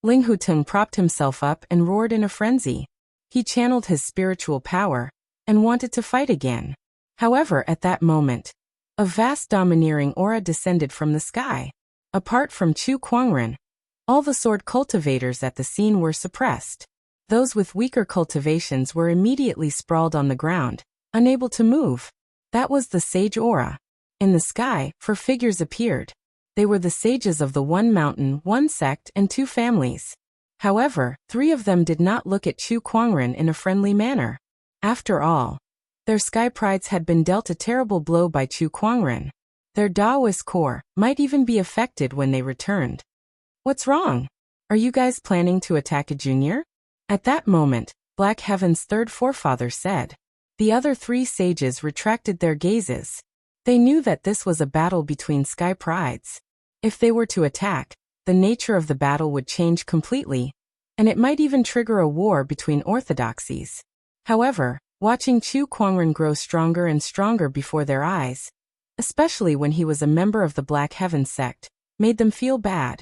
Ling Huteng propped himself up and roared in a frenzy. He channeled his spiritual power and wanted to fight again. However, at that moment, a vast domineering aura descended from the sky. Apart from Chu Kuangren, all the sword cultivators at the scene were suppressed. Those with weaker cultivations were immediately sprawled on the ground, unable to move. That was the sage aura. In the sky, 4 figures appeared. They were the sages of the one mountain, one sect, and 2 families. However, 3 of them did not look at Chu Kuangren in a friendly manner. After all, their sky prides had been dealt a terrible blow by Chu Kuangren. Their Taoist core might even be affected when they returned. What's wrong? Are you guys planning to attack a junior? At that moment, Black Heaven's third forefather said. The other three sages retracted their gazes. They knew that this was a battle between sky prides. If they were to attack, the nature of the battle would change completely, and it might even trigger a war between orthodoxies. However, watching Chu Kuangren grow stronger and stronger before their eyes, especially when he was a member of the Black Heaven sect, made them feel bad.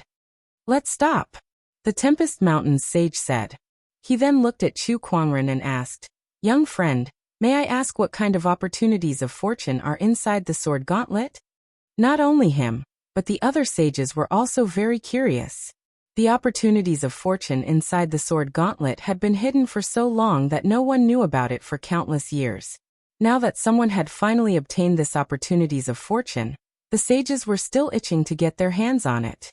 Let's stop, the Tempest Mountains sage said. He then looked at Chu Kuangren and asked, Young friend, may I ask what kind of opportunities of fortune are inside the sword gauntlet? Not only him, but the other sages were also very curious. The opportunities of fortune inside the sword gauntlet had been hidden for so long that no one knew about it for countless years. Now that someone had finally obtained this opportunities of fortune, the sages were still itching to get their hands on it.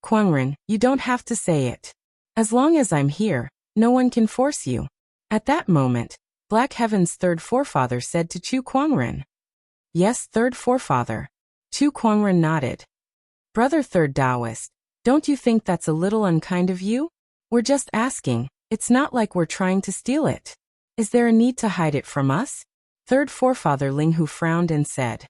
Kuangren, you don't have to say it. As long as I'm here, no one can force you. At that moment, Black Heaven's third forefather said to Chu Kuangren. Yes, third forefather. Chu Kuangren nodded. Brother third Taoist, don't you think that's a little unkind of you? We're just asking, it's not like we're trying to steal it. Is there a need to hide it from us? Third forefather Linghu frowned and said.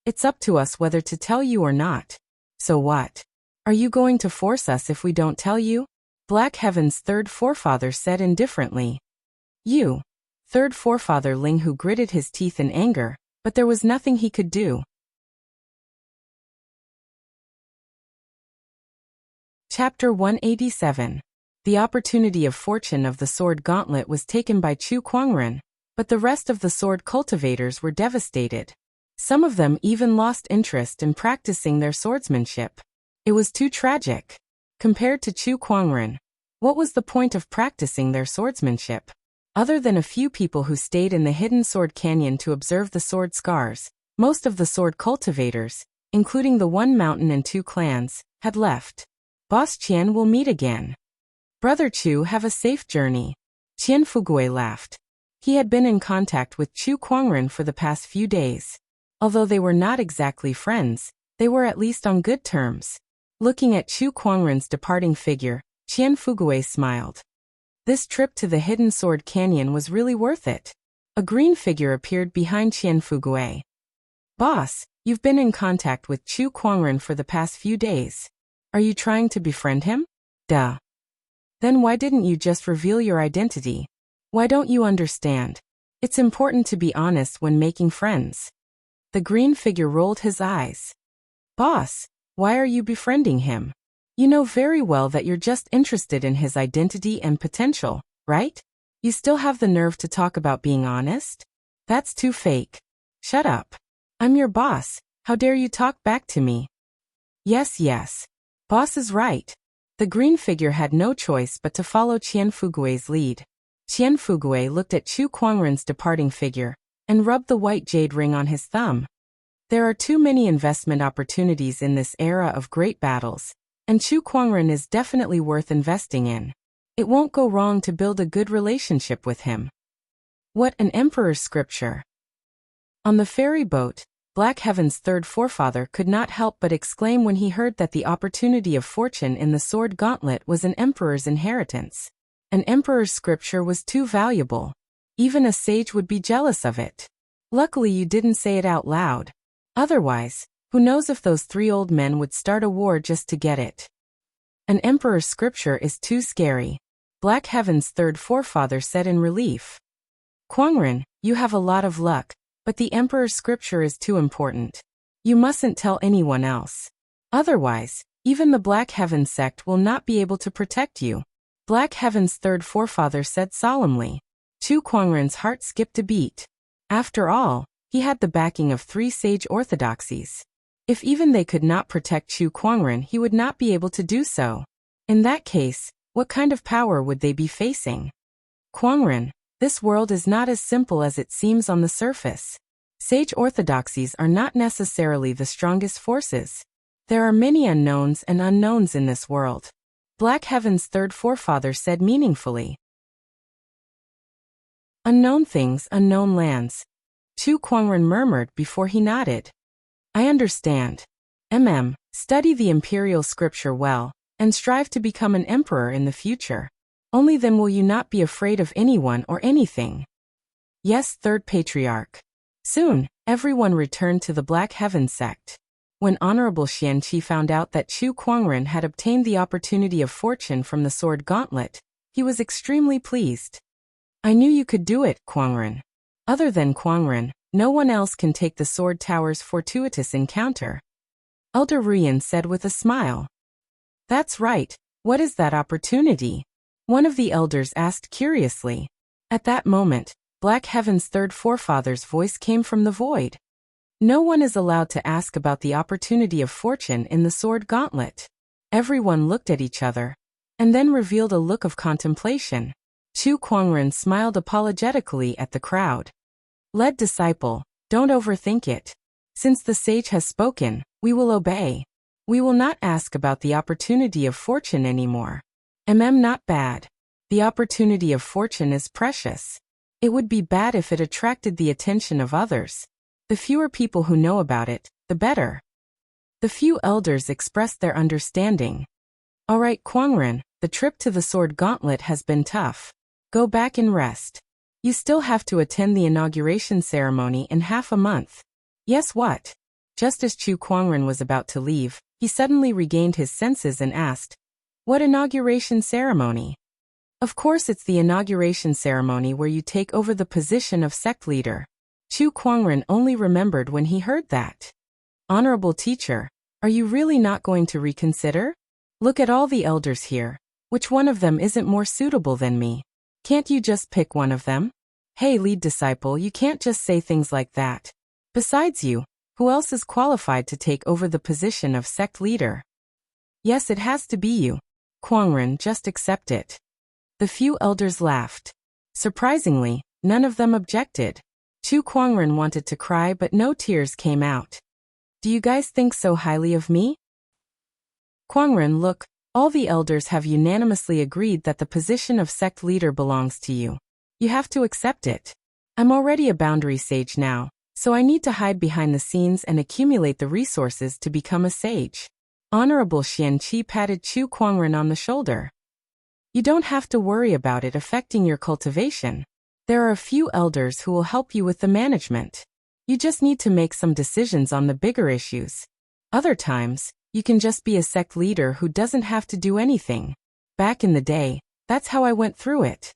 It's up to us whether to tell you or not. So what? Are you going to force us if we don't tell you? Black Heaven's third forefather said indifferently. You. Third forefather Linghu gritted his teeth in anger, but there was nothing he could do. Chapter 187. The opportunity of fortune of the sword gauntlet was taken by Chu Kuangren, but the rest of the sword cultivators were devastated. Some of them even lost interest in practicing their swordsmanship. It was too tragic. Compared to Chu Kuangren, what was the point of practicing their swordsmanship? Other than a few people who stayed in the hidden sword canyon to observe the sword scars, most of the sword cultivators, including the one mountain and two clans, had left. Boss Qian will meet again. Brother Chu, have a safe journey. Qian Fugui laughed. He had been in contact with Chu Kuangren for the past few days. Although they were not exactly friends, they were at least on good terms. Looking at Chu Kuangren's departing figure, Qian Fugui smiled. This trip to the Hidden Sword Canyon was really worth it. A green figure appeared behind Qian Fugui. Boss, you've been in contact with Chu Kuangren for the past few days. Are you trying to befriend him? Duh. Then why didn't you just reveal your identity? Why don't you understand? It's important to be honest when making friends. The green figure rolled his eyes. Boss, why are you befriending him? You know very well that you're just interested in his identity and potential, right? You still have the nerve to talk about being honest? That's too fake. Shut up. I'm your boss. How dare you talk back to me? Yes. Boss is right. The green figure had no choice but to follow Qian Fugui's lead. Qian Fugui looked at Chu Kuangren's departing figure and rubbed the white jade ring on his thumb. There are too many investment opportunities in this era of great battles, and Chu Kuangren is definitely worth investing in. It won't go wrong to build a good relationship with him. What an emperor's scripture. On the ferry boat, Black Heaven's third forefather could not help but exclaim when he heard that the opportunity of fortune in the sword gauntlet was an emperor's inheritance. An emperor's scripture was too valuable. Even a sage would be jealous of it. Luckily you didn't say it out loud. Otherwise, who knows if those three old men would start a war just to get it. An emperor's scripture is too scary. Black Heaven's third forefather said in relief. Kuangren, you have a lot of luck, but the emperor's scripture is too important. You mustn't tell anyone else. Otherwise, even the Black Heaven sect will not be able to protect you. Black Heaven's third forefather said solemnly. Chu Kuangren's heart skipped a beat. After all, he had the backing of three sage orthodoxies. If even they could not protect Chu Kuangren, he would not be able to do so. In that case, what kind of power would they be facing? Kuangren, this world is not as simple as it seems on the surface. Sage orthodoxies are not necessarily the strongest forces. There are many unknowns and unknowns in this world. Black Heaven's third forefather said meaningfully. Unknown things, unknown lands. Chu Kuangren murmured before he nodded. I understand. Study the imperial scripture well, and strive to become an emperor in the future. Only then will you not be afraid of anyone or anything. Yes, third patriarch. Soon, everyone returned to the Black Heaven sect. When Honorable Xianqi found out that Chu Kuangren had obtained the opportunity of fortune from the sword gauntlet, he was extremely pleased. I knew you could do it, Kuangren. Other than Kuangren, no one else can take the sword tower's fortuitous encounter. Elder Ruyan said with a smile. That's right. What is that opportunity? One of the elders asked curiously. At that moment, Black Heaven's third forefather's voice came from the void. No one is allowed to ask about the opportunity of fortune in the sword gauntlet. Everyone looked at each other, and then revealed a look of contemplation. Chu Kuangren smiled apologetically at the crowd. Lead disciple, don't overthink it. Since the sage has spoken, we will obey. We will not ask about the opportunity of fortune anymore. Not bad. The opportunity of fortune is precious. It would be bad if it attracted the attention of others. The fewer people who know about it, the better. The few elders expressed their understanding. All right, Kuangren, the trip to the sword gauntlet has been tough. Go back and rest. You still have to attend the inauguration ceremony in half a month. Yes, what? Just as Chu Kuangren was about to leave, he suddenly regained his senses and asked, what inauguration ceremony? Of course it's the inauguration ceremony where you take over the position of sect leader. Chu Kuangren only remembered when he heard that. Honorable teacher, are you really not going to reconsider? Look at all the elders here. Which one of them isn't more suitable than me? Can't you just pick one of them? Hey, lead disciple, you can't just say things like that. Besides you, who else is qualified to take over the position of sect leader? Yes, it has to be you. Kuangren, just accept it. The few elders laughed. Surprisingly, none of them objected. Chu Kuangren wanted to cry but no tears came out. Do you guys think so highly of me? Kuangren, look, all the elders have unanimously agreed that the position of sect leader belongs to you. You have to accept it. I'm already a boundary sage now, so I need to hide behind the scenes and accumulate the resources to become a sage. Honorable Xianqi patted Chu Kuangren on the shoulder. You don't have to worry about it affecting your cultivation. There are a few elders who will help you with the management. You just need to make some decisions on the bigger issues. Other times, you can just be a sect leader who doesn't have to do anything. Back in the day, that's how I went through it.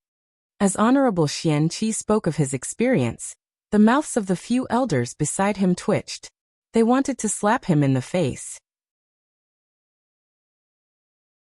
As Honorable Xianqi spoke of his experience, the mouths of the few elders beside him twitched. They wanted to slap him in the face.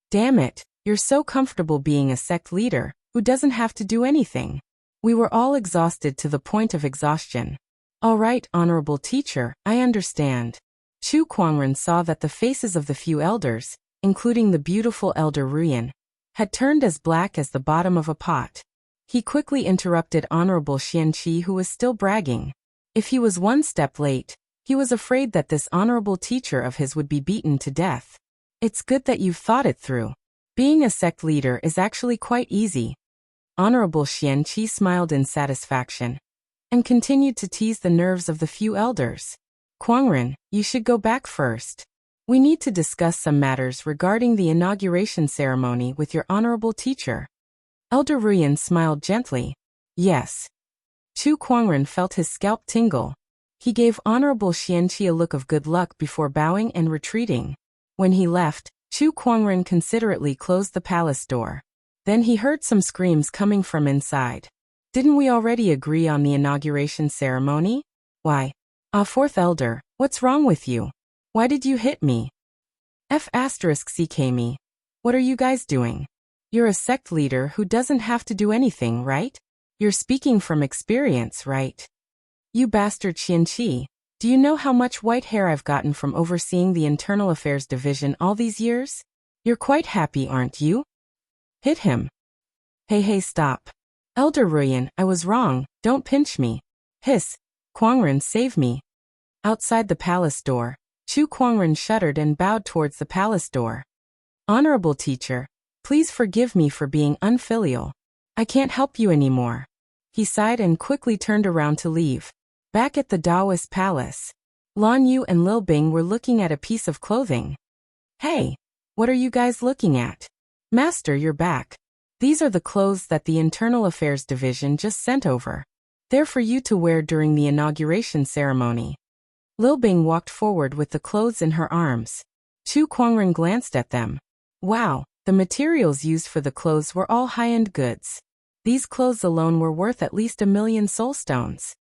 Damn it, you're so comfortable being a sect leader, who doesn't have to do anything. We were all exhausted to the point of exhaustion. All right, honorable teacher, I understand. Chu Kuangren saw that the faces of the few elders, including the beautiful elder Ruyan, had turned as black as the bottom of a pot. He quickly interrupted Honorable Xianqi, who was still bragging. If he was one step late, he was afraid that this honorable teacher of his would be beaten to death. It's good that you've thought it through. Being a sect leader is actually quite easy. Honorable Xianqi smiled in satisfaction and continued to tease the nerves of the few elders. Kuangren, you should go back first. We need to discuss some matters regarding the inauguration ceremony with your honorable teacher. Elder Ruyan smiled gently. Yes. Chu Kuangren felt his scalp tingle. He gave Honorable Xianqi a look of good luck before bowing and retreating. When he left, Chu Kuangren considerately closed the palace door. Then he heard some screams coming from inside. Didn't we already agree on the inauguration ceremony? Why? Fourth elder, what's wrong with you? Why did you hit me? CK me. What are you guys doing? You're a sect leader who doesn't have to do anything, right? You're speaking from experience, right? You bastard Xianqi. Do you know how much white hair I've gotten from overseeing the Internal Affairs Division all these years? You're quite happy, aren't you? Hit him. Hey, stop. Elder Ruyan, I was wrong, don't pinch me. Hiss. Kuangren, save me. Outside the palace door, Chu Kuangren shuddered and bowed towards the palace door. Honorable teacher, please forgive me for being unfilial. I can't help you anymore. He sighed and quickly turned around to leave. Back at the Taoist palace, Lan Yu and Lil Bing were looking at a piece of clothing. Hey, what are you guys looking at? Master, you're back. These are the clothes that the Internal Affairs Division just sent over. They're for you to wear during the inauguration ceremony. Lil Bing walked forward with the clothes in her arms. Chu Kuangren glanced at them. Wow, the materials used for the clothes were all high-end goods. These clothes alone were worth at least 1 million soul stones.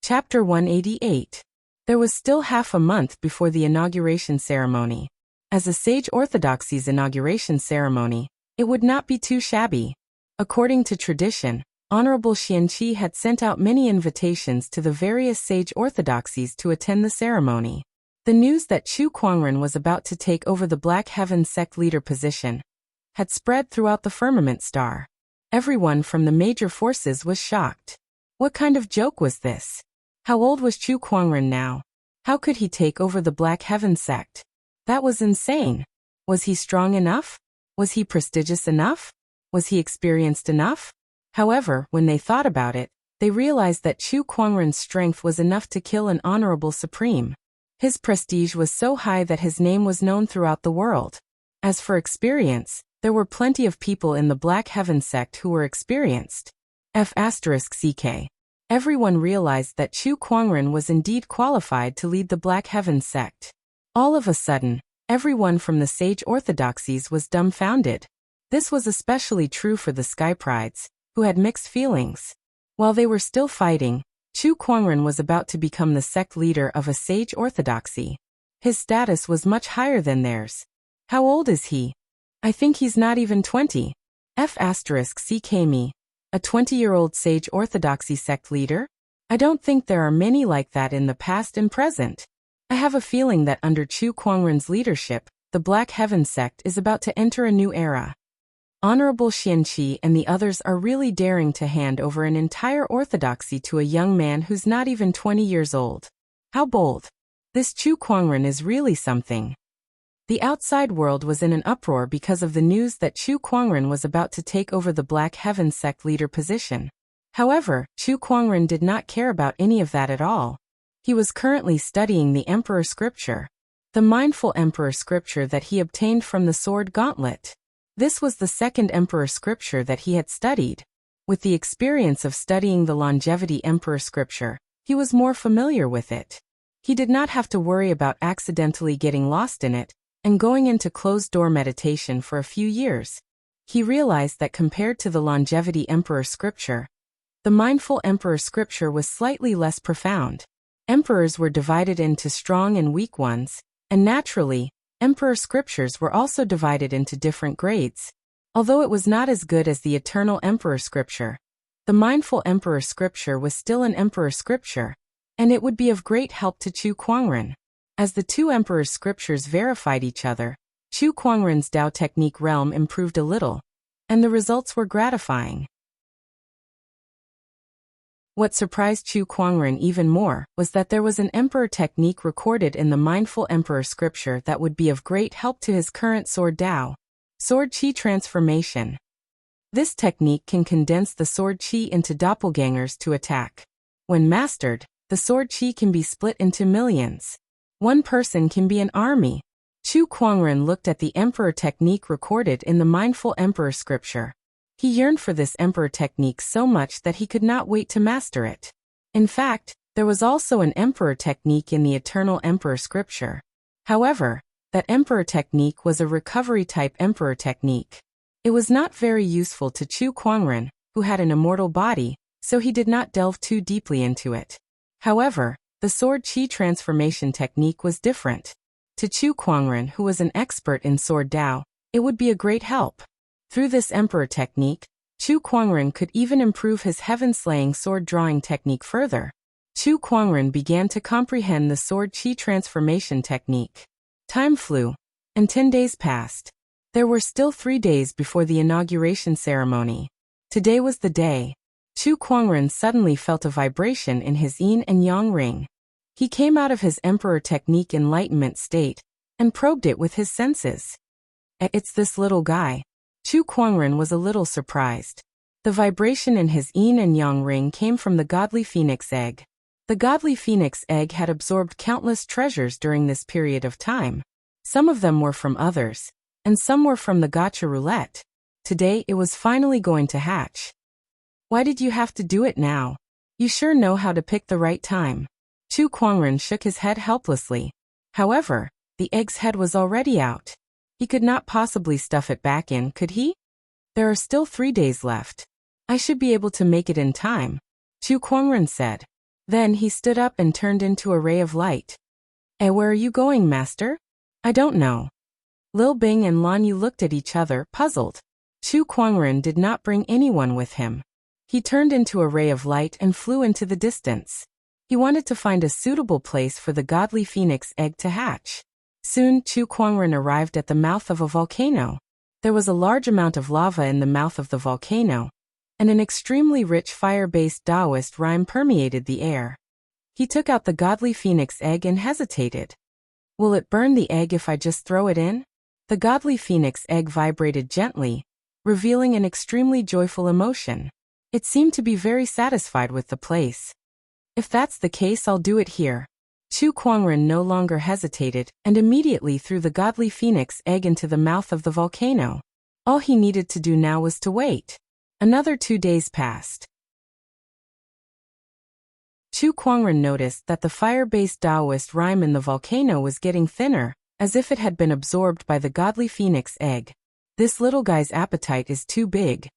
Chapter 188. There was still half a month before the inauguration ceremony. As a Sage Orthodoxy's inauguration ceremony, it would not be too shabby. According to tradition, Honorable Xianqi had sent out many invitations to the various Sage Orthodoxies to attend the ceremony. The news that Chu Kuangren was about to take over the Black Heaven sect leader position had spread throughout the firmament star. Everyone from the major forces was shocked. What kind of joke was this? How old was Chu Kuangren now? How could he take over the Black Heaven sect? That was insane. Was he strong enough? Was he prestigious enough? Was he experienced enough? However, when they thought about it, they realized that Chu Kuangren's strength was enough to kill an honorable supreme. His prestige was so high that his name was known throughout the world. As for experience, there were plenty of people in the Black Heaven sect who were experienced. F***ck. Everyone realized that Chu Kuangren was indeed qualified to lead the Black Heaven sect. All of a sudden, everyone from the Sage Orthodoxies was dumbfounded. This was especially true for the Sky Prides, who had mixed feelings. While they were still fighting, Chu Kuangren was about to become the sect leader of a Sage Orthodoxy. His status was much higher than theirs. How old is he? I think he's not even 20. F***ck me. A 20-year-old Sage Orthodoxy sect leader? I don't think there are many like that in the past and present. I have a feeling that under Chu Kuangren's leadership, the Black Heaven sect is about to enter a new era. Honorable Xianqi and the others are really daring to hand over an entire orthodoxy to a young man who's not even 20 years old. How bold. This Chu Kuangren is really something. The outside world was in an uproar because of the news that Chu Kuangren was about to take over the Black Heaven sect leader position. However, Chu Kuangren did not care about any of that at all. He was currently studying the Emperor Scripture, the Mindful Emperor Scripture that he obtained from the Sword Gauntlet. This was the second Emperor Scripture that he had studied. With the experience of studying the Longevity Emperor Scripture, he was more familiar with it. He did not have to worry about accidentally getting lost in it and going into closed-door meditation for a few years. He realized that compared to the Longevity Emperor Scripture, the Mindful Emperor Scripture was slightly less profound. Emperors were divided into strong and weak ones, and naturally, Emperor Scriptures were also divided into different grades. Although it was not as good as the Eternal Emperor Scripture, the Mindful Emperor Scripture was still an Emperor Scripture, and it would be of great help to Chu Kuangren. As the two Emperor's Scriptures verified each other, Chu Kuangren's Tao technique realm improved a little, and the results were gratifying. What surprised Chu Kuangren even more was that there was an Emperor technique recorded in the Mindful Emperor Scripture that would be of great help to his current Sword Tao. Sword Qi Transformation. This technique can condense the Sword Qi into doppelgangers to attack. When mastered, the Sword Qi can be split into millions. One person can be an army. Chu Kuangren looked at the Emperor technique recorded in the Mindful Emperor Scripture. He yearned for this Emperor technique so much that he could not wait to master it. In fact, there was also an Emperor technique in the Eternal Emperor Scripture. However, that Emperor technique was a recovery-type Emperor technique. It was not very useful to Chu Kuangren, who had an immortal body, so he did not delve too deeply into it. However, the Sword Qi Transformation technique was different. To Chu Kuangren, who was an expert in Sword Tao, it would be a great help. Through this Emperor technique, Chu Kuangren could even improve his heaven-slaying sword-drawing technique further. Chu Kuangren began to comprehend the Sword Qi Transformation technique. Time flew, and 10 days passed. There were still 3 days before the inauguration ceremony. Today was the day. Chu Kuangren suddenly felt a vibration in his yin and yang ring. He came out of his Emperor technique enlightenment state and probed it with his senses. It's this little guy. Chu Kuangren was a little surprised. The vibration in his yin and yang ring came from the godly phoenix egg. The godly phoenix egg had absorbed countless treasures during this period of time. Some of them were from others, and some were from the gacha roulette. Today it was finally going to hatch. Why did you have to do it now? You sure know how to pick the right time. Chu Kuangren shook his head helplessly. However, the egg's head was already out. He could not possibly stuff it back in, could he? There are still 3 days left. I should be able to make it in time, Chu Kuangren said. Then he stood up and turned into a ray of light. Where are you going, master? I don't know. Lil Bing and Lan Yu looked at each other, puzzled. Chu Kuangren did not bring anyone with him. He turned into a ray of light and flew into the distance. He wanted to find a suitable place for the godly phoenix egg to hatch. Soon Chu Kuangren arrived at the mouth of a volcano. There was a large amount of lava in the mouth of the volcano, and an extremely rich fire-based Taoist rhyme permeated the air. He took out the godly phoenix egg and hesitated. Will it burn the egg if I just throw it in? The godly phoenix egg vibrated gently, revealing an extremely joyful emotion. It seemed to be very satisfied with the place. If that's the case, I'll do it here. Chu Kuangren no longer hesitated and immediately threw the godly phoenix egg into the mouth of the volcano. All he needed to do now was to wait. Another 2 days passed. Chu Kuangren noticed that the fire-based Taoist rhyme in the volcano was getting thinner, as if it had been absorbed by the godly phoenix egg. This little guy's appetite is too big,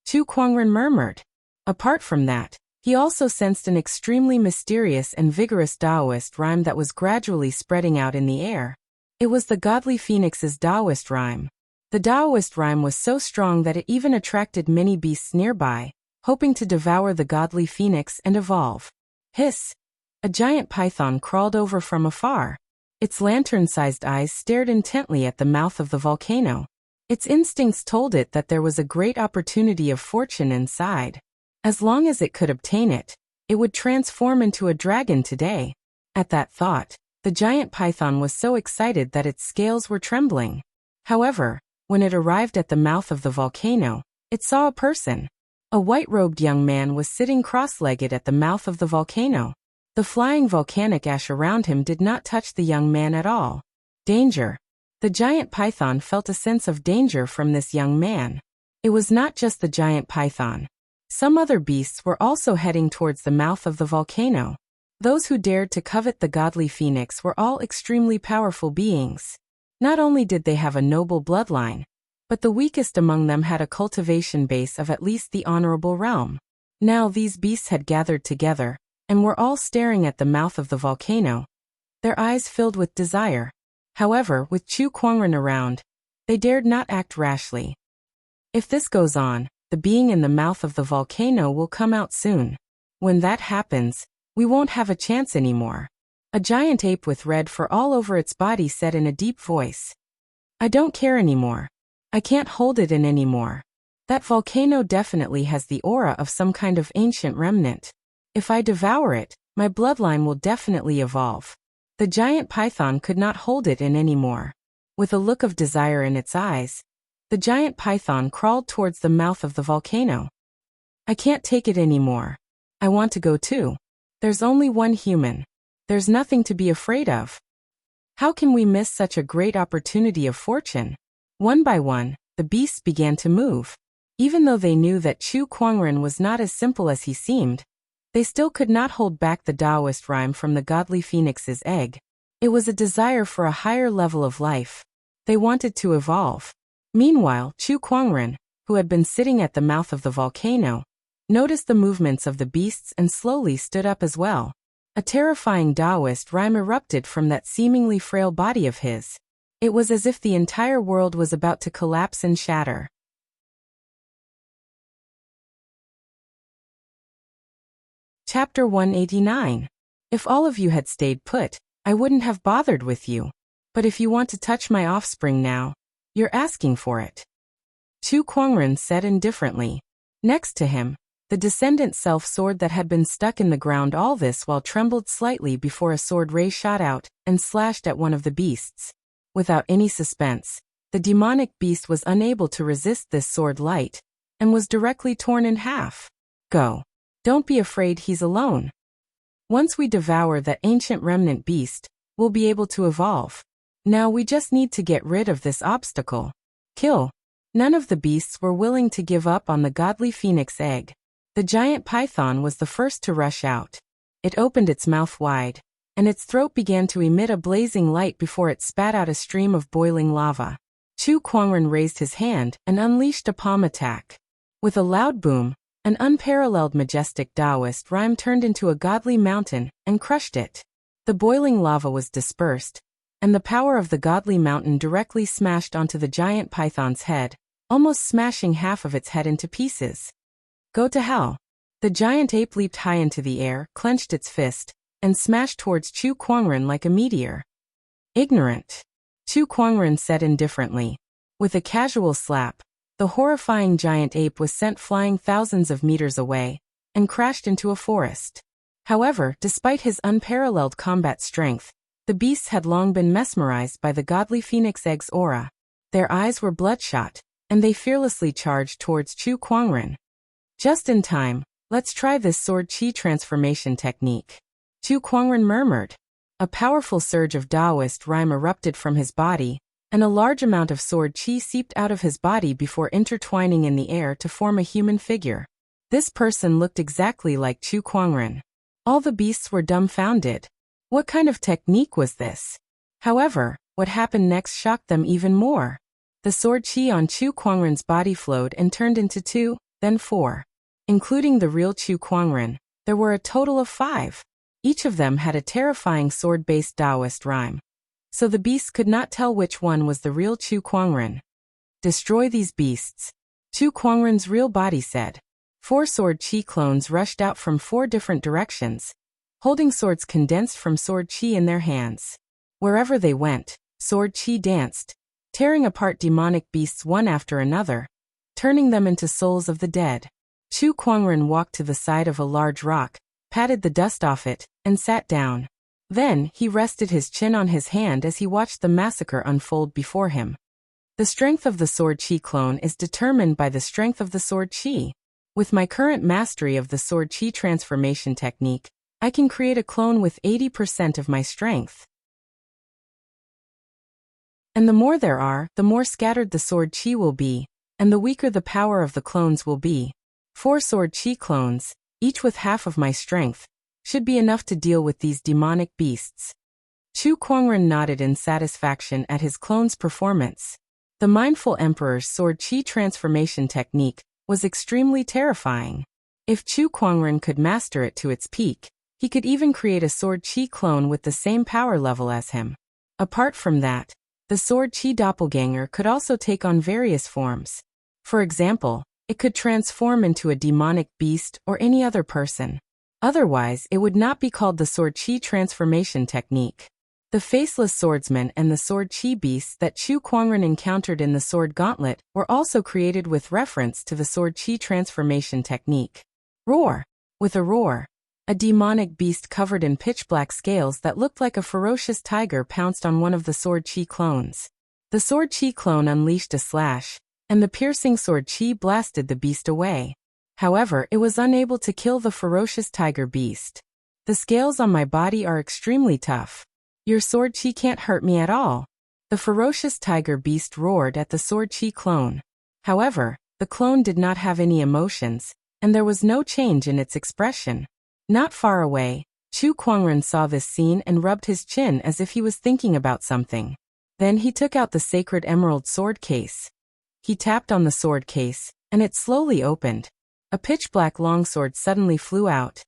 Chu Kuangren murmured. Apart from that, he also sensed an extremely mysterious and vigorous Taoist rhyme that was gradually spreading out in the air. It was the godly phoenix's Taoist rhyme. The Taoist rhyme was so strong that it even attracted many beasts nearby, hoping to devour the godly phoenix and evolve. Hiss! A giant python crawled over from afar. Its lantern-sized eyes stared intently at the mouth of the volcano. Its instincts told it that there was a great opportunity of fortune inside. As long as it could obtain it, it would transform into a dragon today. At that thought, the giant python was so excited that its scales were trembling. However, when it arrived at the mouth of the volcano, it saw a person. A white-robed young man was sitting cross-legged at the mouth of the volcano. The flying volcanic ash around him did not touch the young man at all. Danger! The giant python felt a sense of danger from this young man. It was not just the giant python. Some other beasts were also heading towards the mouth of the volcano. Those who dared to covet the godly phoenix were all extremely powerful beings. Not only did they have a noble bloodline, but the weakest among them had a cultivation base of at least the honorable realm. Now these beasts had gathered together, and were all staring at the mouth of the volcano, their eyes filled with desire. However, with Chu Kuangren around, they dared not act rashly. If this goes on, the being in the mouth of the volcano will come out soon. When that happens, we won't have a chance anymore. A giant ape with red fur all over its body said in a deep voice. I don't care anymore. I can't hold it in anymore. That volcano definitely has the aura of some kind of ancient remnant. If I devour it, my bloodline will definitely evolve. The giant python could not hold it in anymore. With a look of desire in its eyes, the giant python crawled towards the mouth of the volcano. I can't take it anymore. I want to go too. There's only one human. There's nothing to be afraid of. How can we miss such a great opportunity of fortune? One by one, the beasts began to move. Even though they knew that Chu Kuangren was not as simple as he seemed, they still could not hold back the Taoist rhyme from the godly phoenix's egg. It was a desire for a higher level of life. They wanted to evolve. Meanwhile, Chu Kuangren, who had been sitting at the mouth of the volcano, noticed the movements of the beasts and slowly stood up as well. A terrifying Taoist rhyme erupted from that seemingly frail body of his. It was as if the entire world was about to collapse and shatter. Chapter 189. If all of you had stayed put, I wouldn't have bothered with you. But if you want to touch my offspring now, you're asking for it. Chu Kuangren said indifferently. Next to him, the descendant self-sword that had been stuck in the ground, all this while trembled slightly before a sword ray shot out and slashed at one of the beasts. Without any suspense, the demonic beast was unable to resist this sword light, and was directly torn in half. Go. Don't be afraid, he's alone. Once we devour that ancient remnant beast, we'll be able to evolve. Now we just need to get rid of this obstacle. Kill. None of the beasts were willing to give up on the godly phoenix egg. The giant python was the first to rush out. It opened its mouth wide, and its throat began to emit a blazing light before it spat out a stream of boiling lava. Chu Kuangren raised his hand and unleashed a palm attack. With a loud boom, an unparalleled majestic Taoist rhyme turned into a godly mountain and crushed it. The boiling lava was dispersed, and the power of the godly mountain directly smashed onto the giant python's head, almost smashing half of its head into pieces. Go to hell. The giant ape leaped high into the air, clenched its fist, and smashed towards Chu Kuangren like a meteor. Ignorant. Chu Kuangren said indifferently. With a casual slap, the horrifying giant ape was sent flying thousands of meters away, and crashed into a forest. However, despite his unparalleled combat strength, the beasts had long been mesmerized by the godly phoenix egg's aura. Their eyes were bloodshot, and they fearlessly charged towards Chu Kuangren. Just in time, let's try this sword chi transformation technique. Chu Kuangren murmured. A powerful surge of Taoist rhyme erupted from his body, and a large amount of sword chi seeped out of his body before intertwining in the air to form a human figure. This person looked exactly like Chu Kuangren. All the beasts were dumbfounded. What kind of technique was this? However, what happened next shocked them even more. The sword chi on Chu Kuangren's body flowed and turned into 2, then 4. Including the real Chu Kuangren, there were a total of 5. Each of them had a terrifying sword-based Taoist rhyme. So the beasts could not tell which one was the real Chu Kuangren. Destroy these beasts. Chu Kuangren's real body said. 4 sword chi clones rushed out from 4 different directions, holding swords condensed from sword chi in their hands. Wherever they went, sword chi danced, tearing apart demonic beasts one after another, turning them into souls of the dead. Chu Kuangren walked to the side of a large rock, patted the dust off it, and sat down. Then, he rested his chin on his hand as he watched the massacre unfold before him. The strength of the sword chi clone is determined by the strength of the sword chi. With my current mastery of the sword chi transformation technique, I can create a clone with 80% of my strength. And the more there are, the more scattered the sword chi will be, and the weaker the power of the clones will be. 4 sword chi clones, each with half of my strength, should be enough to deal with these demonic beasts. Chu Kuangren nodded in satisfaction at his clone's performance. The mindful emperor's sword chi transformation technique was extremely terrifying. If Chu Kuangren could master it to its peak, he could even create a sword chi clone with the same power level as him. Apart from that, the sword chi doppelganger could also take on various forms. For example, it could transform into a demonic beast or any other person. Otherwise, it would not be called the sword chi transformation technique. The faceless swordsman and the sword chi beasts that Chu Kuangren encountered in the sword gauntlet were also created with reference to the sword chi transformation technique. Roar! With a roar, a demonic beast covered in pitch-black scales that looked like a ferocious tiger pounced on one of the sword chi clones. The sword chi clone unleashed a slash, and the piercing sword chi blasted the beast away. However, it was unable to kill the ferocious tiger beast. The scales on my body are extremely tough. Your sword chi can't hurt me at all. The ferocious tiger beast roared at the sword chi clone. However, the clone did not have any emotions, and there was no change in its expression. Not far away, Chu Kuangren saw this scene and rubbed his chin as if he was thinking about something. Then he took out the sacred emerald sword case. He tapped on the sword case, and it slowly opened. A pitch-black longsword suddenly flew out,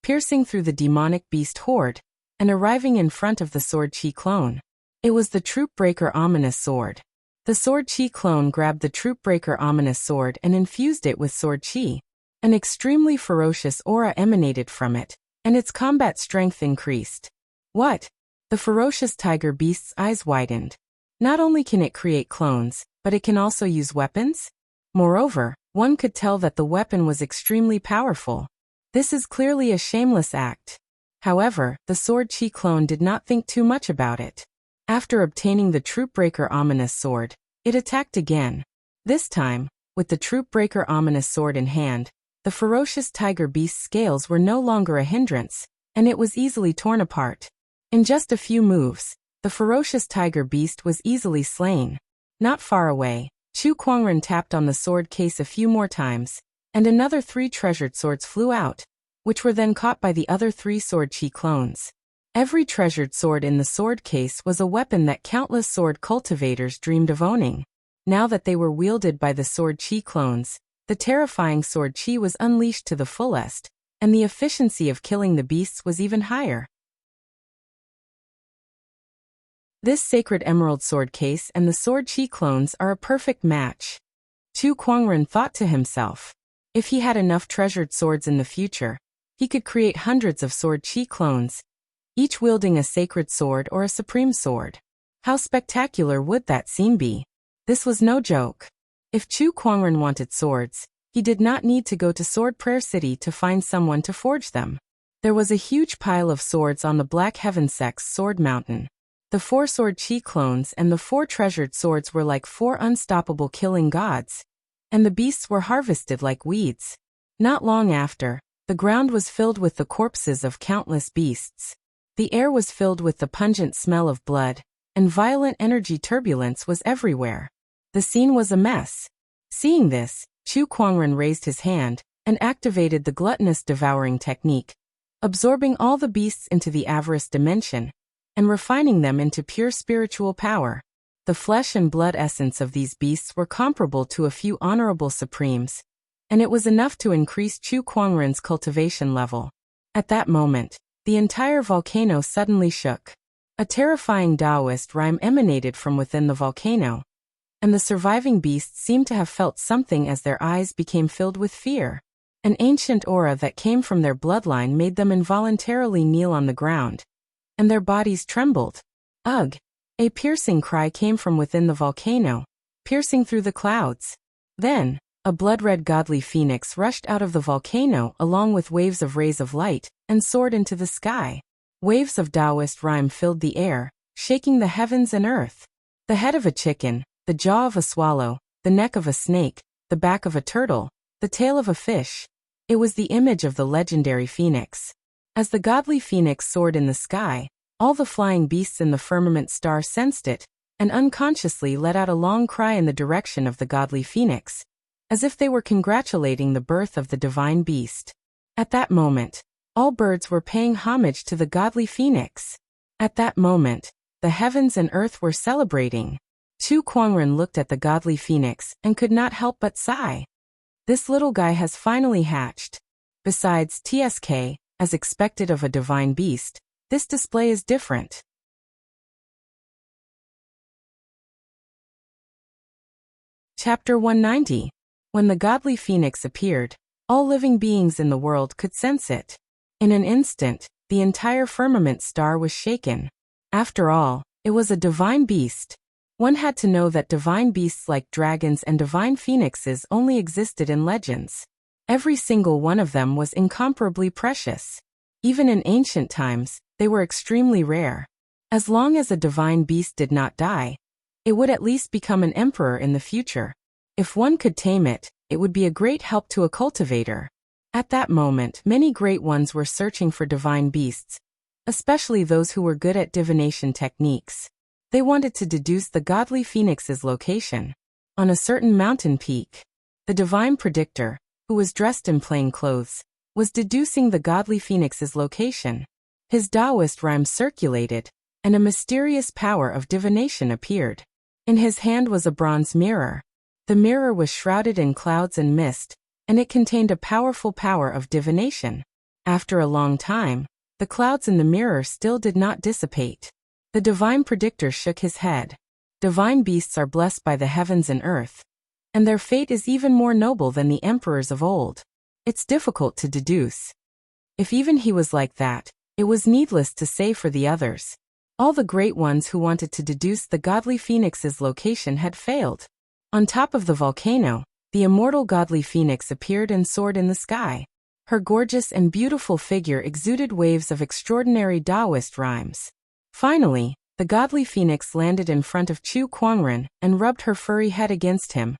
piercing through the demonic beast horde, and arriving in front of the sword chi clone. It was the Troop Breaker Ominous Sword. The sword chi clone grabbed the Troop Breaker Ominous Sword and infused it with sword chi. An extremely ferocious aura emanated from it, and its combat strength increased. What? The ferocious tiger beast's eyes widened. Not only can it create clones, but it can also use weapons? Moreover, one could tell that the weapon was extremely powerful. This is clearly a shameless act. However, the sword chi clone did not think too much about it. After obtaining the Troop Breaker Ominous Sword, it attacked again. This time, with the troop-breaker ominous sword in hand, the ferocious tiger beast's scales were no longer a hindrance, and it was easily torn apart. In just a few moves, the ferocious tiger beast was easily slain. Not far away, Chu Kuangren tapped on the sword case a few more times, and another 3 treasured swords flew out, which were then caught by the other 3 sword chi clones. Every treasured sword in the sword case was a weapon that countless sword cultivators dreamed of owning. Now that they were wielded by the sword chi clones, the terrifying sword chi was unleashed to the fullest, and the efficiency of killing the beasts was even higher. This sacred emerald sword case and the sword chi clones are a perfect match. Chu Kuangren thought to himself. If he had enough treasured swords in the future, he could create hundreds of sword chi clones, each wielding a sacred sword or a supreme sword. How spectacular would that scene be? This was no joke. If Chu Kuangren wanted swords, he did not need to go to Sword Prayer City to find someone to forge them. There was a huge pile of swords on the Black Heaven Sect's Sword Mountain. The 4 sword chi clones and the 4 treasured swords were like 4 unstoppable killing gods, and the beasts were harvested like weeds. Not long after, the ground was filled with the corpses of countless beasts. The air was filled with the pungent smell of blood, and violent energy turbulence was everywhere. The scene was a mess. Seeing this, Chu Kuangren raised his hand and activated the gluttonous devouring technique, absorbing all the beasts into the avarice dimension and refining them into pure spiritual power. The flesh and blood essence of these beasts were comparable to a few honorable supremes, and it was enough to increase Chu Kuangren's cultivation level. At that moment, the entire volcano suddenly shook. A terrifying Taoist rhyme emanated from within the volcano, and the surviving beasts seemed to have felt something as their eyes became filled with fear. An ancient aura that came from their bloodline made them involuntarily kneel on the ground, and their bodies trembled. Ugh! A piercing cry came from within the volcano, piercing through the clouds. Then, a blood-red godly phoenix rushed out of the volcano along with waves of rays of light and soared into the sky. Waves of Taoist rhyme filled the air, shaking the heavens and earth. The head of a chicken, the jaw of a swallow, the neck of a snake, the back of a turtle, the tail of a fish. It was the image of the legendary phoenix. As the godly phoenix soared in the sky, all the flying beasts in the firmament star sensed it, and unconsciously let out a long cry in the direction of the godly phoenix, as if they were congratulating the birth of the divine beast. At that moment, all birds were paying homage to the godly phoenix. At that moment, the heavens and earth were celebrating. Chu Kuangren looked at the godly phoenix and could not help but sigh. This little guy has finally hatched. Besides TSK, as expected of a divine beast, this display is different. Chapter 190. When the godly phoenix appeared, all living beings in the world could sense it. In an instant, the entire firmament star was shaken. After all, it was a divine beast. One had to know that divine beasts like dragons and divine phoenixes only existed in legends. Every single one of them was incomparably precious. Even in ancient times, they were extremely rare. As long as a divine beast did not die, it would at least become an emperor in the future. If one could tame it, it would be a great help to a cultivator. At that moment, many great ones were searching for divine beasts, especially those who were good at divination techniques. They wanted to deduce the godly phoenix's location. On a certain mountain peak, the divine predictor, who was dressed in plain clothes, was deducing the godly phoenix's location. His Taoist rhyme circulated, and a mysterious power of divination appeared. In his hand was a bronze mirror. The mirror was shrouded in clouds and mist, and it contained a powerful power of divination. After a long time, the clouds in the mirror still did not dissipate. The divine predictor shook his head. Divine beasts are blessed by the heavens and earth, and their fate is even more noble than the emperors of old. It's difficult to deduce. If even he was like that, it was needless to say for the others. All the great ones who wanted to deduce the godly phoenix's location had failed. On top of the volcano, the immortal godly phoenix appeared and soared in the sky. Her gorgeous and beautiful figure exuded waves of extraordinary Taoist rhymes. Finally, the godly phoenix landed in front of Chu Kuangren and rubbed her furry head against him,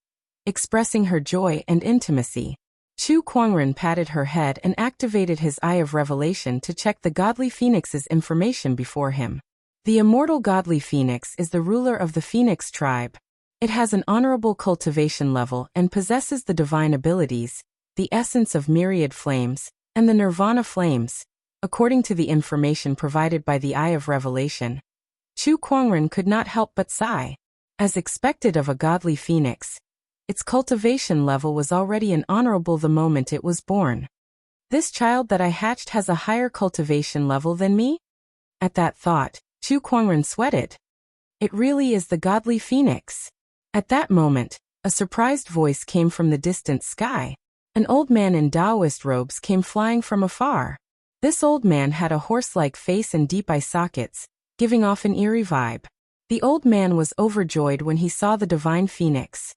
expressing her joy and intimacy. Chu Kuangren patted her head and activated his Eye of Revelation to check the godly phoenix's information before him. The immortal godly phoenix is the ruler of the phoenix tribe. It has an honorable cultivation level and possesses the divine abilities, the essence of myriad flames, and the nirvana flames, according to the information provided by the Eye of Revelation. Chu Kuangren could not help but sigh. As expected of a godly phoenix, its cultivation level was already an honorable the moment it was born. This child that I hatched has a higher cultivation level than me? At that thought, Chu Kuangren sweated. It really is the godly phoenix. At that moment, a surprised voice came from the distant sky. An old man in Taoist robes came flying from afar. This old man had a horse-like face and deep eye sockets, giving off an eerie vibe. The old man was overjoyed when he saw the divine phoenix.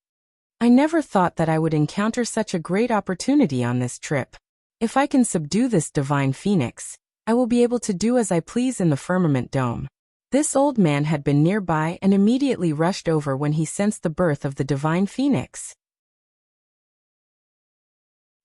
I never thought that I would encounter such a great opportunity on this trip. If I can subdue this divine phoenix, I will be able to do as I please in the firmament dome. This old man had been nearby and immediately rushed over when he sensed the birth of the divine phoenix.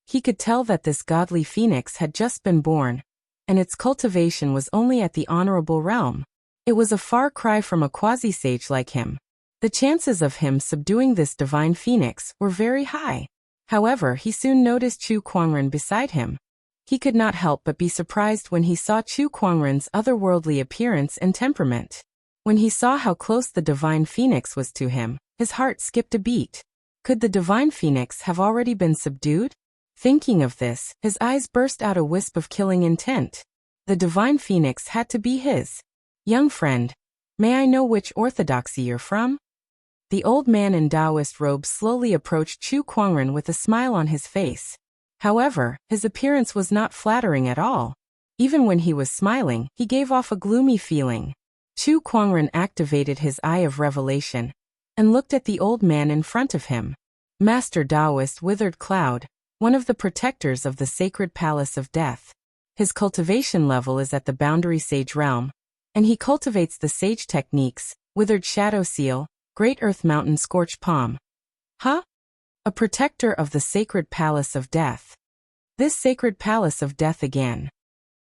He could tell that this godly phoenix had just been born, and its cultivation was only at the honorable realm. It was a far cry from a quasi-sage like him. The chances of him subduing this divine phoenix were very high. However, he soon noticed Chu Kuangren beside him. He could not help but be surprised when he saw Chu Kuangren's otherworldly appearance and temperament. When he saw how close the divine phoenix was to him, his heart skipped a beat. Could the divine phoenix have already been subdued? Thinking of this, his eyes burst out a wisp of killing intent. The divine phoenix had to be his. Young friend, may I know which orthodoxy you're from? The old man in Taoist robes slowly approached Chu Kuangren with a smile on his face. However, his appearance was not flattering at all. Even when he was smiling, he gave off a gloomy feeling. Chu Kuangren activated his Eye of Revelation and looked at the old man in front of him. Master Taoist Withered Cloud, one of the protectors of the sacred palace of death. His cultivation level is at the boundary sage realm, and he cultivates the sage techniques, Withered Shadow Seal, Great Earth Mountain Scorched Palm. Huh? A protector of the sacred palace of death. This sacred palace of death again.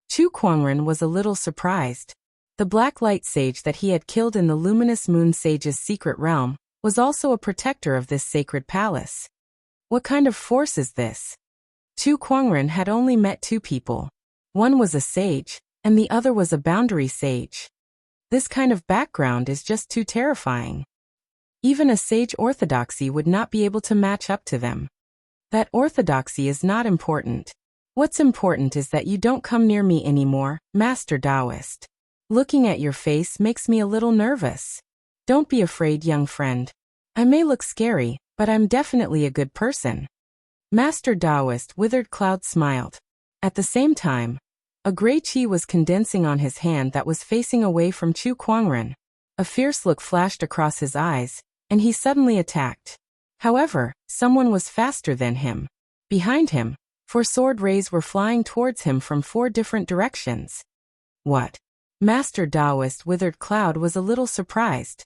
Chu Kuangren was a little surprised. The black light sage that he had killed in the luminous moon sage's secret realm was also a protector of this sacred palace. What kind of force is this? Chu Kuangren had only met two people. One was a sage, and the other was a boundary sage. This kind of background is just too terrifying. Even a sage orthodoxy would not be able to match up to them. That orthodoxy is not important. What's important is that you don't come near me anymore, Master Taoist. Looking at your face makes me a little nervous. Don't be afraid, young friend. I may look scary, but I'm definitely a good person. Master Taoist Withered Cloud smiled. At the same time, a gray chi was condensing on his hand that was facing away from Chu Kuangren. A fierce look flashed across his eyes, and he suddenly attacked. However, someone was faster than him. Behind him, 4 sword rays were flying towards him from 4 different directions. What? Master Taoist Withered Cloud was a little surprised.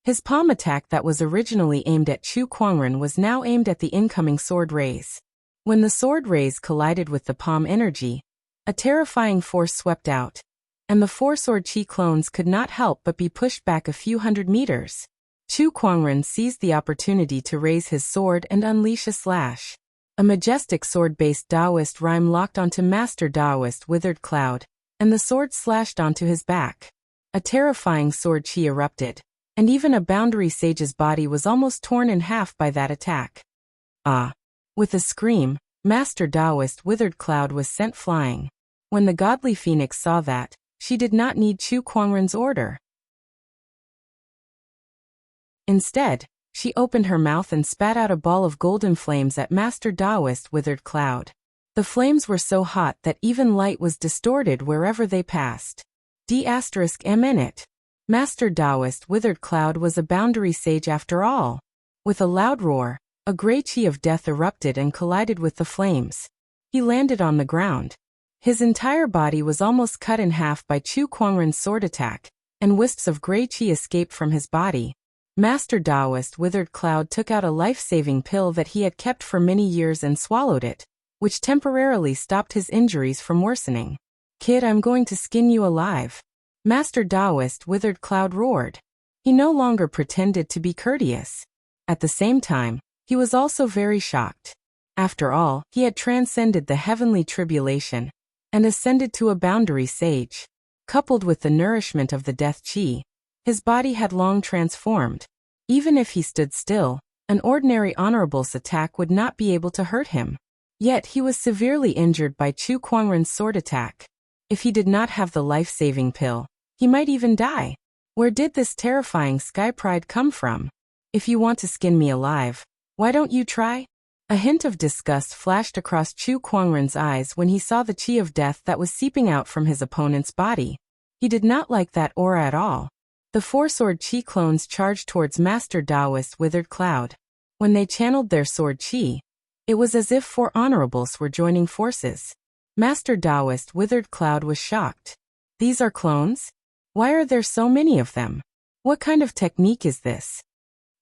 His palm attack that was originally aimed at Chu Kuangren was now aimed at the incoming sword rays. When the sword rays collided with the palm energy, a terrifying force swept out, and the 4 sword chi clones could not help but be pushed back a few hundred meters. Chu Kuangren seized the opportunity to raise his sword and unleash a slash. A majestic sword-based Taoist rhyme locked onto Master Taoist Withered Cloud, and the sword slashed onto his back. A terrifying sword chi erupted, and even a boundary sage's body was almost torn in half by that attack. Ah! With a scream, Master Taoist Withered Cloud was sent flying. When the godly phoenix saw that, she did not need Chu Kuangren's order. Instead, she opened her mouth and spat out a ball of golden flames at Master Taoist Withered Cloud. The flames were so hot that even light was distorted wherever they passed. D**M in it. Master Taoist Withered Cloud was a boundary sage after all. With a loud roar, a gray chi of death erupted and collided with the flames. He landed on the ground. His entire body was almost cut in half by Chu Kuangren's sword attack, and wisps of gray chi escaped from his body. Master Taoist Withered Cloud took out a life-saving pill that he had kept for many years and swallowed it, which temporarily stopped his injuries from worsening. "Kid, I'm going to skin you alive," Master Taoist Withered Cloud roared. He no longer pretended to be courteous. At the same time, he was also very shocked. After all, he had transcended the heavenly tribulation and ascended to a boundary sage. Coupled with the nourishment of the death chi, his body had long transformed. Even if he stood still, an ordinary honorable's attack would not be able to hurt him. Yet he was severely injured by Chu Kuangren's sword attack. If he did not have the life-saving pill, he might even die. Where did this terrifying sky pride come from? "If you want to skin me alive, why don't you try?" A hint of disgust flashed across Chu Kuangren's eyes when he saw the chi of death that was seeping out from his opponent's body. He did not like that aura at all. The four sword chi clones charged towards Master Taoist Withered Cloud. When they channeled their sword chi, it was as if four honorables were joining forces. Master Taoist Withered Cloud was shocked. "These are clones? Why are there so many of them? What kind of technique is this?"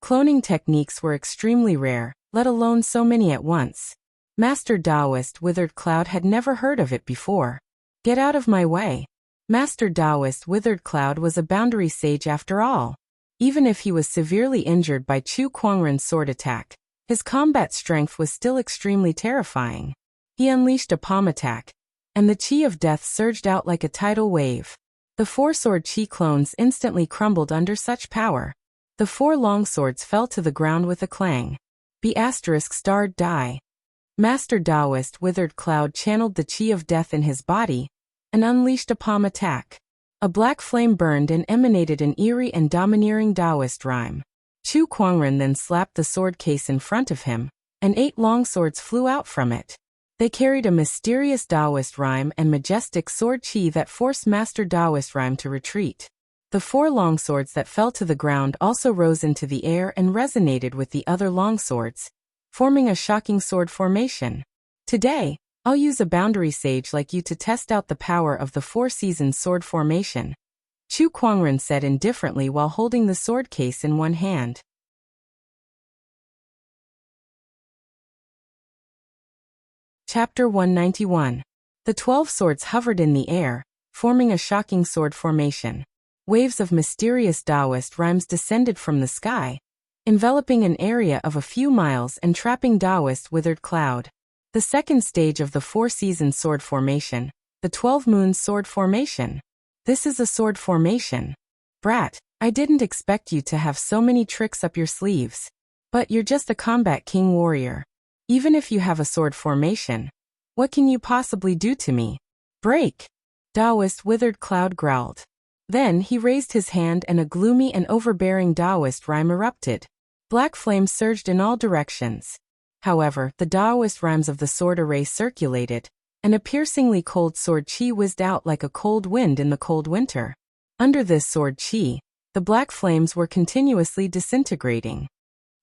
Cloning techniques were extremely rare, let alone so many at once. Master Taoist Withered Cloud had never heard of it before. "Get out of my way." Master Taoist Withered Cloud was a boundary sage after all. Even if he was severely injured by Chu Kuangren's sword attack, his combat strength was still extremely terrifying. He unleashed a palm attack, and the chi of death surged out like a tidal wave. The four sword chi clones instantly crumbled under such power. The four longswords fell to the ground with a clang. **** die. Master Taoist Withered Cloud channeled the chi of death in his body and unleashed a palm attack. A black flame burned and emanated an eerie and domineering Taoist rhyme. Chu Kuangren then slapped the sword case in front of him, and 8 longswords flew out from it. They carried a mysterious Taoist rhyme and majestic sword chi that forced Master Taoist rhyme to retreat. The 4 longswords that fell to the ground also rose into the air and resonated with the other longswords, forming a shocking sword formation. "Today, I'll use a boundary sage like you to test out the power of the 4 seasons sword formation," Chu Kuangren said indifferently while holding the sword case in one hand. Chapter 191. The 12 swords hovered in the air, forming a shocking sword formation. Waves of mysterious Taoist rhymes descended from the sky, enveloping an area of a few miles and trapping Taoist Withered Cloud. The second stage of the 4 seasons sword formation, the 12 moons sword formation. "This is a sword formation. Brat, I didn't expect you to have so many tricks up your sleeves. But you're just a combat king warrior. Even if you have a sword formation, what can you possibly do to me? Break!" Taoist Withered Cloud growled. Then he raised his hand and a gloomy and overbearing Taoist rhyme erupted. Black flames surged in all directions. However, the Taoist rhymes of the sword array circulated, and a piercingly cold sword chi whizzed out like a cold wind in the cold winter. Under this sword chi, the black flames were continuously disintegrating.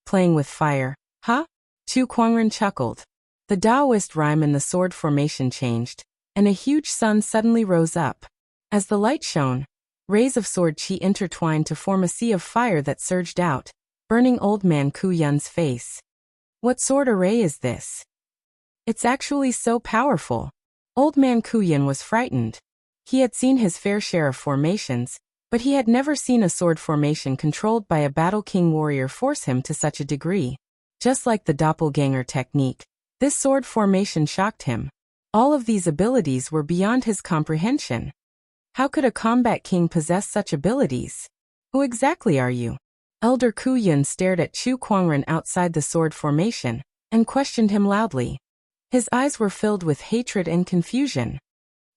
"Playing with fire, huh?" Chu Kuangren chuckled. The Taoist rhyme and the sword formation changed, and a huge sun suddenly rose up. As the light shone, rays of sword chi intertwined to form a sea of fire that surged out, burning Old Man Ku Yun's face. "What sword array is this? It's actually so powerful." Old Man Ku Yun was frightened. He had seen his fair share of formations, but he had never seen a sword formation controlled by a battle king warrior force him to such a degree. Just like the doppelganger technique, this sword formation shocked him. All of these abilities were beyond his comprehension. How could a combat king possess such abilities? "Who exactly are you?" Elder Ku Yun stared at Chu Kuangren outside the sword formation and questioned him loudly. His eyes were filled with hatred and confusion.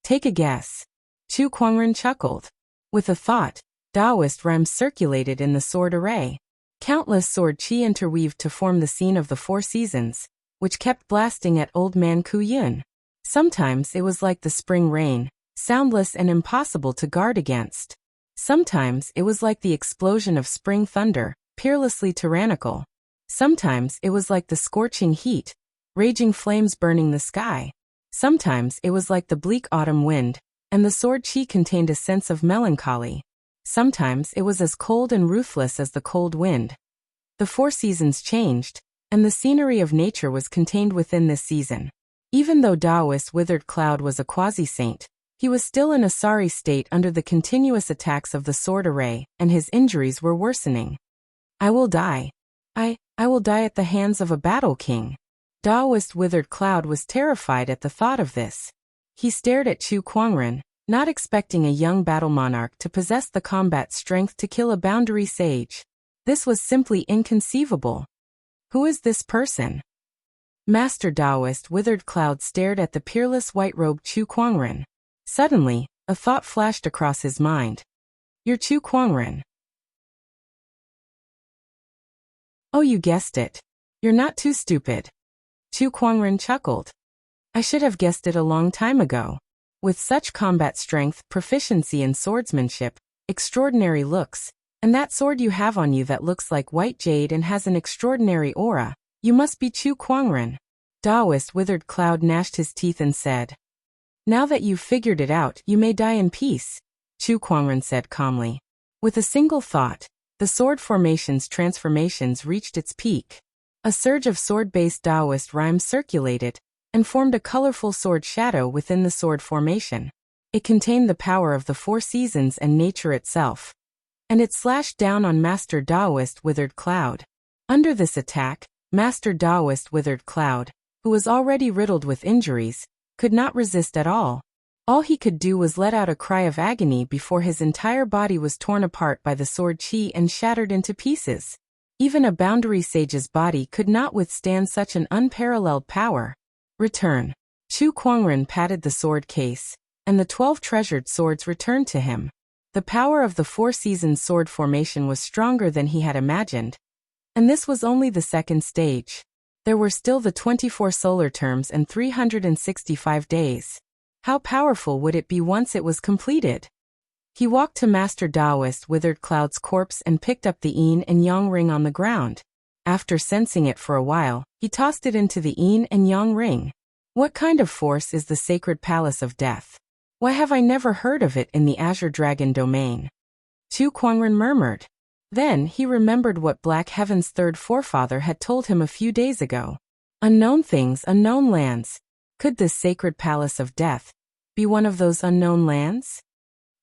"Take a guess." Chu Kuangren chuckled. With a thought, Taoist rhymes circulated in the sword array. Countless sword chi interweaved to form the scene of the 4 seasons, which kept blasting at Old Man Ku Yun. Sometimes it was like the spring rain, soundless and impossible to guard against. Sometimes it was like the explosion of spring thunder, peerlessly tyrannical. Sometimes it was like the scorching heat, raging flames burning the sky. Sometimes it was like the bleak autumn wind, and the sword chi contained a sense of melancholy. Sometimes it was as cold and ruthless as the cold wind. The 4 seasons changed, and the scenery of nature was contained within this season. Even though Taoist Withered Cloud was a quasi-saint, he was still in a sorry state under the continuous attacks of the sword array, and his injuries were worsening. I will die. I will die at the hands of a battle king. Taoist Withered Cloud was terrified at the thought of this. He stared at Chu Kuangren, not expecting a young battle monarch to possess the combat strength to kill a boundary sage. This was simply inconceivable. Who is this person? Master Taoist Withered Cloud stared at the peerless white-robed Chu Kuangren. Suddenly, a thought flashed across his mind. You're Chu Kuangren. Oh, you guessed it. You're not too stupid. Chu Kuangren chuckled. I should have guessed it a long time ago. With such combat strength, proficiency in swordsmanship, extraordinary looks, and that sword you have on you that looks like white jade and has an extraordinary aura, you must be Chu Kuangren. Taoist Withered Cloud gnashed his teeth and said, Now that you've figured it out, you may die in peace, Chu Kuangren said calmly. With a single thought, the sword formation's transformations reached its peak. A surge of sword-based Taoist rhymes circulated, and formed a colorful sword shadow within the sword formation. It contained the power of the 4 seasons and nature itself. And it slashed down on Master Taoist Withered Cloud. Under this attack, Master Taoist Withered Cloud, who was already riddled with injuries, could not resist at all. All he could do was let out a cry of agony before his entire body was torn apart by the sword chi and shattered into pieces. Even a boundary sage's body could not withstand such an unparalleled power. Return. Chu Kuangren patted the sword case, and the 12 treasured swords returned to him. The power of the 4 seasons sword formation was stronger than he had imagined. And this was only the second stage. There were still the 24 solar terms and 365 days. How powerful would it be once it was completed? He walked to Master Taoist Withered Cloud's corpse and picked up the yin and yang ring on the ground. After sensing it for a while, he tossed it into the yin and yang ring. What kind of force is the sacred palace of death? Why have I never heard of it in the Azure Dragon domain? Chu Kuangren murmured. Then he remembered what Black Heaven's third forefather had told him a few days ago. Unknown things, unknown lands. Could this sacred palace of death be one of those unknown lands?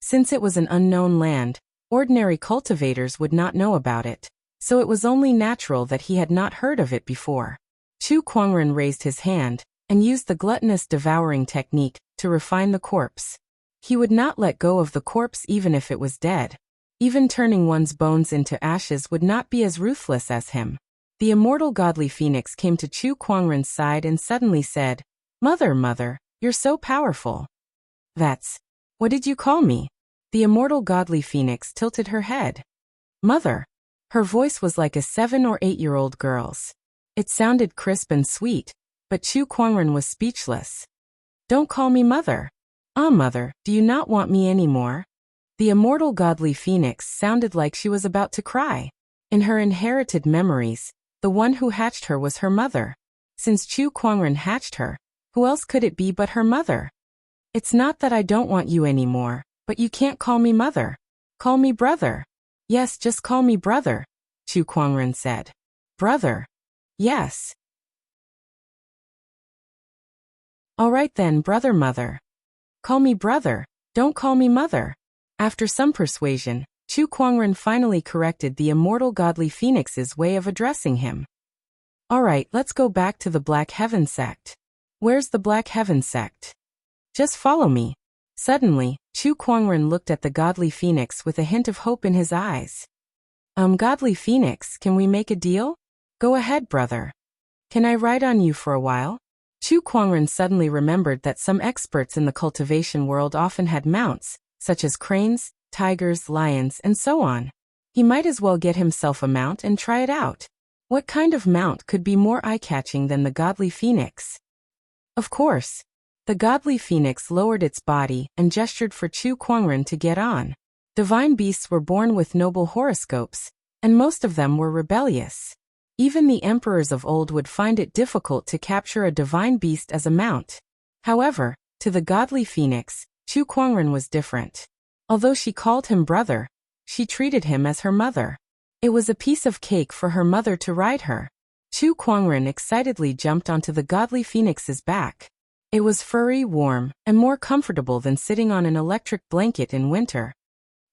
Since it was an unknown land, ordinary cultivators would not know about it, so it was only natural that he had not heard of it before. Chu Kuangren raised his hand and used the gluttonous devouring technique to refine the corpse. He would not let go of the corpse even if it was dead. Even turning one's bones into ashes would not be as ruthless as him. The immortal godly phoenix came to Chu Kuangren's side and suddenly said, Mother, you're so powerful. What did you call me? The immortal godly phoenix tilted her head. Mother. Her voice was like a 7 or 8-year-old girl's. It sounded crisp and sweet, but Chu Kuangren was speechless. Don't call me mother. Ah, mother, do you not want me anymore? The immortal godly phoenix sounded like she was about to cry. In her inherited memories, the one who hatched her was her mother. Since Chu Kuangren hatched her, who else could it be but her mother? It's not that I don't want you anymore, but you can't call me mother. Call me brother. Yes, just call me brother, Chu Kuangren said. Brother. Yes. All right then, brother mother. Call me brother, don't call me mother. After some persuasion, Chu Kuangren finally corrected the immortal godly phoenix's way of addressing him. All right, let's go back to the Black Heaven sect. Where's the Black Heaven sect? Just follow me. Suddenly, Chu Kuangren looked at the godly phoenix with a hint of hope in his eyes. Godly phoenix, can we make a deal? Go ahead, brother. Can I ride on you for a while? Chu Kuangren suddenly remembered that some experts in the cultivation world often had mounts, such as cranes, tigers, lions, and so on. He might as well get himself a mount and try it out. What kind of mount could be more eye-catching than the godly phoenix? Of course. The godly phoenix lowered its body and gestured for Chu Kuangren to get on. Divine beasts were born with noble horoscopes, and most of them were rebellious. Even the emperors of old would find it difficult to capture a divine beast as a mount. However, to the godly phoenix, Chu Kuangren was different. Although she called him brother, She treated him as her mother. It was a piece of cake for her mother to ride her. Chu Kuangren excitedly jumped onto the godly phoenix's back. It was furry, warm, and more comfortable than sitting on an electric blanket in winter.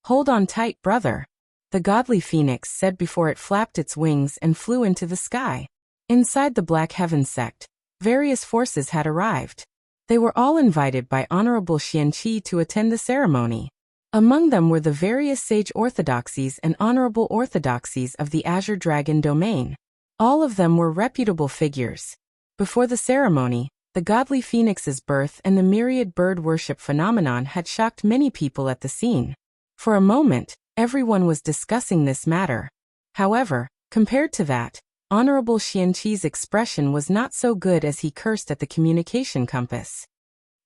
"Hold on tight, brother," the godly phoenix said before it flapped its wings and flew into the sky. Inside the Black Heaven sect, various forces had arrived. They were all invited by Honorable Xianqi to attend the ceremony. Among them were the various sage orthodoxies and honorable orthodoxies of the Azure Dragon domain. All of them were reputable figures. Before the ceremony, the godly phoenix's birth and the myriad bird worship phenomenon had shocked many people at the scene. For a moment, everyone was discussing this matter. However, compared to that, Honorable Xianqi's expression was not so good as he cursed at the communication compass.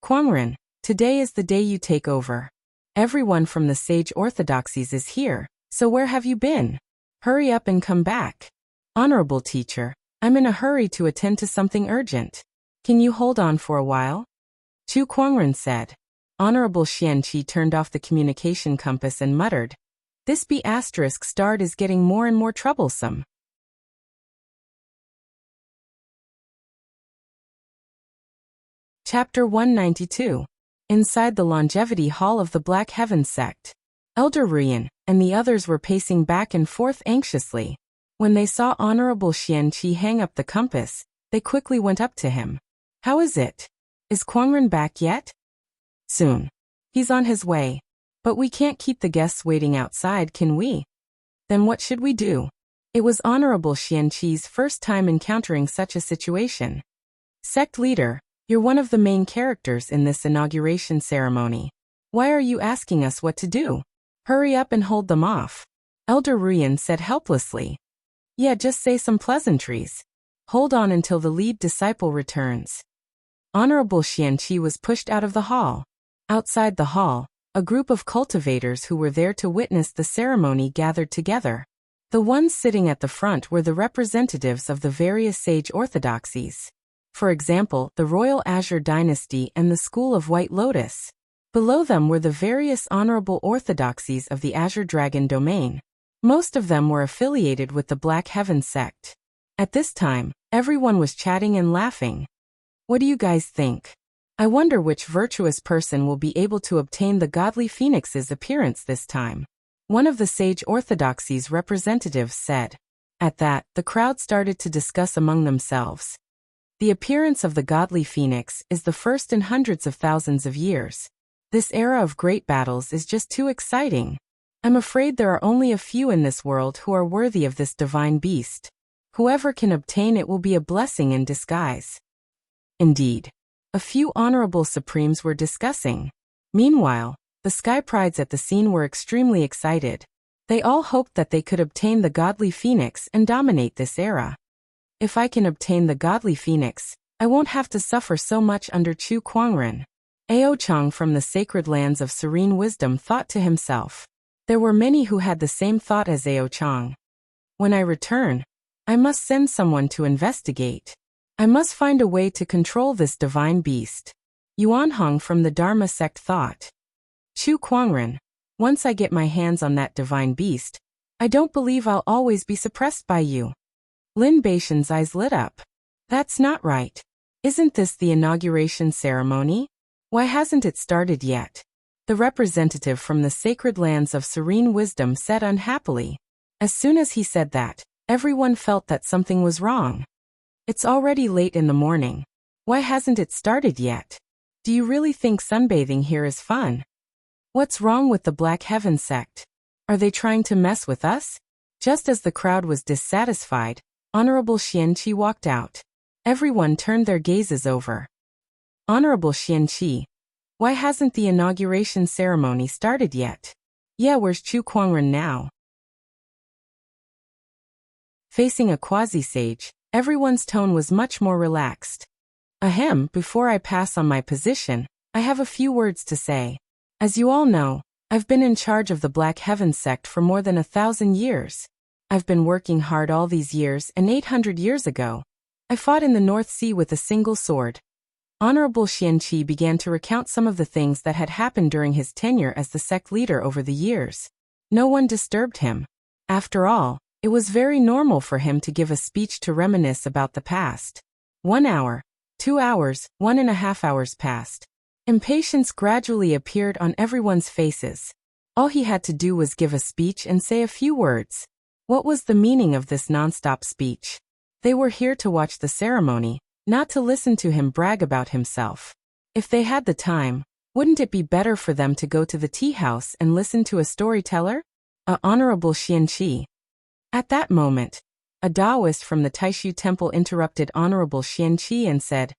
"Kuangren, today is the day you take over. Everyone from the sage orthodoxies is here, so where have you been? Hurry up and come back." "Honorable teacher, I'm in a hurry to attend to something urgent. Can you hold on for a while?" Chu Kuangren said. Honorable Xianqi turned off the communication compass and muttered, "This B** start is getting more and more troublesome." Chapter 192. Inside the Longevity Hall of the Black Heaven sect. Elder Ruyan and the others were pacing back and forth anxiously. When they saw Honorable Xianqi hang up the compass, they quickly went up to him. "How is it? Is Kuangren back yet?" "Soon. He's on his way. But we can't keep the guests waiting outside, can we?" "Then what should we do?" It was Honorable Xianqi's first time encountering such a situation. "Sect leader, you're one of the main characters in this inauguration ceremony. Why are you asking us what to do? Hurry up and hold them off," Elder Ruyan said helplessly. "Yeah, just say some pleasantries. Hold on until the lead disciple returns." Honorable Xianqi was pushed out of the hall. Outside the hall, a group of cultivators who were there to witness the ceremony gathered together. The ones sitting at the front were the representatives of the various sage orthodoxies. For example, the Royal Azure Dynasty and the School of White Lotus. Below them were the various honorable orthodoxies of the Azure Dragon domain. Most of them were affiliated with the Black Heaven sect. At this time, everyone was chatting and laughing. "What do you guys think? I wonder which virtuous person will be able to obtain the godly phoenix's appearance this time," one of the sage orthodoxies representatives said. At that, the crowd started to discuss among themselves. The appearance of the godly phoenix is the first in hundreds of thousands of years. This era of great battles is just too exciting. I'm afraid there are only a few in this world who are worthy of this divine beast. Whoever can obtain it will be a blessing in disguise. Indeed. A few honorable supremes were discussing. Meanwhile, the sky prides at the scene were extremely excited. They all hoped that they could obtain the godly phoenix and dominate this era. "If I can obtain the godly phoenix, I won't have to suffer so much under Chu Kuangren," Ao Chang from the sacred lands of serene wisdom thought to himself. There were many who had the same thought as Ao Chang. "When I return, I must send someone to investigate. I must find a way to control this divine beast," Yuan Hong from the Dharma sect thought. "Chu Kuangren, once I get my hands on that divine beast, I don't believe I'll always be suppressed by you." Lin Baishan's eyes lit up. "That's not right. Isn't this the inauguration ceremony? Why hasn't it started yet?" The representative from the sacred lands of serene wisdom said unhappily. As soon as he said that, everyone felt that something was wrong. "It's already late in the morning. Why hasn't it started yet? Do you really think sunbathing here is fun? What's wrong with the Black Heaven sect? Are they trying to mess with us?" Just as the crowd was dissatisfied, Honorable Xianqi walked out. Everyone turned their gazes over. "Honorable Xianqi, why hasn't the inauguration ceremony started yet? Yeah, where's Chu Kuangren now?" Facing a quasi-sage, everyone's tone was much more relaxed. "Ahem, before I pass on my position, I have a few words to say. As you all know, I've been in charge of the Black Heaven sect for more than 1,000 years. I've been working hard all these years, and 800 years ago, I fought in the North Sea with a single sword." Honorable Xianqi began to recount some of the things that had happened during his tenure as the sect leader over the years. No one disturbed him. After all, it was very normal for him to give a speech to reminisce about the past. 1 hour, 2 hours, 1.5 hours passed. Impatience gradually appeared on everyone's faces. All he had to do was give a speech and say a few words. What was the meaning of this non-stop speech? They were here to watch the ceremony, not to listen to him brag about himself. If they had the time, wouldn't it be better for them to go to the tea house and listen to a storyteller? Honorable Xianqi. At that moment, a Taoist from the Taishu temple interrupted Honorable Xianqi and said,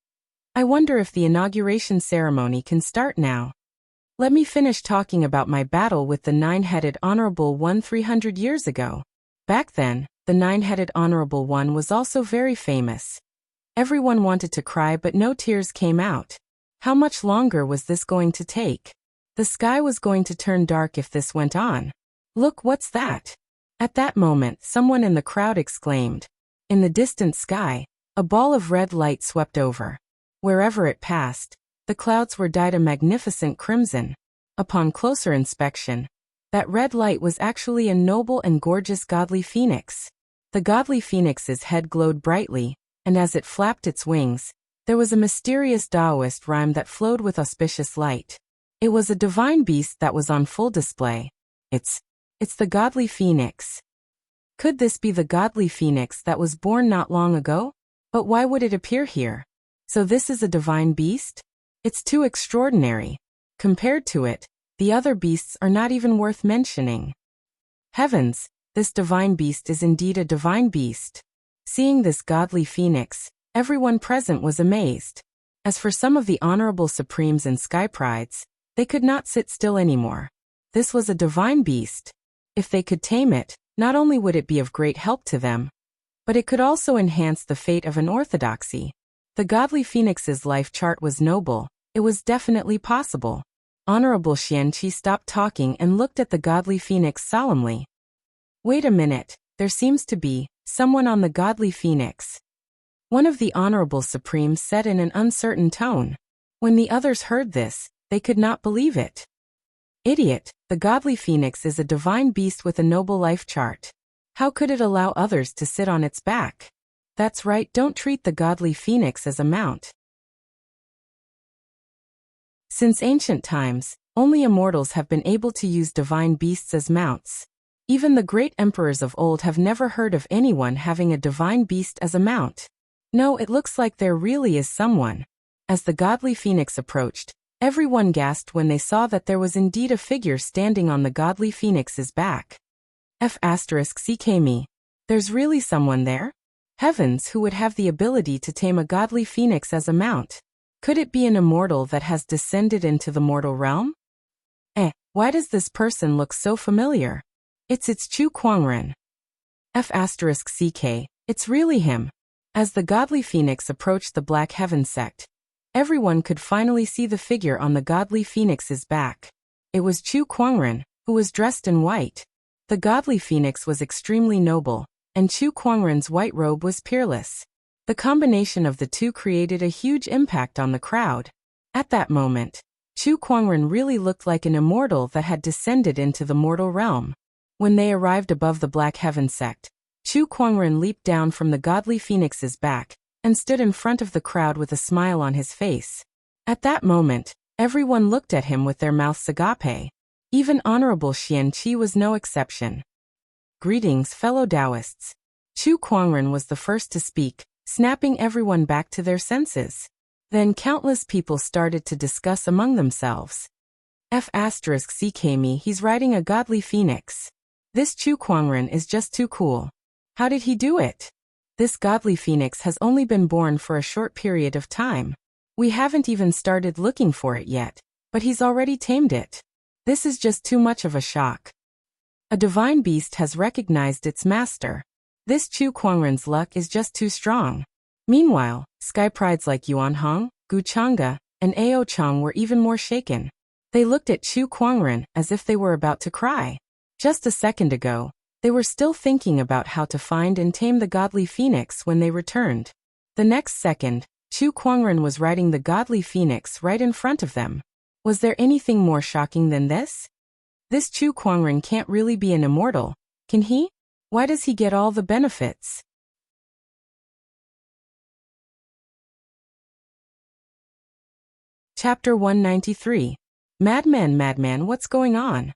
I wonder if the inauguration ceremony can start now. Let me finish talking about my battle with the nine-headed Honorable One 300 years ago. Back then, the nine-headed Honorable One was also very famous. Everyone wanted to cry but no tears came out. How much longer was this going to take? The sky was going to turn dark if this went on. Look, what's that? At that moment, someone in the crowd exclaimed. In the distant sky, a ball of red light swept over. Wherever it passed, the clouds were dyed a magnificent crimson. Upon closer inspection, that red light was actually a noble and gorgeous godly phoenix. The godly phoenix's head glowed brightly, and as it flapped its wings, there was a mysterious Taoist rhyme that flowed with auspicious light. It was a divine beast that was on full display. It's the godly phoenix. Could this be the godly phoenix that was born not long ago? But why would it appear here? So this is a divine beast? It's too extraordinary. Compared to it, the other beasts are not even worth mentioning. Heavens, this divine beast is indeed a divine beast. Seeing this godly phoenix, everyone present was amazed. As for some of the honorable supremes and sky prides, they could not sit still anymore. This was a divine beast. If they could tame it, not only would it be of great help to them, but it could also enhance the fate of an orthodoxy. The godly phoenix's life chart was noble. It was definitely possible. Honorable Xianqi stopped talking and looked at the godly phoenix solemnly. Wait a minute, there seems to be someone on the godly phoenix. One of the honorable supremes said in an uncertain tone. When the others heard this, they could not believe it. Idiot, the godly phoenix is a divine beast with a noble life chart. How could it allow others to sit on its back? That's right, don't treat the godly phoenix as a mount. Since ancient times, only immortals have been able to use divine beasts as mounts. Even the great emperors of old have never heard of anyone having a divine beast as a mount. No, it looks like there really is someone. As the godly phoenix approached, everyone gasped when they saw that there was indeed a figure standing on the godly phoenix's back. *CK me. There's really someone there? Heavens, who would have the ability to tame a godly phoenix as a mount? Could it be an immortal that has descended into the mortal realm? Why does this person look so familiar? It's Chu Kuangren. *CK, it's really him. As the godly phoenix approached the Black Heaven sect, everyone could finally see the figure on the godly phoenix's back. It was Chu Kuangren, who was dressed in white. The godly phoenix was extremely noble, and Chu Kuangren's white robe was peerless. The combination of the two created a huge impact on the crowd. At that moment, Chu Kuangren really looked like an immortal that had descended into the mortal realm. When they arrived above the Black Heaven sect, Chu Kuangren leaped down from the godly phoenix's back and stood in front of the crowd with a smile on his face. At that moment, everyone looked at him with their mouths agape. Even Honorable Xianqi was no exception. Greetings, fellow Taoists. Chu Kuangren was the first to speak, snapping everyone back to their senses. Then countless people started to discuss among themselves. *CK me, he's riding a godly phoenix. This Chu Kuangren is just too cool. How did he do it? This godly phoenix has only been born for a short period of time. We haven't even started looking for it yet, but he's already tamed it. This is just too much of a shock. A divine beast has recognized its master. This Chu Kuangren's luck is just too strong. Meanwhile, sky prides like Yuan Hong, Gu Chang'e, and Ao Chang were even more shaken. They looked at Chu Kuangren as if they were about to cry. Just a second ago, they were still thinking about how to find and tame the godly phoenix when they returned. The next second, Chu Kuangren was riding the godly phoenix right in front of them. Was there anything more shocking than this? This Chu Kuangren can't really be an immortal, can he? Why does he get all the benefits? Chapter 193. Madman, what's going on?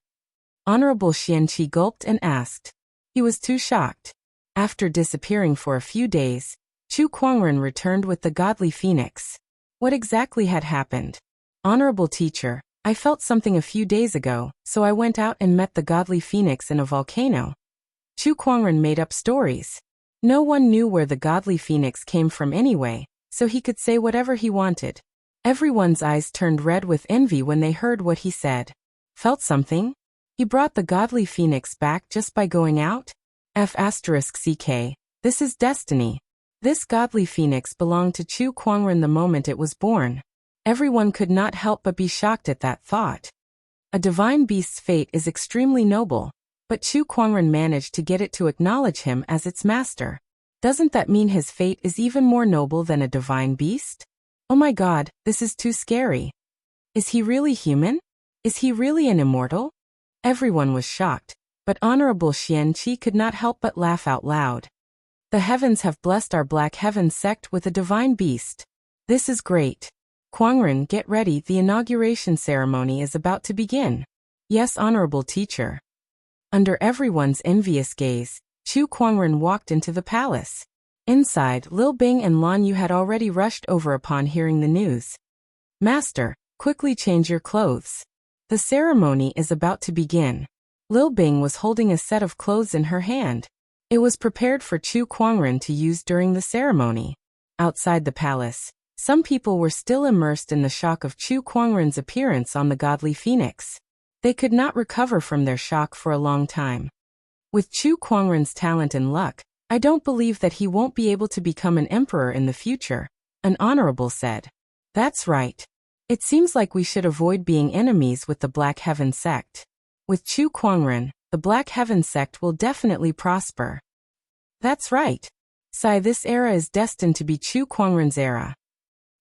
Honorable Xianqi gulped and asked. He was too shocked. After disappearing for a few days, Chu Kuangren returned with the godly phoenix. What exactly had happened? Honorable teacher, I felt something a few days ago, so I went out and met the godly phoenix in a volcano. Chu Kuangren made up stories. No one knew where the godly phoenix came from anyway, so he could say whatever he wanted. Everyone's eyes turned red with envy when they heard what he said. Felt something? He brought the godly phoenix back just by going out? F***ck. This is destiny. This godly phoenix belonged to Chu Kuangren the moment it was born. Everyone could not help but be shocked at that thought. A divine beast's fate is extremely noble, but Chu Kuangren managed to get it to acknowledge him as its master. Doesn't that mean his fate is even more noble than a divine beast? Oh my god, this is too scary. Is he really human? Is he really an immortal? Everyone was shocked, but Honorable Xianqi could not help but laugh out loud. The heavens have blessed our Black Heaven sect with a divine beast. This is great. Kuangren, get ready, the inauguration ceremony is about to begin. Yes, honorable teacher. Under everyone's envious gaze, Chu Kuangren walked into the palace. Inside, Lil Bing and Lan Yu had already rushed over upon hearing the news. Master, quickly change your clothes. The ceremony is about to begin. Lil Bing was holding a set of clothes in her hand. It was prepared for Chu Kuangren to use during the ceremony. Outside the palace, some people were still immersed in the shock of Chu Kuangren's appearance on the godly phoenix. They could not recover from their shock for a long time. With Chu Kuangren's talent and luck, I don't believe that he won't be able to become an emperor in the future, an honorable said. That's right. It seems like we should avoid being enemies with the Black Heaven sect. With Chu Kuangren, the Black Heaven sect will definitely prosper. That's right. Sai, this era is destined to be Chu Kuangren's era.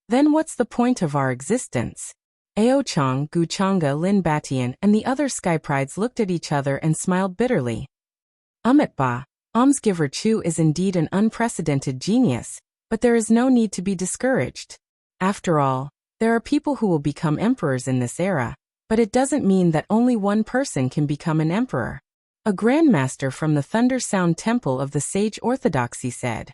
Then what's the point of our existence? Ao Chong, Gu Chang'e, Lin Batian, and the other Sky Prides looked at each other and smiled bitterly. Ba. Almsgiver Chu is indeed an unprecedented genius, but there is no need to be discouraged. After all, there are people who will become emperors in this era, but it doesn't mean that only one person can become an emperor. A grandmaster from the Thunder Sound Temple of the Sage Orthodoxy said.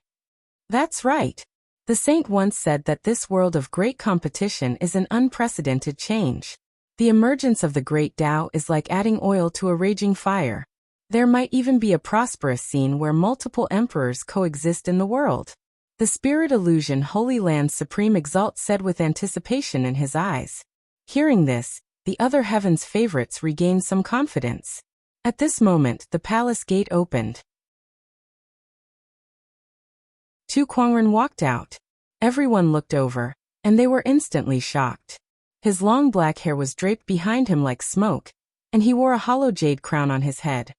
That's right. The saint once said that this world of great competition is an unprecedented change. The emergence of the great Tao is like adding oil to a raging fire. There might even be a prosperous scene where multiple emperors coexist in the world. The spirit illusion Holy Land's Supreme Exalt said with anticipation in his eyes. Hearing this, the other heaven's favorites regained some confidence. At this moment, the palace gate opened. Chu Kuangren walked out. Everyone looked over, and they were instantly shocked. His long black hair was draped behind him like smoke, and he wore a hollow jade crown on his head.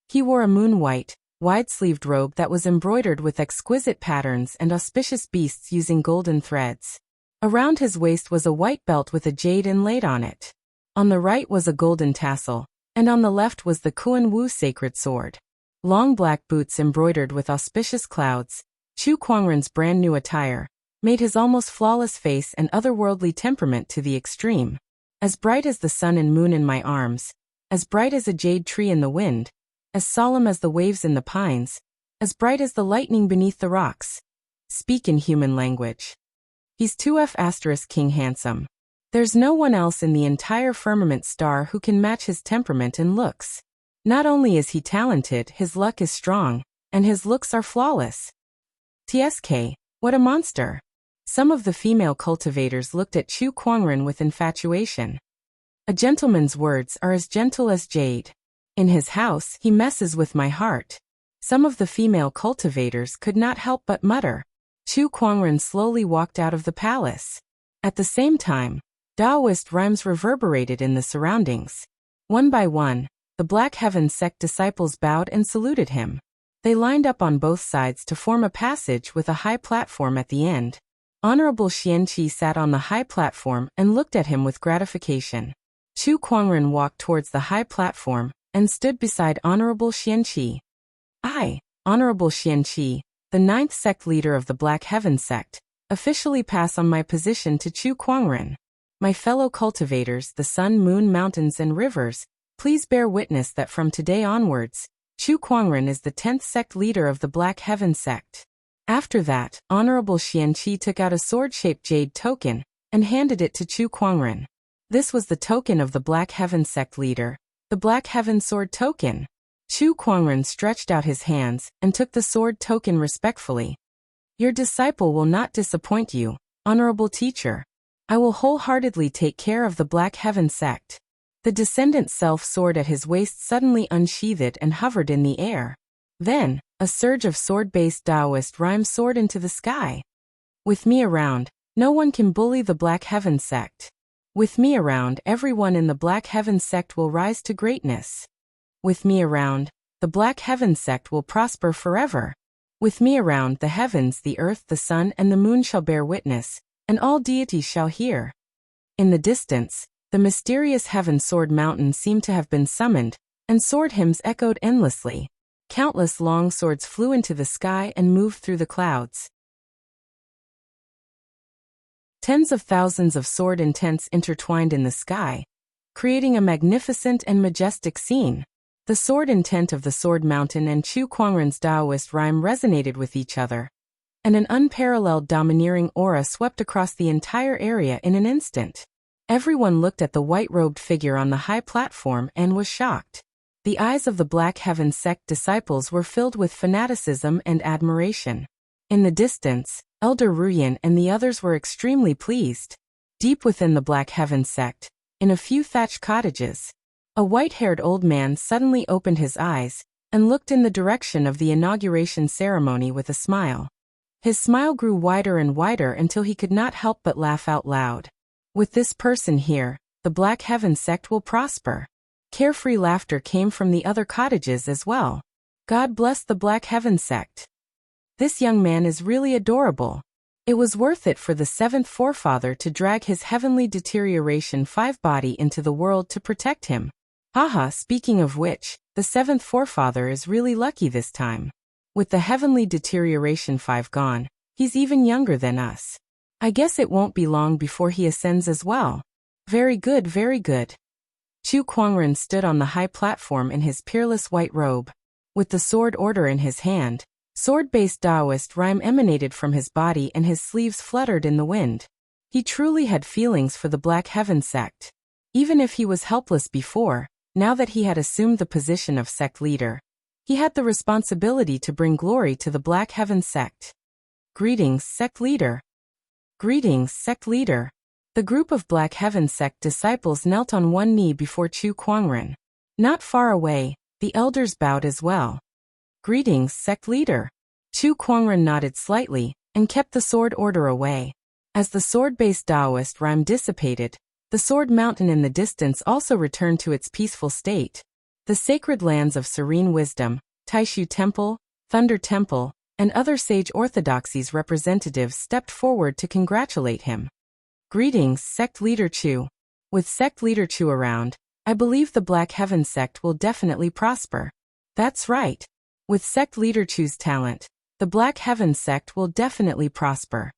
He wore a moon-white, wide-sleeved robe that was embroidered with exquisite patterns and auspicious beasts using golden threads. Around his waist was a white belt with a jade inlaid on it. On the right was a golden tassel, and on the left was the Kuan Wu sacred sword. Long black boots embroidered with auspicious clouds, Chu Kuangren's brand new attire, made his almost flawless face and otherworldly temperament to the extreme. As bright as the sun and moon in my arms, as bright as a jade tree in the wind, as solemn as the waves in the pines, as bright as the lightning beneath the rocks. Speak in human language. He's 2F** King handsome. There's no one else in the entire firmament star who can match his temperament and looks. Not only is he talented, his luck is strong, and his looks are flawless. TSK, what a monster. Some of the female cultivators looked at Chu Kuangren with infatuation. A gentleman's words are as gentle as jade. In his house, he messes with my heart. Some of the female cultivators could not help but mutter. Chu Kuangren slowly walked out of the palace. At the same time, Taoist rhymes reverberated in the surroundings. One by one, the Black Heaven sect disciples bowed and saluted him. They lined up on both sides to form a passage with a high platform at the end. Honorable Xianqi sat on the high platform and looked at him with gratification. Chu Kuangren walked towards the high platform and stood beside Honorable Xianqi. I, Honorable Xianqi, the ninth sect leader of the Black Heaven sect, officially pass on my position to Chu Kuangren. My fellow cultivators, the sun, moon, mountains, and rivers, please bear witness that from today onwards, Chu Kuangren is the 10th sect leader of the Black Heaven sect. After that, Honorable Xianqi took out a sword-shaped jade token and handed it to Chu Kuangren. This was the token of the Black Heaven sect leader, the Black Heaven sword token. Chu Kuangren stretched out his hands and took the sword token respectfully. Your disciple will not disappoint you, honorable teacher. I will wholeheartedly take care of the Black Heaven sect. The descendant's self-sword at his waist suddenly unsheathed and hovered in the air. Then, a surge of sword-based Taoist rhyme soared into the sky. With me around, no one can bully the Black Heaven sect. With me around, everyone in the Black Heaven sect will rise to greatness. With me around, the Black Heaven sect will prosper forever. With me around, the heavens, the earth, the sun, and the moon shall bear witness, and all deities shall hear. In the distance, the mysterious Heaven Sword Mountain seemed to have been summoned, and sword hymns echoed endlessly. Countless long swords flew into the sky and moved through the clouds. Tens of thousands of sword intents intertwined in the sky, creating a magnificent and majestic scene. The sword intent of the Sword Mountain and Chu Kuangren's Taoist rhyme resonated with each other, and an unparalleled domineering aura swept across the entire area in an instant. Everyone looked at the white-robed figure on the high platform and was shocked. The eyes of the Black Heaven sect disciples were filled with fanaticism and admiration. In the distance, Elder Ruyan and the others were extremely pleased. Deep within the Black Heaven sect, in a few thatched cottages, a white-haired old man suddenly opened his eyes and looked in the direction of the inauguration ceremony with a smile. His smile grew wider and wider until he could not help but laugh out loud. With this person here, the Black Heaven sect will prosper. Carefree laughter came from the other cottages as well. God bless the Black Heaven sect. This young man is really adorable. It was worth it for the seventh forefather to drag his heavenly deterioration 5 body into the world to protect him. Haha, speaking of which, the seventh forefather is really lucky this time. With the heavenly deterioration 5 gone, he's even younger than us. I guess it won't be long before he ascends as well. Very good, very good. Chu Kuangren stood on the high platform in his peerless white robe. With the sword order in his hand, sword-based Taoist rhyme emanated from his body and his sleeves fluttered in the wind. He truly had feelings for the Black Heaven sect. Even if he was helpless before, now that he had assumed the position of sect leader, he had the responsibility to bring glory to the Black Heaven sect. Greetings, sect leader. Greetings, sect leader. The group of Black Heaven sect disciples knelt on one knee before Chu Kuangren. Not far away, the elders bowed as well. Greetings, sect leader. Chu Kuangren nodded slightly and kept the sword order away. As the sword-based Taoist rhyme dissipated, the Sword Mountain in the distance also returned to its peaceful state. The sacred lands of Serene Wisdom, Taishu Temple, Thunder Temple, and other sage orthodoxies representatives stepped forward to congratulate him. Greetings, Sect Leader Chu. With Sect Leader Chu around, I believe the Black Heaven sect will definitely prosper. That's right. With Sect Leader Chu's talent, the Black Heaven sect will definitely prosper.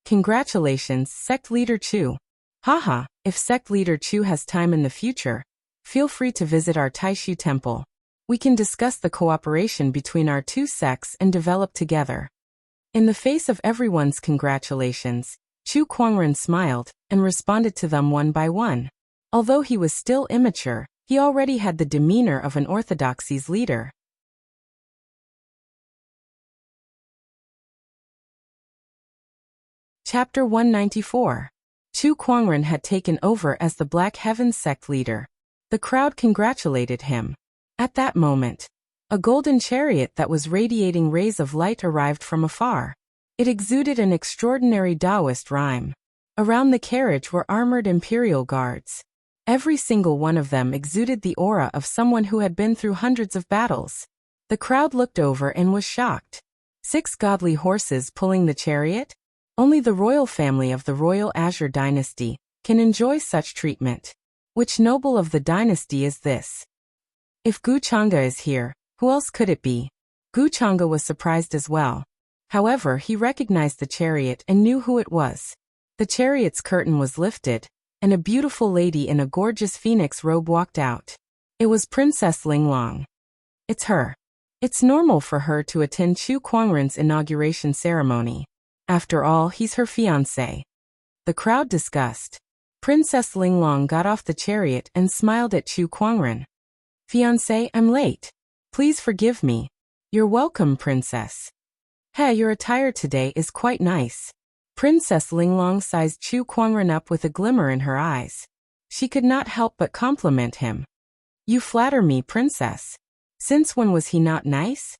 Congratulations, Sect Leader Chu. Haha, if Sect Leader Chu has time in the future, feel free to visit our Taishu Temple. We can discuss the cooperation between our two sects and develop together. In the face of everyone's congratulations, Chu Kuangren smiled and responded to them one by one. Although he was still immature, he already had the demeanor of an orthodoxy's leader. Chapter 194. Chu Kuangren had taken over as the Black Heaven sect leader. The crowd congratulated him. At that moment, a golden chariot that was radiating rays of light arrived from afar. It exuded an extraordinary Taoist rhyme. Around the carriage were armored imperial guards. Every single one of them exuded the aura of someone who had been through hundreds of battles. The crowd looked over and was shocked. 6 godly horses pulling the chariot? Only the royal family of the Royal Azure dynasty can enjoy such treatment. Which noble of the dynasty is this? If Gu Changa is here, who else could it be? Gu Changa was surprised as well. However, he recognized the chariot and knew who it was. The chariot's curtain was lifted, and a beautiful lady in a gorgeous phoenix robe walked out. It was Princess Linglong. It's her. It's normal for her to attend Chu Kuangren's inauguration ceremony. After all, he's her fiancé. The crowd discussed. Princess Linglong got off the chariot and smiled at Chu Kuangren. Fiancé, I'm late. Please forgive me. You're welcome, princess. Hey, your attire today is quite nice. Princess Linglong sized Chu Kuangren up with a glimmer in her eyes. She could not help but compliment him. You flatter me, princess. Since when was he not nice?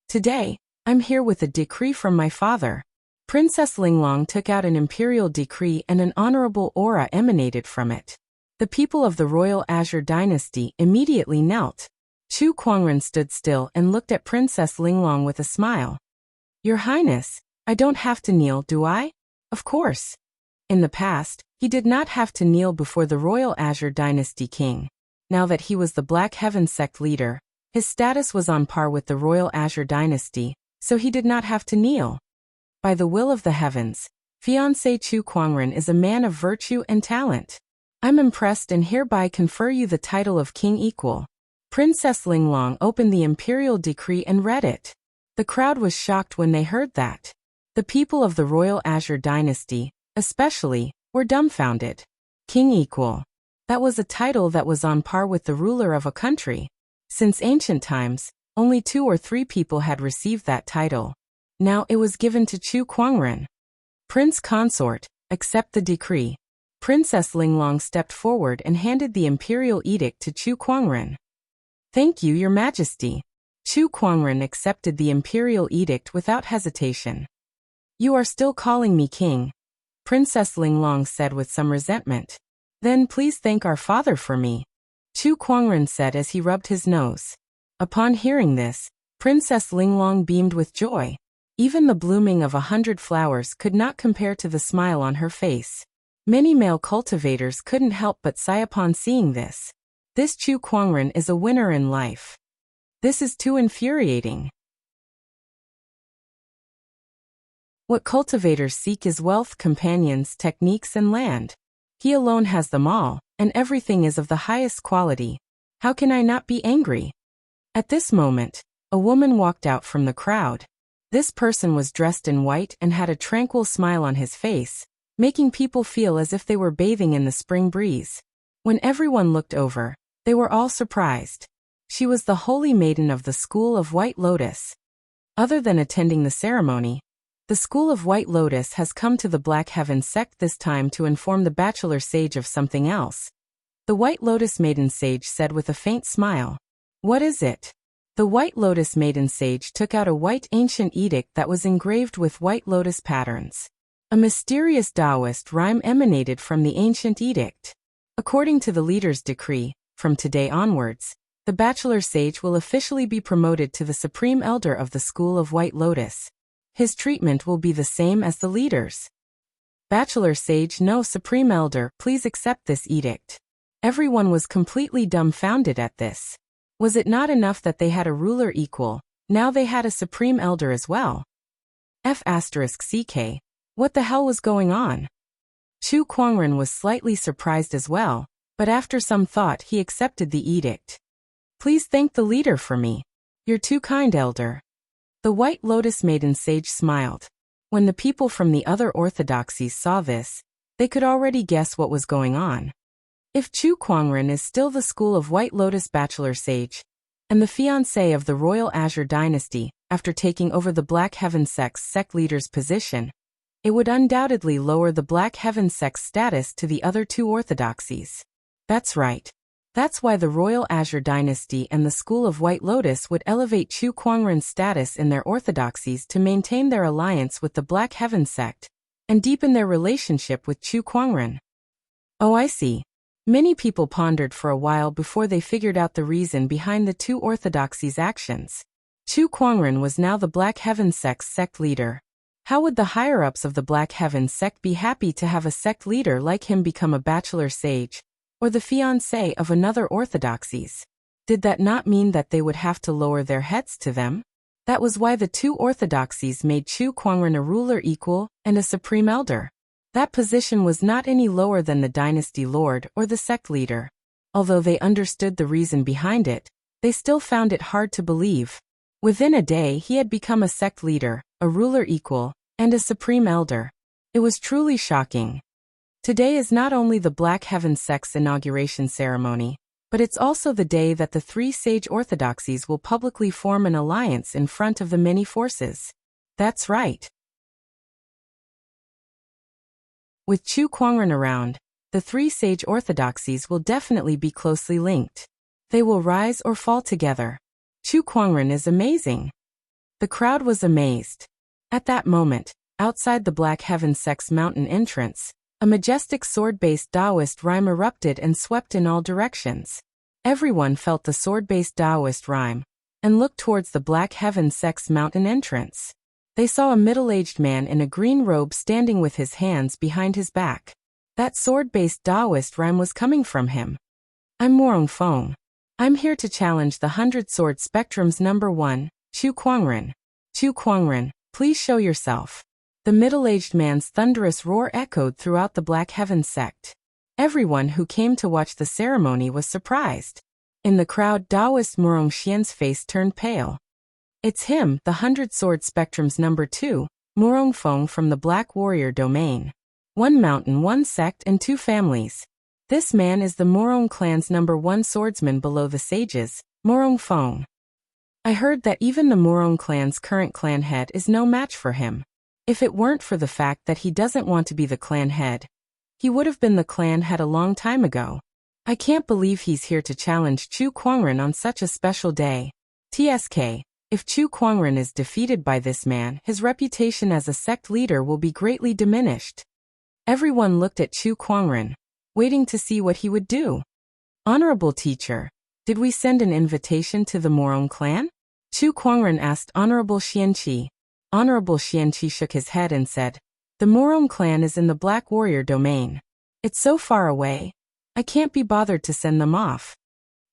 Today, I'm here with a decree from my father. Princess Linglong took out an imperial decree and an honorable aura emanated from it. The people of the royal Azure dynasty immediately knelt. Chu Kuangren stood still and looked at Princess Linglong with a smile. Your Highness, I don't have to kneel, do I? Of course. In the past, he did not have to kneel before the royal Azure dynasty king. Now that he was the Black Heaven sect leader, his status was on par with the royal Azure dynasty, so he did not have to kneel. By the will of the heavens, fiancé Chu Kuangren is a man of virtue and talent. I'm impressed and hereby confer you the title of King Equal. Princess Linglong opened the imperial decree and read it. The crowd was shocked when they heard that. The people of the royal Azure dynasty, especially, were dumbfounded. King Equal. That was a title that was on par with the ruler of a country. Since ancient times, only 2 or 3 people had received that title. Now it was given to Chu Kuangren. Prince Consort, accept the decree. Princess Linglong stepped forward and handed the imperial edict to Chu Kuangren. Thank you, Your Majesty. Chu Kuangren accepted the imperial edict without hesitation. You are still calling me king, Princess Linglong said with some resentment. Then please thank our father for me, Chu Kuangren said as he rubbed his nose. Upon hearing this, Princess Linglong beamed with joy. Even the blooming of 100 flowers could not compare to the smile on her face. Many male cultivators couldn't help but sigh upon seeing this. This Chu Kuangren is a winner in life. This is too infuriating. What cultivators seek is wealth, companions, techniques, and land. He alone has them all, and everything is of the highest quality. How can I not be angry? At this moment, a woman walked out from the crowd. This person was dressed in white and had a tranquil smile on his face, making people feel as if they were bathing in the spring breeze. When everyone looked over, they were all surprised. She was the holy maiden of the School of White Lotus. Other than attending the ceremony, the School of White Lotus has come to the Black Heaven sect this time to inform the bachelor sage of something else. The White Lotus Maiden Sage said with a faint smile. What is it? The White Lotus Maiden Sage took out a white ancient edict that was engraved with white lotus patterns. A mysterious Taoist rhyme emanated from the ancient edict. According to the leader's decree, from today onwards, the bachelor sage will officially be promoted to the Supreme Elder of the School of White Lotus. His treatment will be the same as the leaders. Bachelor Sage, no, Supreme Elder, please accept this edict. Everyone was completely dumbfounded at this. Was it not enough that they had a ruler equal, now they had a Supreme Elder as well? F***CK. What the hell was going on? Chu Kuangren was slightly surprised as well, but after some thought he accepted the edict. Please thank the leader for me. You're too kind, Elder. The White Lotus Maiden Sage smiled. When the people from the other orthodoxies saw this, they could already guess what was going on. If Chu Kuangren is still the School of White Lotus Bachelor Sage, and the fiancé of the Royal Azure Dynasty, after taking over the Black Heaven sect's sect leader's position, it would undoubtedly lower the Black Heaven sect's status to the other 2 orthodoxies. That's right. That's why the Royal Azure Dynasty and the School of White Lotus would elevate Chu Kuangren's status in their orthodoxies to maintain their alliance with the Black Heaven sect, and deepen their relationship with Chu Kuangren. Oh, I see. Many people pondered for a while before they figured out the reason behind the 2 orthodoxies' actions. Chu Kuangren was now the Black Heaven sect's sect leader. How would the higher-ups of the Black Heaven sect be happy to have a sect leader like him become a bachelor sage, or the fiancé of another orthodoxies. Did that not mean that they would have to lower their heads to them? That was why the two orthodoxies made Chu Kuangren a ruler equal and a supreme elder. That position was not any lower than the dynasty lord or the sect leader. Although they understood the reason behind it, they still found it hard to believe. Within a day he had become a sect leader, a ruler equal, and a supreme elder. It was truly shocking. Today is not only the Black Heaven sect's inauguration ceremony, but it's also the day that the three sage orthodoxies will publicly form an alliance in front of the many forces. That's right. With Chu Kuangren around, the three sage orthodoxies will definitely be closely linked. They will rise or fall together. Chu Kuangren is amazing. The crowd was amazed. At that moment, outside the Black Heaven sect's mountain entrance, a majestic sword-based Taoist rhyme erupted and swept in all directions. Everyone felt the sword-based Taoist rhyme and looked towards the Black Heaven sect's mountain entrance. They saw a middle-aged man in a green robe standing with his hands behind his back. That sword-based Taoist rhyme was coming from him. I'm Morong Fong. I'm here to challenge the 100 Sword Spectrum's number 1, Chu Kuangren. Chu Kuangren, please show yourself. The middle-aged man's thunderous roar echoed throughout the Black Heaven sect. Everyone who came to watch the ceremony was surprised. In the crowd, Taoist Morong Xian's face turned pale. It's him, the 100 Sword Spectrum's number 2, Morong Fong from the Black Warrior domain. One mountain, one sect, and two families. This man is the Morong clan's number 1 swordsman below the sages, Morong Fong. I heard that even the Morong clan's current clan head is no match for him. If it weren't for the fact that he doesn't want to be the clan head, he would have been the clan head a long time ago. I can't believe he's here to challenge Chu Kuangren on such a special day. TSK. If Chu Kuangren is defeated by this man, his reputation as a sect leader will be greatly diminished. Everyone looked at Chu Kuangren, waiting to see what he would do. Honorable teacher, did we send an invitation to the Morong clan? Chu Kuangren asked Honorable Xianqi. Honorable Xianqi shook his head and said, the Morong clan is in the Black Warrior domain. It's so far away. I can't be bothered to send them off.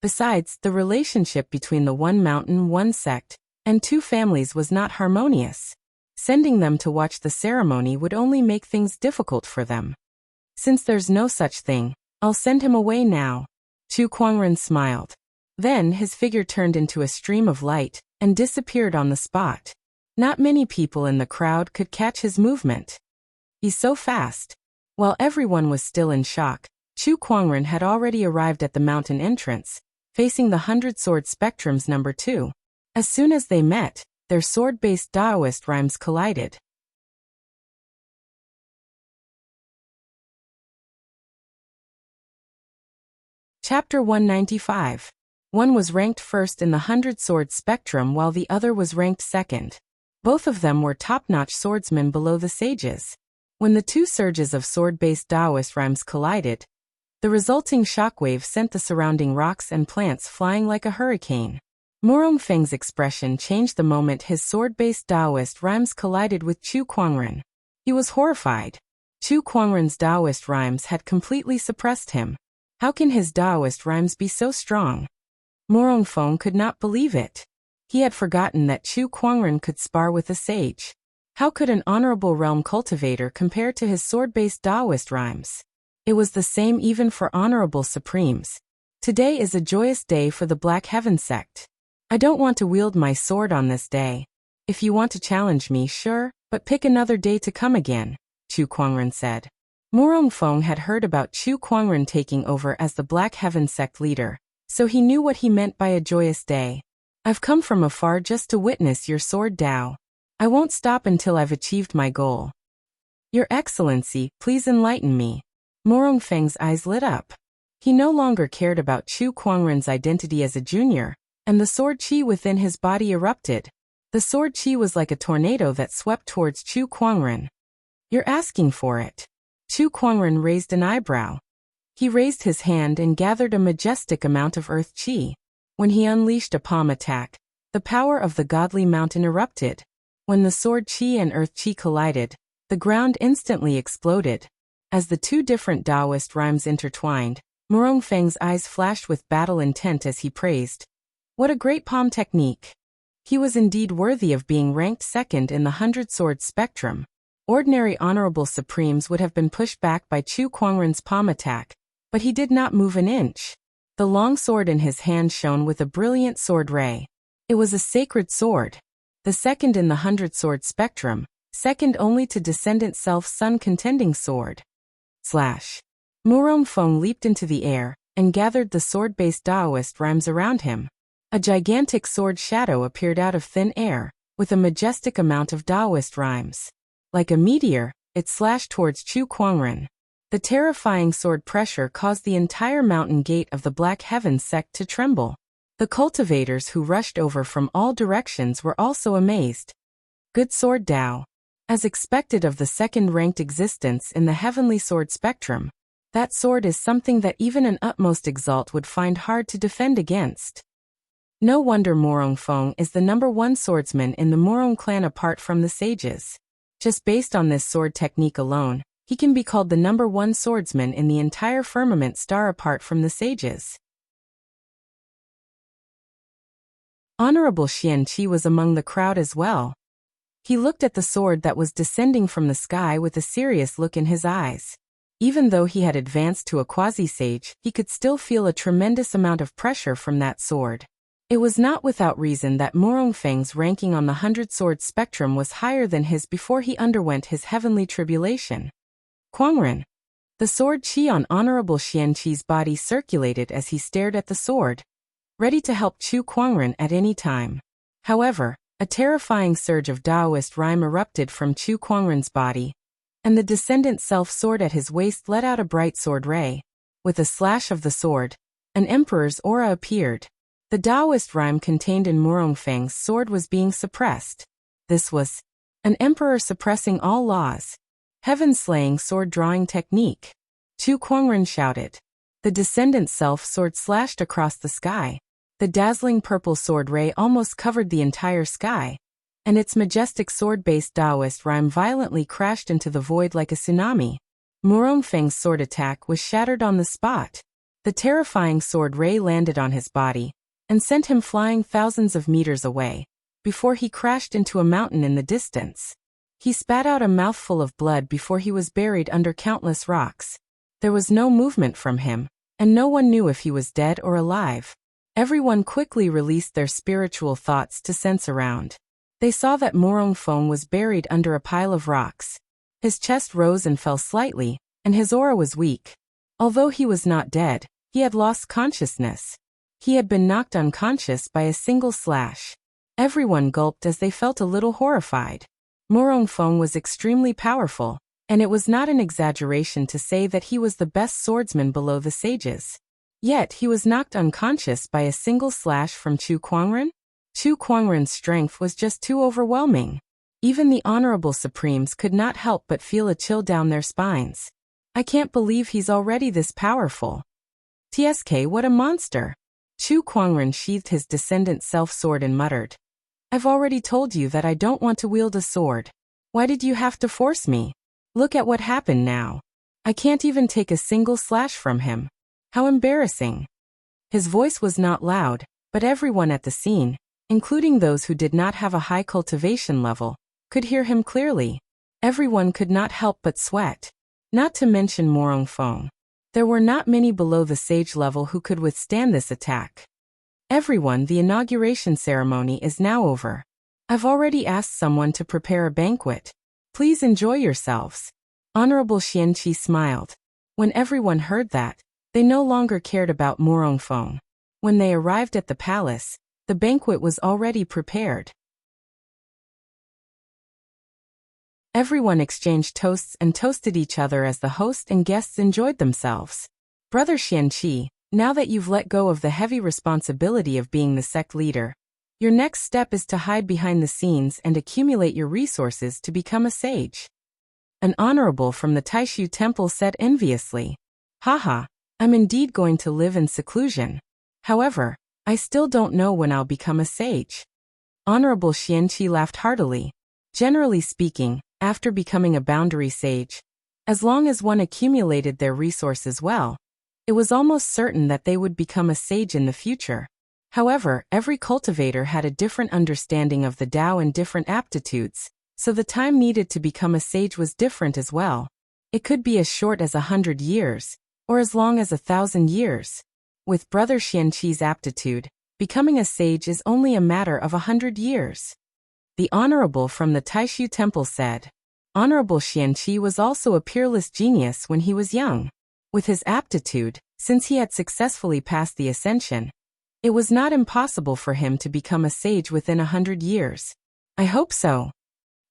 Besides, the relationship between the one mountain, one sect, and two families was not harmonious. Sending them to watch the ceremony would only make things difficult for them. Since there's no such thing, I'll send him away now. Chu Kuangren smiled. Then his figure turned into a stream of light and disappeared on the spot. Not many people in the crowd could catch his movement. He's so fast. While everyone was still in shock, Chu Kuangren had already arrived at the mountain entrance, facing the 100 Sword Spectrum's number 2. As soon as they met, their sword-based Taoist rhymes collided. Chapter 195. One was ranked first in the 100 Sword Spectrum while the other was ranked second. Both of them were top-notch swordsmen below the sages. When the two surges of sword-based Taoist rhymes collided, the resulting shockwave sent the surrounding rocks and plants flying like a hurricane. Morong Feng's expression changed the moment his sword-based Taoist rhymes collided with Chu Kuangren. He was horrified. Chu Kuangren's Taoist rhymes had completely suppressed him. How can his Taoist rhymes be so strong? Morong Feng could not believe it. He had forgotten that Chu Kuangren could spar with a sage. How could an honorable realm cultivator compare to his sword-based Taoist rhymes? It was the same even for honorable supremes. Today is a joyous day for the Black Heaven sect. I don't want to wield my sword on this day. If you want to challenge me, sure, but pick another day to come again, Chu Kuangren said. Morong Feng had heard about Chu Kuangren taking over as the Black Heaven sect leader, so he knew what he meant by a joyous day. I've come from afar just to witness your sword Dao. I won't stop until I've achieved my goal. Your Excellency, please enlighten me. Morong Feng's eyes lit up. He no longer cared about Chu Kuangren's identity as a junior, and the sword chi within his body erupted. The sword chi was like a tornado that swept towards Chu Kuangren. You're asking for it. Chu Kuangren raised an eyebrow. He raised his hand and gathered a majestic amount of earth chi. When he unleashed a palm attack, the power of the godly mountain erupted. When the sword chi and earth chi collided, the ground instantly exploded. As the two different Taoist rhymes intertwined, Feng's eyes flashed with battle intent as he praised. What a great palm technique! He was indeed worthy of being ranked second in the 100-sword spectrum. Ordinary honorable supremes would have been pushed back by Chu Kuangren's palm attack, but he did not move an inch. The long sword in his hand shone with a brilliant sword ray. It was a sacred sword. The second in the 100-sword spectrum, second only to Descendant Self-Sun contending sword. Feng leaped into the air and gathered the sword-based Taoist rhymes around him. A gigantic sword shadow appeared out of thin air, with a majestic amount of Taoist rhymes. Like a meteor, it slashed towards Chu Kuangren. The terrifying sword pressure caused the entire mountain gate of the Black Heavens sect to tremble. The cultivators who rushed over from all directions were also amazed. Good sword Dao. As expected of the second-ranked existence in the heavenly sword spectrum, that sword is something that even an utmost exalt would find hard to defend against. No wonder Feng is the #1 swordsman in the Morong clan apart from the sages. Just based on this sword technique alone, he can be called the #1 swordsman in the entire firmament star apart from the sages. Honorable Xianqi was among the crowd as well. He looked at the sword that was descending from the sky with a serious look in his eyes. Even though he had advanced to a quasi-sage, he could still feel a tremendous amount of pressure from that sword. It was not without reason that Feng's ranking on the 100-sword spectrum was higher than his before he underwent his heavenly tribulation. Kuangren. The sword qi on Honorable Xianqi's body circulated as he stared at the sword, ready to help Chu Kuangren at any time. However, a terrifying surge of Taoist rhyme erupted from Chu Kuangren's body, and the Descendant Self-Sword at his waist let out a bright sword ray. With a slash of the sword, an emperor's aura appeared. The Taoist rhyme contained in Feng's sword was being suppressed. This was an emperor suppressing all laws. Heaven-slaying sword-drawing technique. Chu Kuangren shouted. The Descendant Self-Sword slashed across the sky. The dazzling purple sword ray almost covered the entire sky, and its majestic sword-based Taoist rhyme violently crashed into the void like a tsunami. Feng's sword attack was shattered on the spot. The terrifying sword ray landed on his body and sent him flying thousands of meters away, before he crashed into a mountain in the distance. He spat out a mouthful of blood before he was buried under countless rocks. There was no movement from him, and no one knew if he was dead or alive. Everyone quickly released their spiritual thoughts to sense around. They saw that Feng was buried under a pile of rocks. His chest rose and fell slightly, and his aura was weak. Although he was not dead, he had lost consciousness. He had been knocked unconscious by a single slash. Everyone gulped as they felt a little horrified. Feng was extremely powerful, and it was not an exaggeration to say that he was the best swordsman below the sages. Yet he was knocked unconscious by a single slash from Chu Kuangren? Chu Kuangren's strength was just too overwhelming. Even the honorable supremes could not help but feel a chill down their spines. I can't believe he's already this powerful. TSK, what a monster! Chu Kuangren sheathed his Descendant Self-Sword and muttered. I've already told you that I don't want to wield a sword. Why did you have to force me? Look at what happened now. I can't even take a single slash from him. How embarrassing. His voice was not loud, but everyone at the scene, including those who did not have a high cultivation level, could hear him clearly. Everyone could not help but sweat. Not to mention Feng. There were not many below the sage level who could withstand this attack. Everyone, the inauguration ceremony is now over. I've already asked someone to prepare a banquet. Please enjoy yourselves. Honorable Xianqi smiled. When everyone heard that, they no longer cared about Feng. When they arrived at the palace, the banquet was already prepared. Everyone exchanged toasts and toasted each other as the host and guests enjoyed themselves. Brother Xianqi, now that you've let go of the heavy responsibility of being the sect leader, your next step is to hide behind the scenes and accumulate your resources to become a sage. An honorable from the Taishu temple said enviously. Haha, I'm indeed going to live in seclusion. However, I still don't know when I'll become a sage. Honorable Xianqi laughed heartily. Generally speaking, after becoming a boundary sage, as long as one accumulated their resources well, It was almost certain that they would become a sage in the future. However, every cultivator had a different understanding of the Tao and different aptitudes, so the time needed to become a sage was different as well. It could be as short as 100 years, or as long as 1,000 years. With Brother Xianqi's aptitude, becoming a sage is only a matter of 100 years. The Honorable from the Taishu Temple said. Honorable Xianqi was also a peerless genius when he was young. With his aptitude, since he had successfully passed the ascension, it was not impossible for him to become a sage within 100 years. I hope so.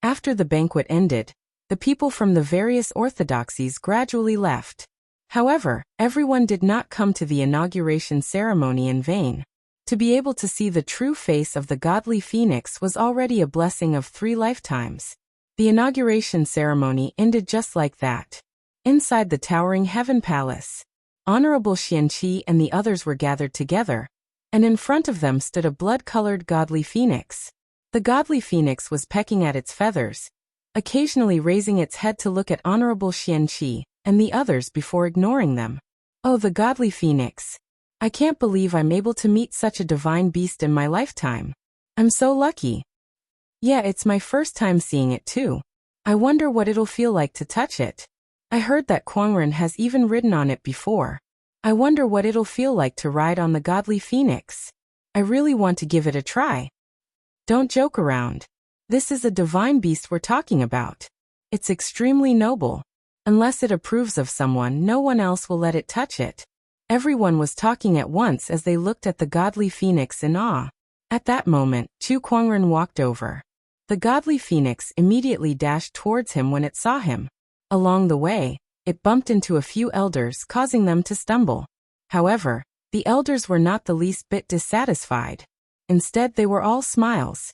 After the banquet ended, the people from the various orthodoxies gradually left. However, everyone did not come to the inauguration ceremony in vain. To be able to see the true face of the godly phoenix was already a blessing of 3 lifetimes. The inauguration ceremony ended just like that. Inside the towering heaven palace, Honorable Xianqi and the others were gathered together, and in front of them stood a blood-colored godly phoenix. The godly phoenix was pecking at its feathers, occasionally raising its head to look at Honorable Xianqi and the others before ignoring them. Oh, the godly phoenix. I can't believe I'm able to meet such a divine beast in my lifetime. I'm so lucky. Yeah, it's my first time seeing it too. I wonder what it'll feel like to touch it. I heard that Kuangren has even ridden on it before. I wonder what it'll feel like to ride on the godly phoenix. I really want to give it a try. Don't joke around. This is a divine beast we're talking about. It's extremely noble. Unless it approves of someone, no one else will let it touch it. Everyone was talking at once as they looked at the godly phoenix in awe. At that moment, Chu Kuangren walked over. The godly phoenix immediately dashed towards him when it saw him. Along the way, it bumped into a few elders, causing them to stumble. However, the elders were not the least bit dissatisfied. Instead, they were all smiles.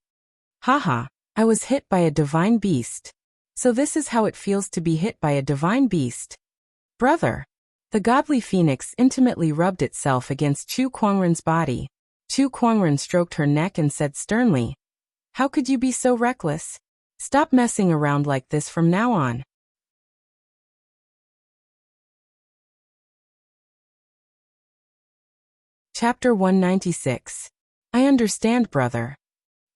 Haha, I was hit by a divine beast. So this is how it feels to be hit by a divine beast. Brother. The godly phoenix intimately rubbed itself against Chu Kuangren's body. Chu Kuangren stroked her neck and said sternly, "How could you be so reckless? Stop messing around like this from now on." Chapter 196. I understand, brother.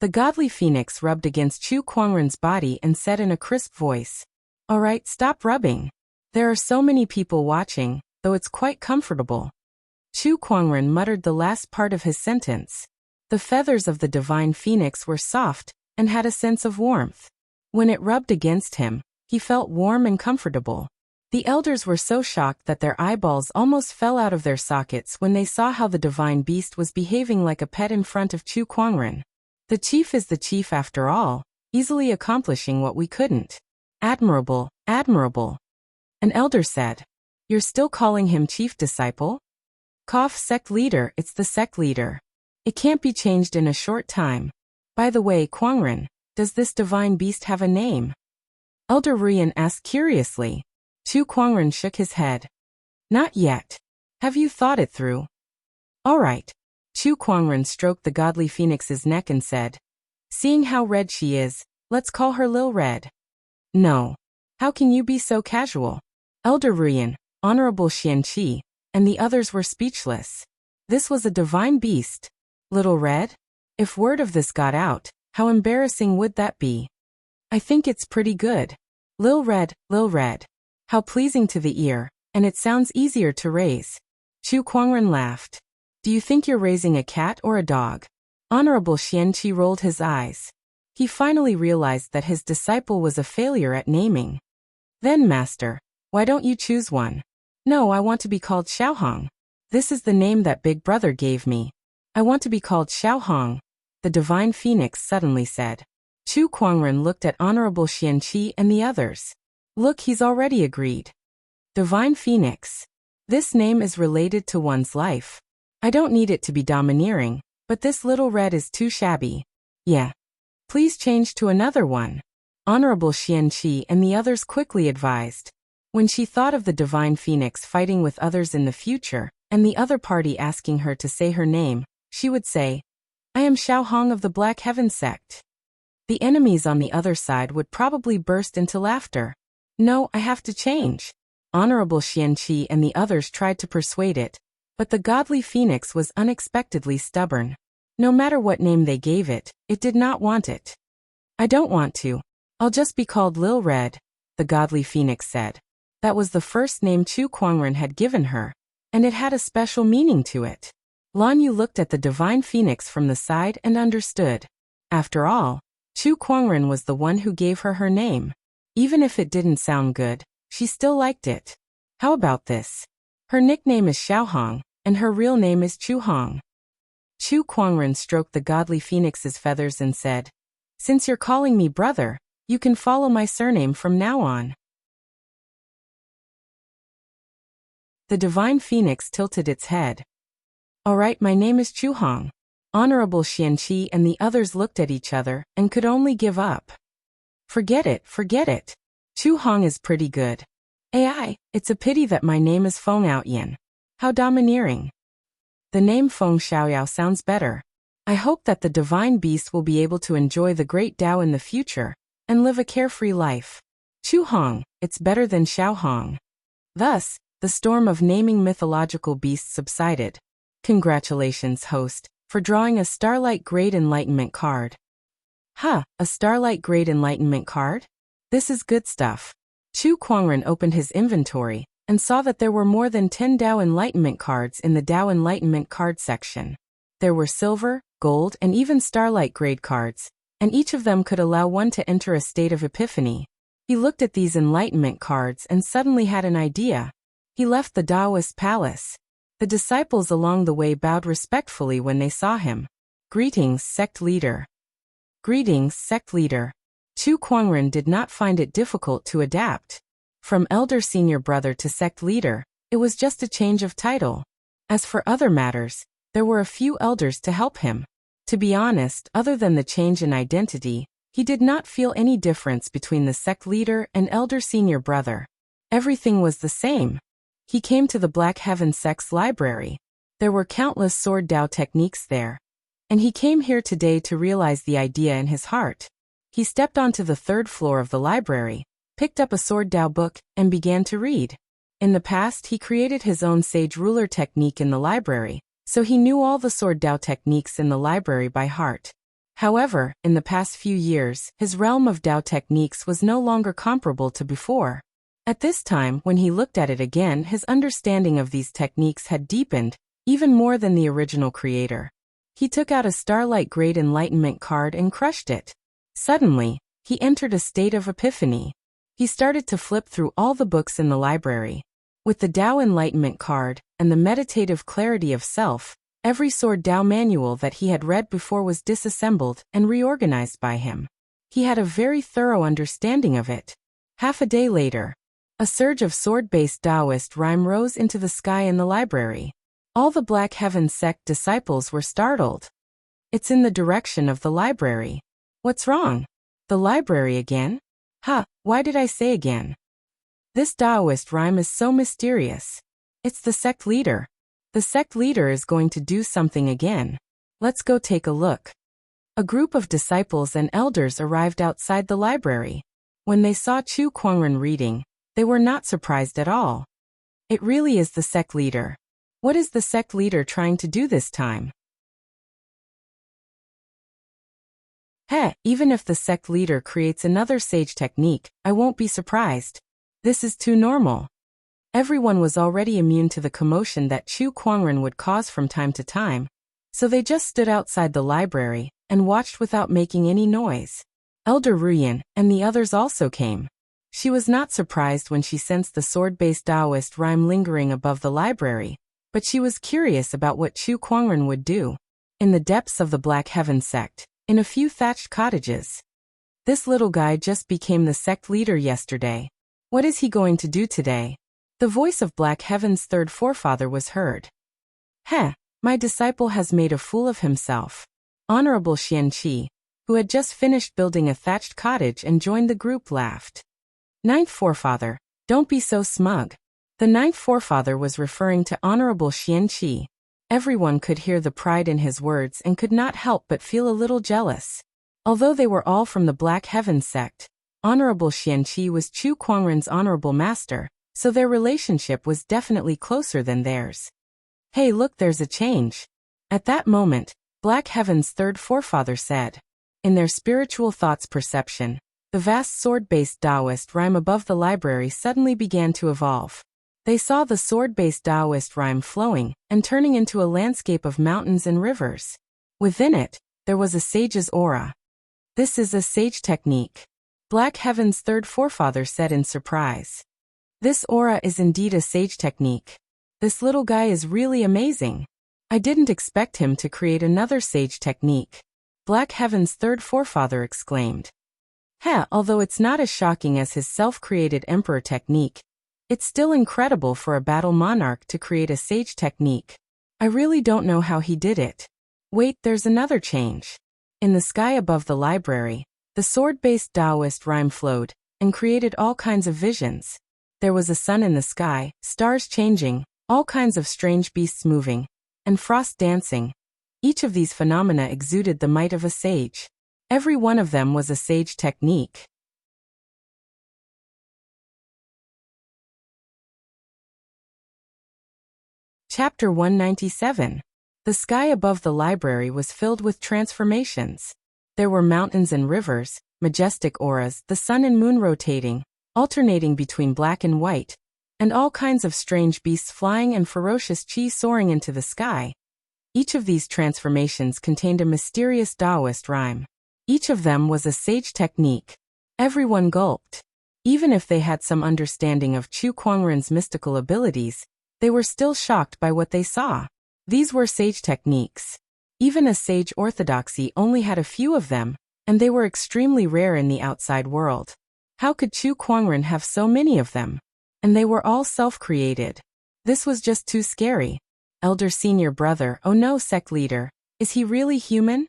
The godly phoenix rubbed against Chu Kuangren's body and said in a crisp voice, "All right, stop rubbing. There are so many people watching, though it's quite comfortable." Chu Kuangren muttered the last part of his sentence. The feathers of the divine phoenix were soft and had a sense of warmth. When it rubbed against him, he felt warm and comfortable. The elders were so shocked that their eyeballs almost fell out of their sockets when they saw how the divine beast was behaving like a pet in front of Chu Kuangren. The chief is the chief after all, easily accomplishing what we couldn't. Admirable, admirable. An elder said. You're still calling him chief disciple? Cough, sect leader, it's the sect leader. It can't be changed in a short time. By the way, Kuangren, does this divine beast have a name? Elder Rian asked curiously. Chu Kuangren shook his head. Not yet. Have you thought it through? All right. Chu Kuangren stroked the godly phoenix's neck and said, "Seeing how red she is, let's call her Lil Red." No. How can you be so casual? Elder Rian, Honorable Xianqi, and the others were speechless. This was a divine beast. Little Red? If word of this got out, how embarrassing would that be? I think it's pretty good. Lil Red, Lil Red. How pleasing to the ear, and it sounds easier to raise. Chu Kuangren laughed. Do you think you're raising a cat or a dog? Honorable Xianqi rolled his eyes. He finally realized that his disciple was a failure at naming. Then, Master, why don't you choose one? No, I want to be called Xiaohong. This is the name that Big Brother gave me. I want to be called Xiaohong, the divine phoenix suddenly said. Chu Kuangren looked at Honorable Xianqi and the others. Look, he's already agreed. Divine Phoenix. This name is related to one's life. I don't need it to be domineering, but this Little Red is too shabby. Yeah. Please change to another one. Honorable Xianqi and the others quickly advised. When she thought of the divine phoenix fighting with others in the future, and the other party asking her to say her name, she would say, I am Xiaohong of the Black Heaven sect. The enemies on the other side would probably burst into laughter. No, I have to change. Honorable Xianqi and the others tried to persuade it, but the godly phoenix was unexpectedly stubborn. No matter what name they gave it, it did not want it. I don't want to. I'll just be called Lil Red, the godly phoenix said. That was the first name Chu Kuangren had given her, and it had a special meaning to it. Lan Yu looked at the divine phoenix from the side and understood. After all, Chu Kuangren was the one who gave her her name. Even if it didn't sound good, she still liked it. How about this? Her nickname is Xiaohong, and her real name is Chu Hong. Chu Kuangren stroked the godly phoenix's feathers and said, "Since you're calling me brother, you can follow my surname from now on." The divine phoenix tilted its head. "All right, my name is Chu Hong." Honorable Xianqi and the others looked at each other and could only give up. Forget it, forget it. Chu Hong is pretty good. AI, it's a pity that my name is Feng Outyin. How domineering. The name Feng Xiaoyao sounds better. I hope that the divine beast will be able to enjoy the great Tao in the future and live a carefree life. Chu Hong, it's better than Xiao Hong. Thus, the storm of naming mythological beasts subsided. Congratulations, host, for drawing a Starlight Grade Enlightenment card. A Starlight Grade Enlightenment card? This is good stuff. Chu Kuangren opened his inventory and saw that there were more than 10 Dao Enlightenment cards in the Dao Enlightenment card section. There were silver, gold, and even Starlight Grade cards, and each of them could allow one to enter a state of epiphany. He looked at these Enlightenment cards and suddenly had an idea. He left the Taoist palace. The disciples along the way bowed respectfully when they saw him. Greetings, sect leader. Greetings, sect leader. Chu Kuangren did not find it difficult to adapt. From elder senior brother to sect leader, it was just a change of title. As for other matters, there were a few elders to help him. To be honest, other than the change in identity, he did not feel any difference between the sect leader and elder senior brother. Everything was the same. He came to the Black Heaven sect's library. There were countless sword Dao techniques there. And he came here today to realize the idea in his heart. He stepped onto the third floor of the library, picked up a sword Dao book, and began to read. In the past, he created his own sage ruler technique in the library, so he knew all the sword Dao techniques in the library by heart. However, in the past few years, his realm of Dao techniques was no longer comparable to before. At this time, when he looked at it again, his understanding of these techniques had deepened, even more than the original creator. He took out a Starlight Grade Enlightenment card and crushed it. Suddenly, he entered a state of epiphany. He started to flip through all the books in the library. With the Tao Enlightenment card and the meditative clarity of self, every sword Tao manual that he had read before was disassembled and reorganized by him. He had a very thorough understanding of it. Half a day later, a surge of sword-based Taoist rhyme rose into the sky in the library. All the Black Heaven sect disciples were startled. It's in the direction of the library. What's wrong? The library again? Why did I say again? This Taoist rhyme is so mysterious. It's the sect leader. The sect leader is going to do something again. Let's go take a look. A group of disciples and elders arrived outside the library. When they saw Chu Kuangren reading, they were not surprised at all. It really is the sect leader. What is the sect leader trying to do this time? Even if the sect leader creates another sage technique, I won't be surprised. This is too normal. Everyone was already immune to the commotion that Chu Kuangren would cause from time to time, so they just stood outside the library and watched without making any noise. Elder Ruyan and the others also came. She was not surprised when she sensed the sword-based Taoist rhyme lingering above the library, but she was curious about what Chu Kuangren would do. In the depths of the Black Heaven sect, in a few thatched cottages. This little guy just became the sect leader yesterday. What is he going to do today? The voice of Black Heaven's third forefather was heard. My disciple has made a fool of himself. Honorable Xianqi, who had just finished building a thatched cottage and joined the group, laughed. Ninth forefather, don't be so smug. The ninth forefather was referring to Honorable Xianqi. Everyone could hear the pride in his words and could not help but feel a little jealous. Although they were all from the Black Heaven sect, Honorable Xianqi was Chu Kuangren's honorable master, so their relationship was definitely closer than theirs. Hey, look, there's a change. At that moment, Black Heaven's third forefather said. In their spiritual thoughts perception, the vast sword-based Taoist rhyme above the library suddenly began to evolve. They saw the sword-based Taoist rhyme flowing and turning into a landscape of mountains and rivers. Within it, there was a sage's aura. This is a sage technique, Black Heaven's third forefather said in surprise. This aura is indeed a sage technique. This little guy is really amazing. I didn't expect him to create another sage technique, Black Heaven's third forefather exclaimed. Although it's not as shocking as his self-created emperor technique, it's still incredible for a battle monarch to create a sage technique. I really don't know how he did it. Wait, there's another change. In the sky above the library, the sword-based Taoist rhyme flowed and created all kinds of visions. There was a sun in the sky, stars changing, all kinds of strange beasts moving, and frost dancing. Each of these phenomena exuded the might of a sage. Every one of them was a sage technique. Chapter 197. The sky above the library was filled with transformations. There were mountains and rivers, majestic auras, the sun and moon rotating, alternating between black and white, and all kinds of strange beasts flying and ferocious chi soaring into the sky. Each of these transformations contained a mysterious Taoist rhyme. Each of them was a sage technique. Everyone gulped. Even if they had some understanding of Chu Kuangren's mystical abilities, they were still shocked by what they saw. These were sage techniques. Even a sage orthodoxy only had a few of them, and they were extremely rare in the outside world. How could Chu Kuangren have so many of them? And they were all self-created. This was just too scary. Elder senior brother, oh no, sect leader, is he really human?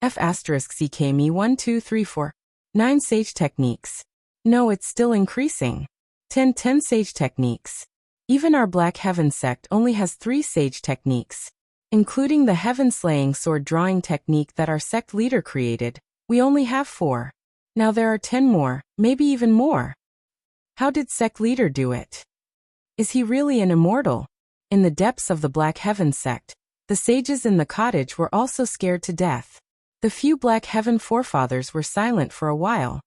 F***CKME 1 2 3 4 9 sage techniques. No, it's still increasing. 10 sage techniques. Even our Black Heaven sect only has 3 sage techniques. Including the heaven-slaying sword-drawing technique that our sect leader created, we only have 4. Now there are 10 more, maybe even more. How did sect leader do it? Is he really an immortal? In the depths of the Black Heaven sect, the sages in the cottage were also scared to death. The few Black Heaven forefathers were silent for a while.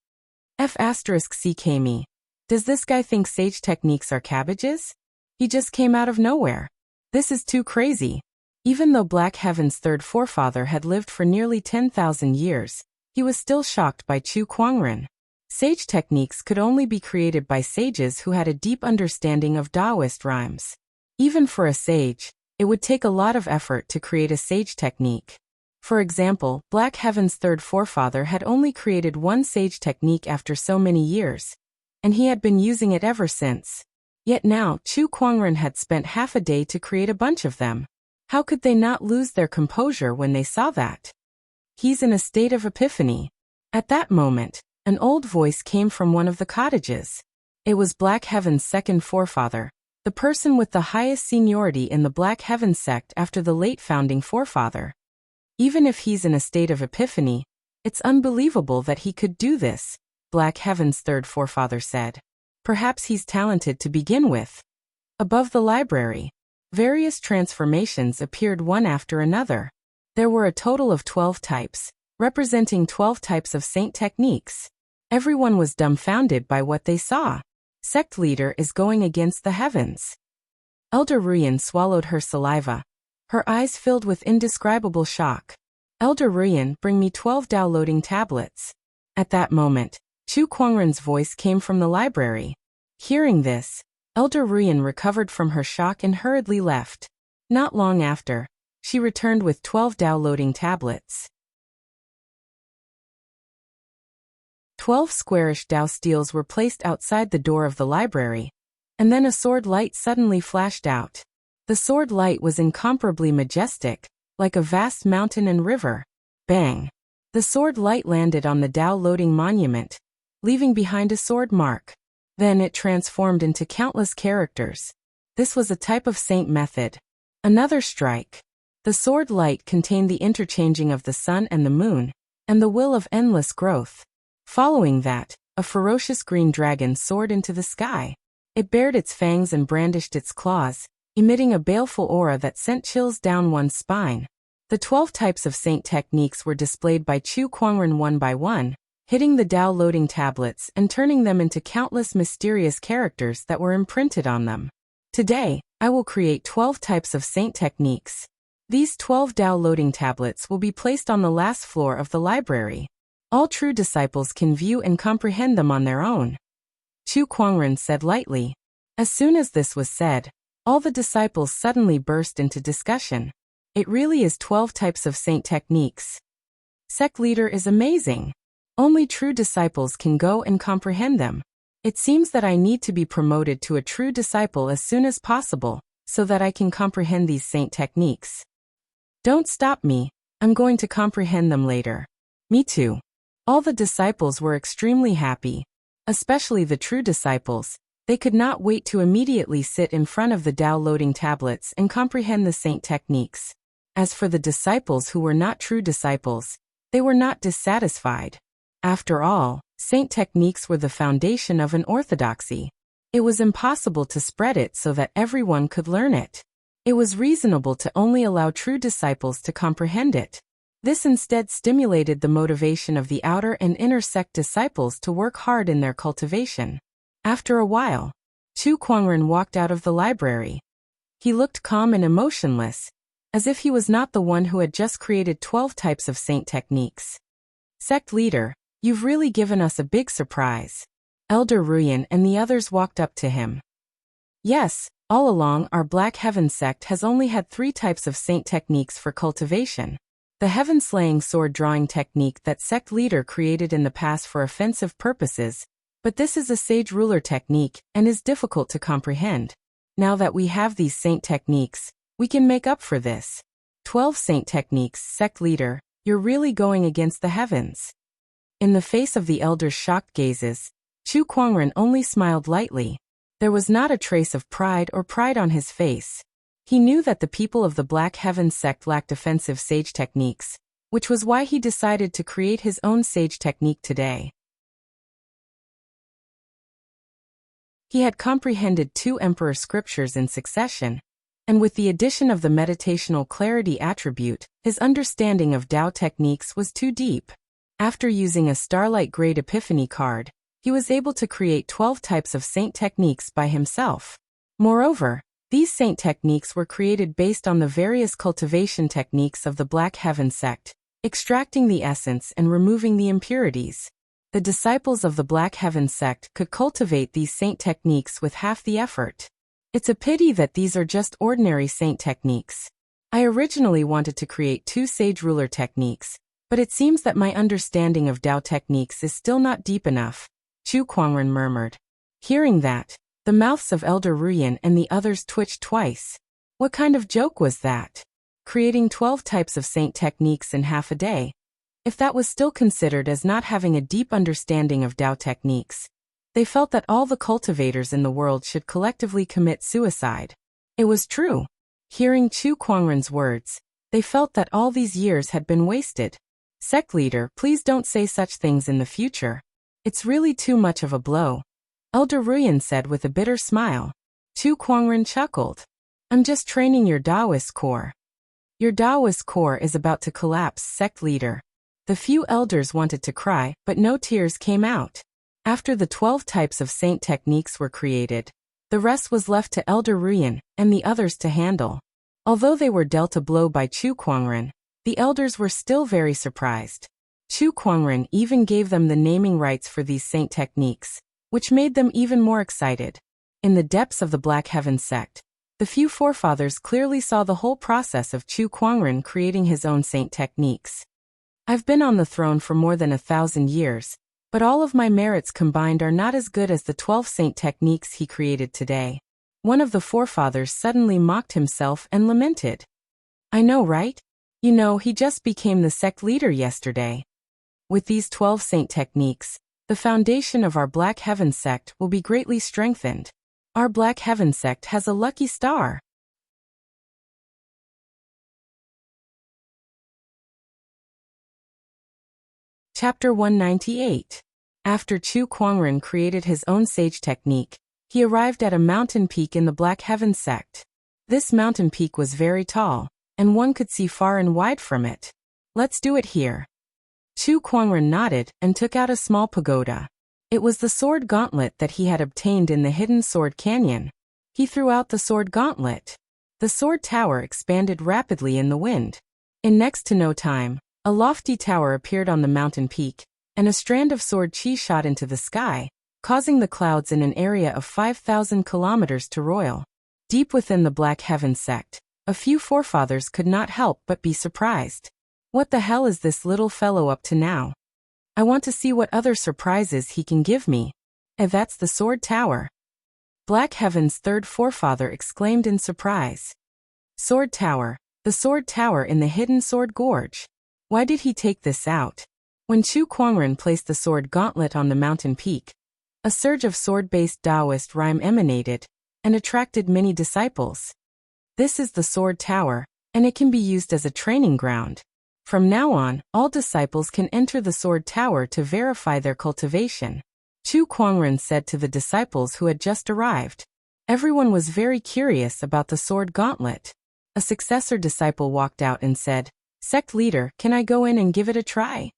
F***CKME. Does this guy think sage techniques are cabbages? He just came out of nowhere. This is too crazy. Even though Black Heaven's third forefather had lived for nearly 10,000 years, he was still shocked by Chu Kuangren. Sage techniques could only be created by sages who had a deep understanding of Taoist rhymes. Even for a sage, it would take a lot of effort to create a sage technique. For example, Black Heaven's third forefather had only created one sage technique after so many years, and he had been using it ever since. Yet now, Chu Kuangren had spent half a day to create a bunch of them. How could they not lose their composure when they saw that? He's in a state of epiphany. At that moment, an old voice came from one of the cottages. It was Black Heaven's second forefather, the person with the highest seniority in the Black Heaven sect after the late founding forefather. Even if he's in a state of epiphany, it's unbelievable that he could do this, Black Heaven's third forefather said. Perhaps he's talented to begin with. Above the library, various transformations appeared one after another. There were a total of 12 types, representing 12 types of saint techniques. Everyone was dumbfounded by what they saw. Sect leader is going against the heavens. Elder Ruyan swallowed her saliva. Her eyes filled with indescribable shock. Elder Ruyan, bring me 12 downloading tablets. At that moment, Chu Kuangren's voice came from the library. Hearing this, Elder Ruyan recovered from her shock and hurriedly left. Not long after, she returned with 12 downloading tablets. 12 squarish Dao steels were placed outside the door of the library, and then a sword light suddenly flashed out. The sword light was incomparably majestic, like a vast mountain and river. Bang! The sword light landed on the Dao loading monument, leaving behind a sword mark. Then it transformed into countless characters. This was a type of saint method. Another strike. The sword light contained the interchanging of the sun and the moon, and the will of endless growth. Following that, a ferocious green dragon soared into the sky. It bared its fangs and brandished its claws, emitting a baleful aura that sent chills down one's spine. The 12 types of saint techniques were displayed by Chu Kuangren one by one, hitting the Tao loading tablets and turning them into countless mysterious characters that were imprinted on them. Today, I will create 12 types of saint techniques. These 12 Tao loading tablets will be placed on the last floor of the library. All true disciples can view and comprehend them on their own. Chu Kuangren said lightly. As soon as this was said, all the disciples suddenly burst into discussion. It really is 12 types of saint techniques. Sect leader is amazing. Only true disciples can go and comprehend them. It seems that I need to be promoted to a true disciple as soon as possible, so that I can comprehend these saint techniques. Don't stop me, I'm going to comprehend them later. Me too. All the disciples were extremely happy. Especially the true disciples, they could not wait to immediately sit in front of the Tao loading tablets and comprehend the saint techniques. As for the disciples who were not true disciples, they were not dissatisfied. After all, saint techniques were the foundation of an orthodoxy. It was impossible to spread it so that everyone could learn it. It was reasonable to only allow true disciples to comprehend it. This instead stimulated the motivation of the outer and inner sect disciples to work hard in their cultivation. After a while, Chu Kuangren walked out of the library. He looked calm and emotionless, as if he was not the one who had just created 12 types of saint techniques. Sect leader, you've really given us a big surprise. Elder Ruyan and the others walked up to him. Yes, all along our Black Heaven sect has only had 3 types of saint techniques for cultivation. The heaven-slaying sword-drawing technique that sect leader created in the past for offensive purposes, but this is a sage ruler technique and is difficult to comprehend. Now that we have these saint techniques, we can make up for this. 12 saint techniques, sect leader, you're really going against the heavens. In the face of the elders' shocked gazes, Chu Kuangren only smiled lightly. There was not a trace of pride on his face. He knew that the people of the Black Heaven sect lacked offensive sage techniques, which was why he decided to create his own sage technique today. He had comprehended 2 emperor scriptures in succession, and with the addition of the meditational clarity attribute, his understanding of Tao techniques was too deep. After using a Starlight Grade Epiphany card, he was able to create 12 types of saint techniques by himself. Moreover, these saint techniques were created based on the various cultivation techniques of the Black Heaven sect, extracting the essence and removing the impurities. The disciples of the Black Heaven sect could cultivate these saint techniques with half the effort. It's a pity that these are just ordinary saint techniques. I originally wanted to create 2 sage ruler techniques, but it seems that my understanding of Tao techniques is still not deep enough, Chu Kuangren murmured. Hearing that, the mouths of Elder Ruyan and the others twitched twice. What kind of joke was that? Creating 12 types of saint techniques in half a day? If that was still considered as not having a deep understanding of Tao techniques, they felt that all the cultivators in the world should collectively commit suicide. It was true. Hearing Chu Kuangren's words, they felt that all these years had been wasted. Sect leader, please don't say such things in the future. It's really too much of a blow. Elder Ruyan said with a bitter smile. Chu Kuangren chuckled. I'm just training your Taoist core. Your Taoist core is about to collapse, sect leader. The few elders wanted to cry, but no tears came out. After the 12 types of saint techniques were created, the rest was left to Elder Ruyan and the others to handle. Although they were dealt a blow by Chu Kuangren, the elders were still very surprised. Chu Kuangren even gave them the naming rights for these saint techniques, which made them even more excited. In the depths of the Black Heaven sect, the few forefathers clearly saw the whole process of Chu Kuangren creating his own saint techniques. I've been on the throne for more than 1,000 years, but all of my merits combined are not as good as the 12 saint techniques he created today. One of the forefathers suddenly mocked himself and lamented. I know, right? You know, he just became the sect leader yesterday. With these 12 saint techniques, the foundation of our Black Heaven sect will be greatly strengthened. Our Black Heaven sect has a lucky star. Chapter 198. After Chu Kuangren created his own sage technique, He arrived at a mountain peak in the Black Heaven sect. This mountain peak was very tall, and one could see far and wide from it. Let's do it here. Chu Kuangren nodded and took out a small pagoda. It was the sword gauntlet that he had obtained in the hidden sword canyon. He threw out the sword gauntlet. The sword tower expanded rapidly in the wind. In next to no time, a lofty tower appeared on the mountain peak, and a strand of sword chi shot into the sky, causing the clouds in an area of 5,000 kilometers to roil. Deep within the Black Heaven sect, a few forefathers could not help but be surprised. What the hell is this little fellow up to now? I want to see what other surprises he can give me. That's the sword tower. Black Heaven's third forefather exclaimed in surprise. Sword tower, the sword tower in the hidden sword gorge. Why did he take this out? When Chu Kuangren placed the sword gauntlet on the mountain peak, a surge of sword-based Taoist rhyme emanated and attracted many disciples. This is the sword tower, and it can be used as a training ground. From now on, all disciples can enter the sword tower to verify their cultivation. Chu Kuangren said to the disciples who had just arrived. Everyone was very curious about the sword gauntlet. A successor disciple walked out and said, "Sect leader, can I go in and give it a try?"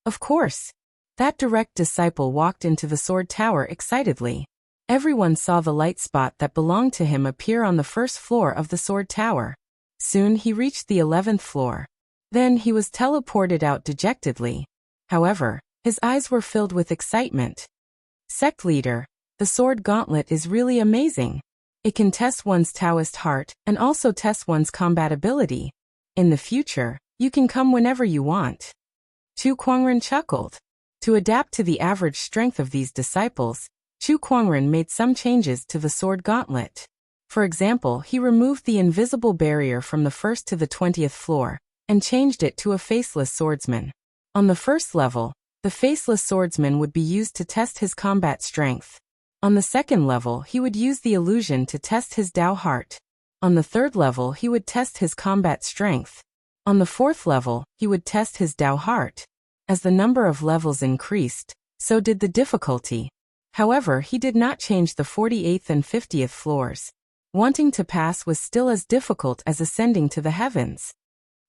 Of course. That direct disciple walked into the sword tower excitedly. Everyone saw the light spot that belonged to him appear on the first floor of the sword tower. Soon he reached the 11th floor. Then he was teleported out dejectedly. However, his eyes were filled with excitement. Sect leader, the sword gauntlet is really amazing. It can test one's Taoist heart and also test one's compatibility. In the future, you can come whenever you want. Chu Kuangren chuckled. To adapt to the average strength of these disciples, Chu Kuangren made some changes to the sword gauntlet. For example, he removed the invisible barrier from the 1st to the 20th floor, and changed it to a faceless swordsman. On the first level, the faceless swordsman would be used to test his combat strength. On the second level, he would use the illusion to test his Tao heart. On the third level, he would test his combat strength. On the fourth level, he would test his Tao heart. As the number of levels increased, so did the difficulty. However, he did not change the 48th and 50th floors. Wanting to pass was still as difficult as ascending to the heavens.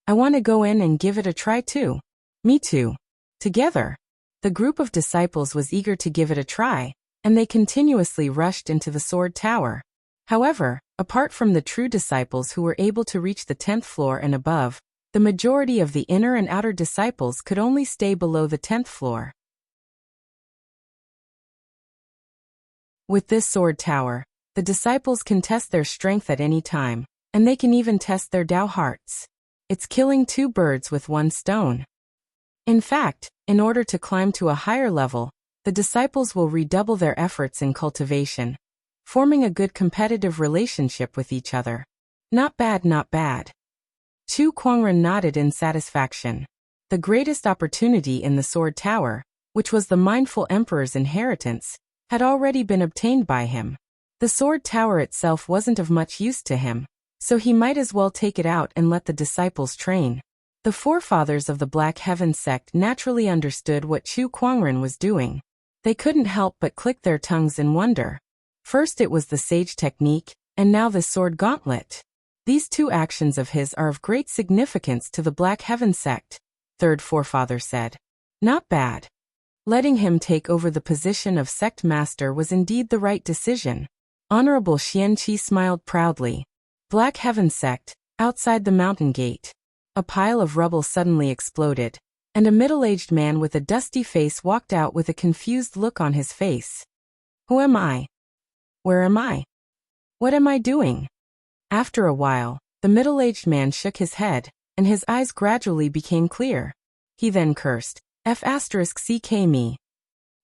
I want to go in and give it a try too. Me too. Together. The group of disciples was eager to give it a try, and they continuously rushed into the sword tower. However, apart from the true disciples who were able to reach the 10th floor and above, the majority of the inner and outer disciples could only stay below the 10th floor. With this sword tower, the disciples can test their strength at any time, and they can even test their Tao hearts. It's killing two birds with one stone. In fact, in order to climb to a higher level, the disciples will redouble their efforts in cultivation, forming a good competitive relationship with each other. Not bad, not bad. Chu Kuangren nodded in satisfaction. The greatest opportunity in the sword tower, which was the mindful emperor's inheritance, had already been obtained by him. The sword tower itself wasn't of much use to him, so he might as well take it out and let the disciples train. The forefathers of the Black Heaven sect naturally understood what Chu Kuangren was doing. They couldn't help but click their tongues in wonder. First it was the sage technique, and now the sword gauntlet. These two actions of his are of great significance to the Black Heaven sect, third forefather said. Not bad. Letting him take over the position of sect master was indeed the right decision. Honorable Xian Qi smiled proudly. Black Heaven sect, outside the mountain gate. A pile of rubble suddenly exploded, and a middle-aged man with a dusty face walked out with a confused look on his face. Who am I? Where am I? What am I doing? After a while, the middle-aged man shook his head, and his eyes gradually became clear. He then cursed, F***ck me.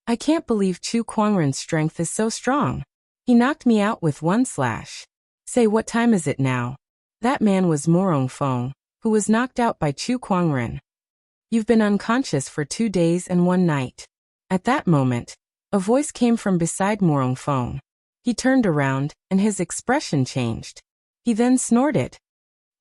I can't believe Chu Kuangren's strength is so strong. He knocked me out with one slash. Say, what time is it now? That man was Morong Fong, who was knocked out by Chu Kuangren. You've been unconscious for 2 days and 1 night. At that moment, a voice came from beside Morong Fong. He turned around, and his expression changed. He then snorted.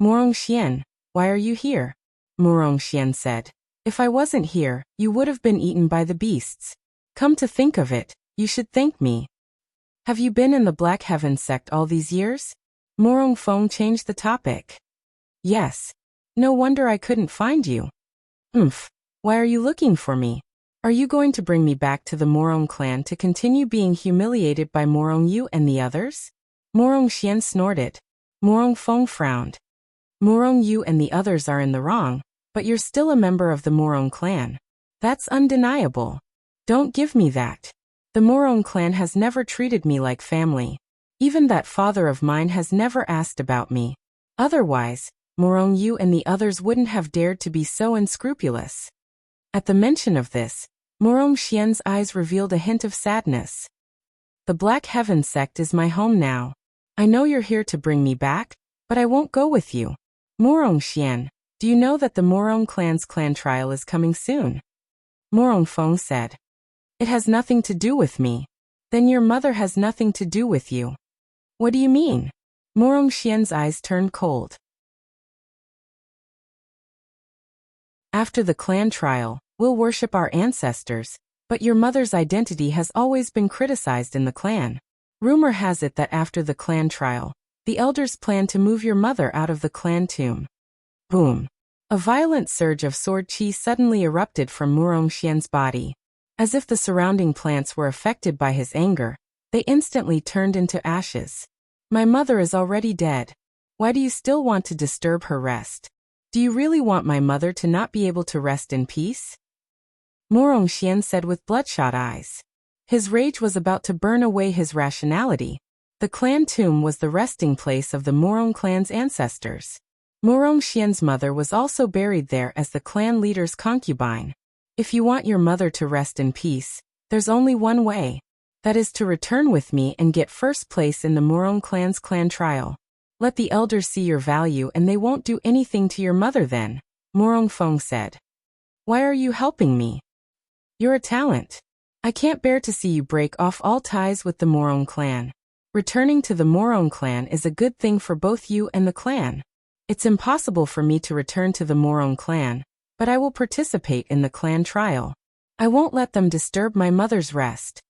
Morong Xian, why are you here? Morong Xian said. If I wasn't here, you would have been eaten by the beasts. Come to think of it, you should thank me. Have you been in the Black Heaven sect all these years? Morong Fong changed the topic. Yes. No wonder I couldn't find you. Why are you looking for me? Are you going to bring me back to the Morong clan to continue being humiliated by Morong Yu and the others? Morong Xian snorted. Morong Fong frowned. Morong Yu and the others are in the wrong, but you're still a member of the Morong clan. That's undeniable. Don't give me that. The Morong clan has never treated me like family. Even that father of mine has never asked about me. Otherwise, Morong Yu and the others wouldn't have dared to be so unscrupulous. At the mention of this, Morong Xian's eyes revealed a hint of sadness. The Black Heaven sect is my home now. I know you're here to bring me back, but I won't go with you. Morong Xian, do you know that the Morong clan's clan trial is coming soon? Morong Fong said. It has nothing to do with me. Then your mother has nothing to do with you. What do you mean? Morong Xian's eyes turned cold. After the clan trial, we'll worship our ancestors, but your mother's identity has always been criticized in the clan. Rumor has it that after the clan trial, the elders plan to move your mother out of the clan tomb. Boom. A violent surge of sword chi suddenly erupted from Morong Xian's body. As if the surrounding plants were affected by his anger, they instantly turned into ashes. My mother is already dead. Why do you still want to disturb her rest? Do you really want my mother to not be able to rest in peace? Morong Xian said with bloodshot eyes. His rage was about to burn away his rationality. The clan tomb was the resting place of the Morong clan's ancestors. Morong Xian's mother was also buried there as the clan leader's concubine. If you want your mother to rest in peace, there's only one way. That is to return with me and get first place in the Morong clan's clan trial. Let the elders see your value and they won't do anything to your mother then, Morong Fong said. Why are you helping me? You're a talent. I can't bear to see you break off all ties with the Morong clan. Returning to the Morong clan is a good thing for both you and the clan. It's impossible for me to return to the Morong clan, but I will participate in the clan trial. I won't let them disturb my mother's rest.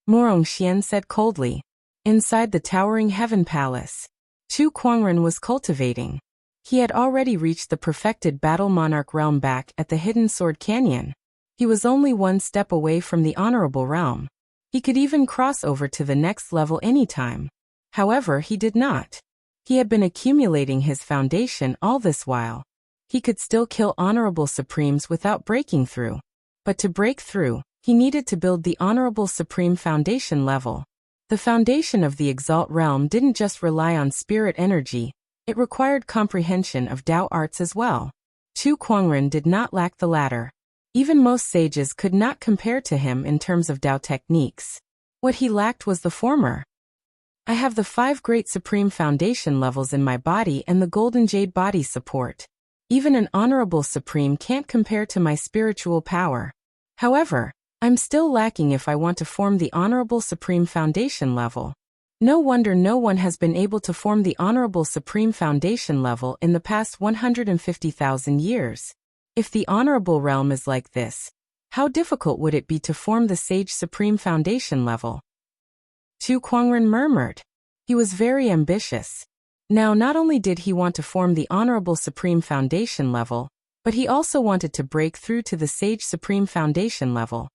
Morong Xian said coldly. Inside the towering heaven palace, Chu Kuangren was cultivating. He had already reached the perfected battle monarch realm back at the Hidden Sword Canyon. He was only one step away from the honorable realm. He could even cross over to the next level anytime. However, he did not. He had been accumulating his foundation all this while. He could still kill Honorable Supremes without breaking through. But to break through, he needed to build the Honorable Supreme Foundation level. The foundation of the Exalt realm didn't just rely on spirit energy, it required comprehension of Dao arts as well. Chu Kuangren did not lack the latter. Even most sages could not compare to him in terms of Dao techniques. What he lacked was the former. I have the 5 great supreme foundation levels in my body and the golden jade body support. Even an honorable supreme can't compare to my spiritual power. However, I'm still lacking if I want to form the honorable supreme foundation level. No wonder no one has been able to form the honorable supreme foundation level in the past 150,000 years. If the honorable realm is like this, how difficult would it be to form the sage supreme foundation level? Chu Kuangren murmured. He was very ambitious. Now not only did he want to form the Honorable Supreme Foundation level, but he also wanted to break through to the Sage Supreme Foundation level.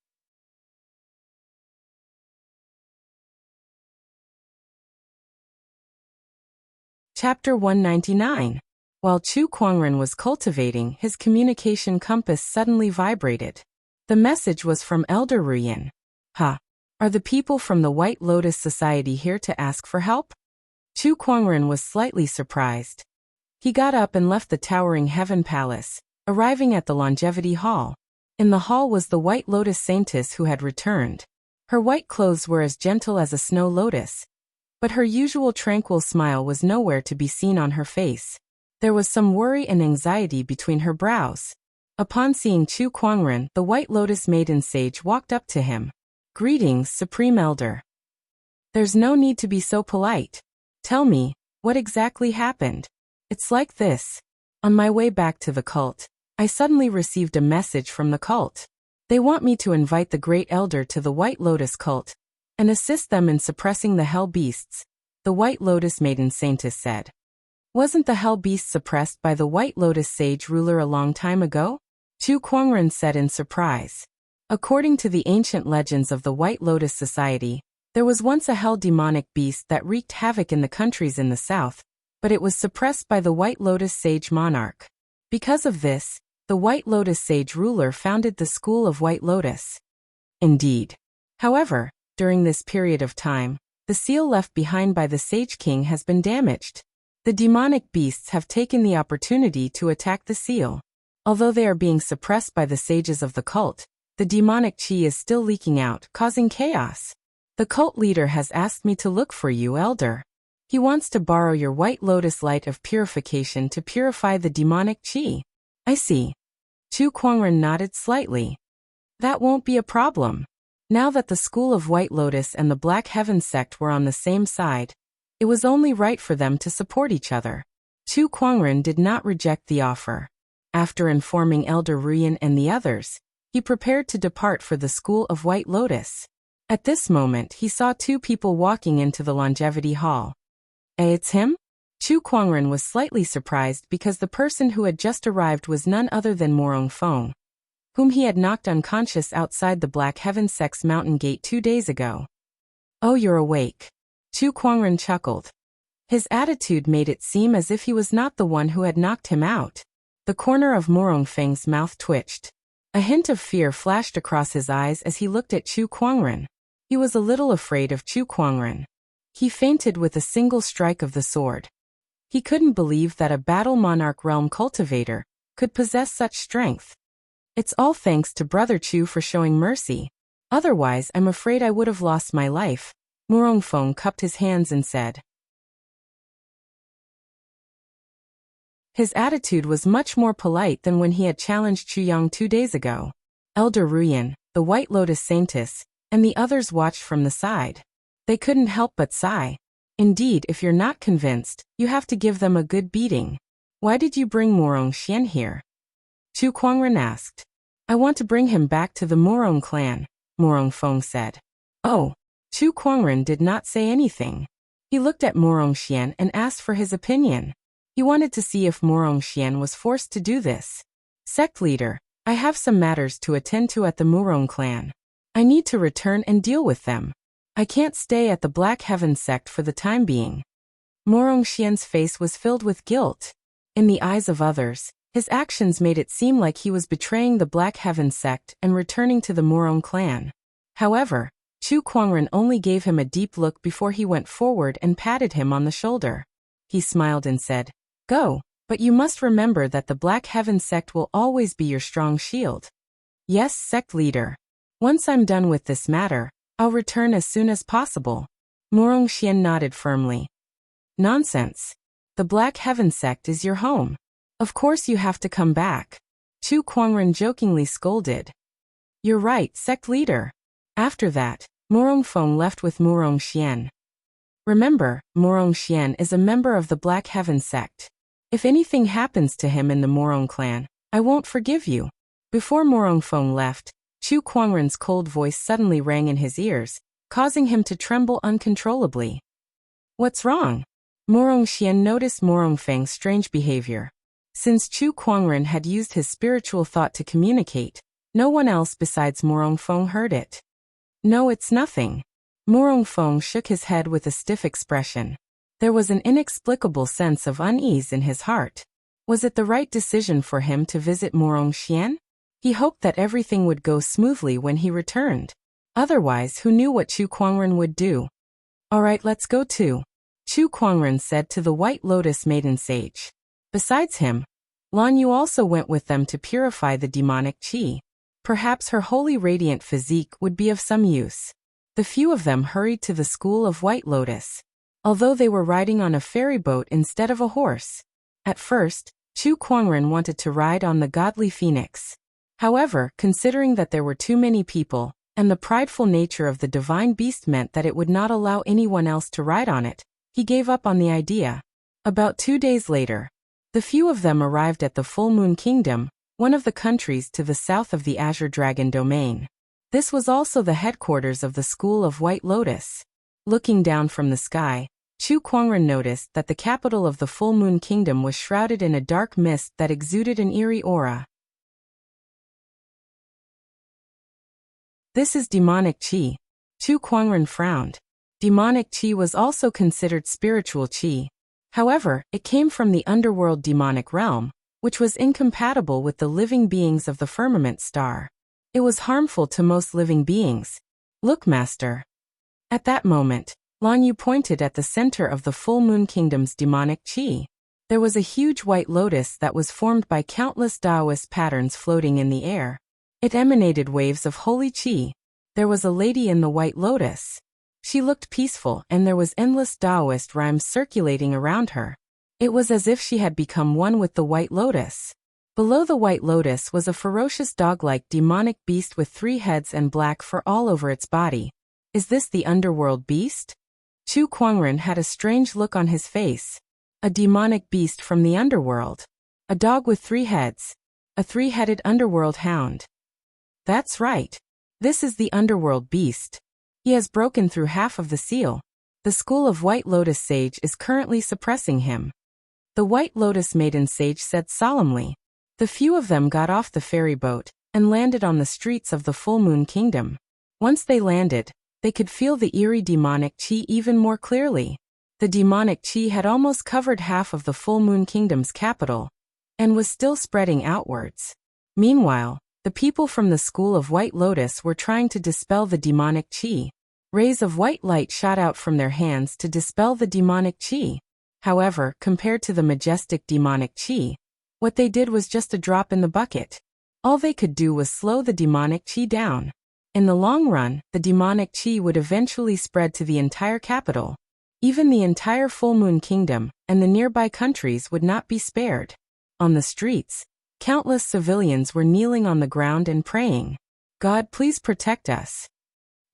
Chapter 199. While Chu Kuangren was cultivating, his communication compass suddenly vibrated. The message was from Elder Ruyan. Are the people from the White Lotus Society here to ask for help? Chu Kuangren was slightly surprised. He got up and left the towering Heaven Palace, arriving at the Longevity Hall. In the hall was the White Lotus Saintess who had returned. Her white clothes were as gentle as a snow lotus, but her usual tranquil smile was nowhere to be seen on her face. There was some worry and anxiety between her brows. Upon seeing Chu Kuangren, the White Lotus Maiden Sage walked up to him. Greetings, Supreme Elder. There's no need to be so polite. Tell me, what exactly happened? It's like this. On my way back to the cult, I suddenly received a message from the cult. They want me to invite the Great Elder to the White Lotus cult. and assist them in suppressing the hell beasts, the White Lotus Maiden Saintess said. Wasn't the hell beast suppressed by the White Lotus sage ruler a long time ago? Chu Kuangren said in surprise. According to the ancient legends of the White Lotus Society, there was once a hell demonic beast that wreaked havoc in the countries in the south, but it was suppressed by the White Lotus sage monarch. Because of this, the White Lotus sage ruler founded the School of White Lotus. Indeed. However, during this period of time, the seal left behind by the Sage King has been damaged. The demonic beasts have taken the opportunity to attack the seal. Although they are being suppressed by the sages of the cult, the demonic chi is still leaking out, causing chaos. The cult leader has asked me to look for you, Elder. He wants to borrow your White Lotus light of purification to purify the demonic chi. I see. Chu Kuangren nodded slightly. That won't be a problem. Now that the School of White Lotus and the Black Heaven sect were on the same side, it was only right for them to support each other. Chu Kuangren did not reject the offer. After informing Elder Ruyan and the others, he prepared to depart for the School of White Lotus. At this moment he saw two people walking into the Longevity Hall. It's him? Chu Kuangren was slightly surprised because the person who had just arrived was none other than Morong Feng, whom he had knocked unconscious outside the Black Heaven sect's mountain gate 2 days ago. Oh, you're awake. Chu Kuangren chuckled. His attitude made it seem as if he was not the one who had knocked him out. The corner of Morong Feng's mouth twitched. A hint of fear flashed across his eyes as he looked at Chu Kuangren. He was a little afraid of Chu Kuangren. He fainted with a single strike of the sword. He couldn't believe that a Battle Monarch realm cultivator could possess such strength. It's all thanks to Brother Chu for showing mercy. Otherwise, I'm afraid I would have lost my life. Morong Feng cupped his hands and said. His attitude was much more polite than when he had challenged Chu Yang 2 days ago. Elder Ruyan, the White Lotus Saintess, and the others watched from the side. They couldn't help but sigh. Indeed, if you're not convinced, you have to give them a good beating. Why did you bring Morong Xian here? Chu Kuangren asked. I want to bring him back to the Morong clan, Morong Feng said. Oh. Chu Kuangren did not say anything. He looked at Morong Xian and asked for his opinion. He wanted to see if Morong Xian was forced to do this. Sect leader, I have some matters to attend to at the Morong clan. I need to return and deal with them. I can't stay at the Black Heaven sect for the time being. Morong Xian's face was filled with guilt. In the eyes of others, his actions made it seem like he was betraying the Black Heaven sect and returning to the Morong clan. However, Chu Kuangren only gave him a deep look before he went forward and patted him on the shoulder. He smiled and said, Go, but you must remember that the Black Heaven sect will always be your strong shield. Yes, sect leader. Once I'm done with this matter, I'll return as soon as possible. Morong Xian nodded firmly. Nonsense. The Black Heaven sect is your home. Of course you have to come back. Chu Kuangren jokingly scolded. You're right, sect leader. After that, Morong Feng left with Morong Xian. Remember, Morong Xian is a member of the Black Heaven sect. If anything happens to him in the Morong clan, I won't forgive you. Before Morong Feng left, Chu Kuangren's cold voice suddenly rang in his ears, causing him to tremble uncontrollably. What's wrong? Morong Xian noticed Morong Feng's strange behavior. Since Chu Kuangren had used his spiritual thought to communicate, no one else besides Morong Feng heard it. No, it's nothing. Morong Feng shook his head with a stiff expression. There was an inexplicable sense of unease in his heart. Was it the right decision for him to visit Morong Xian? He hoped that everything would go smoothly when he returned. Otherwise, who knew what Chu Kuangren would do? All right, let's go too, Chu Kuangren said to the White Lotus Maiden Sage. Besides him, Lan Yu also went with them to purify the demonic chi. Perhaps her holy radiant physique would be of some use. The few of them hurried to the School of White Lotus, although they were riding on a ferry boat instead of a horse. At first, Chu Kuangren wanted to ride on the godly phoenix. However, considering that there were too many people, and the prideful nature of the divine beast meant that it would not allow anyone else to ride on it, he gave up on the idea. About 2 days later, the few of them arrived at the Full Moon Kingdom, one of the countries to the south of the Azure Dragon domain. This was also the headquarters of the School of White Lotus. Looking down from the sky, Chu Kuangren noticed that the capital of the Full Moon Kingdom was shrouded in a dark mist that exuded an eerie aura. This is demonic qi. Chu Kuangren frowned. Demonic qi was also considered spiritual qi. However, it came from the underworld demonic realm, which was incompatible with the living beings of the firmament star. It was harmful to most living beings. Look, Master. At that moment, Lan Yu pointed at the center of the Full Moon Kingdom's demonic qi. There was a huge white lotus that was formed by countless Taoist patterns floating in the air. It emanated waves of holy qi. There was a lady in the white lotus. She looked peaceful, and there was endless Taoist rhymes circulating around her. It was as if she had become one with the white lotus. Below the white lotus was a ferocious dog-like demonic beast with 3 heads and black fur all over its body. Is this the underworld beast? Chu Kuangren had a strange look on his face. A demonic beast from the underworld. A dog with 3 heads. A 3-headed underworld hound. That's right. This is the underworld beast. He has broken through half of the seal. The School of White Lotus Sage is currently suppressing him. The White Lotus Maiden Sage said solemnly. The few of them got off the ferry boat and landed on the streets of the Full Moon Kingdom. Once they landed, they could feel the eerie demonic qi even more clearly. The demonic qi had almost covered half of the Full Moon Kingdom's capital and was still spreading outwards. Meanwhile, the people from the School of White Lotus were trying to dispel the demonic qi. Rays of white light shot out from their hands to dispel the demonic qi. However, compared to the majestic demonic qi, what they did was just a drop in the bucket. All they could do was slow the demonic qi down. In the long run, the demonic qi would eventually spread to the entire capital. Even the entire Full Moon Kingdom and the nearby countries would not be spared. On the streets, countless civilians were kneeling on the ground and praying. God, please protect us.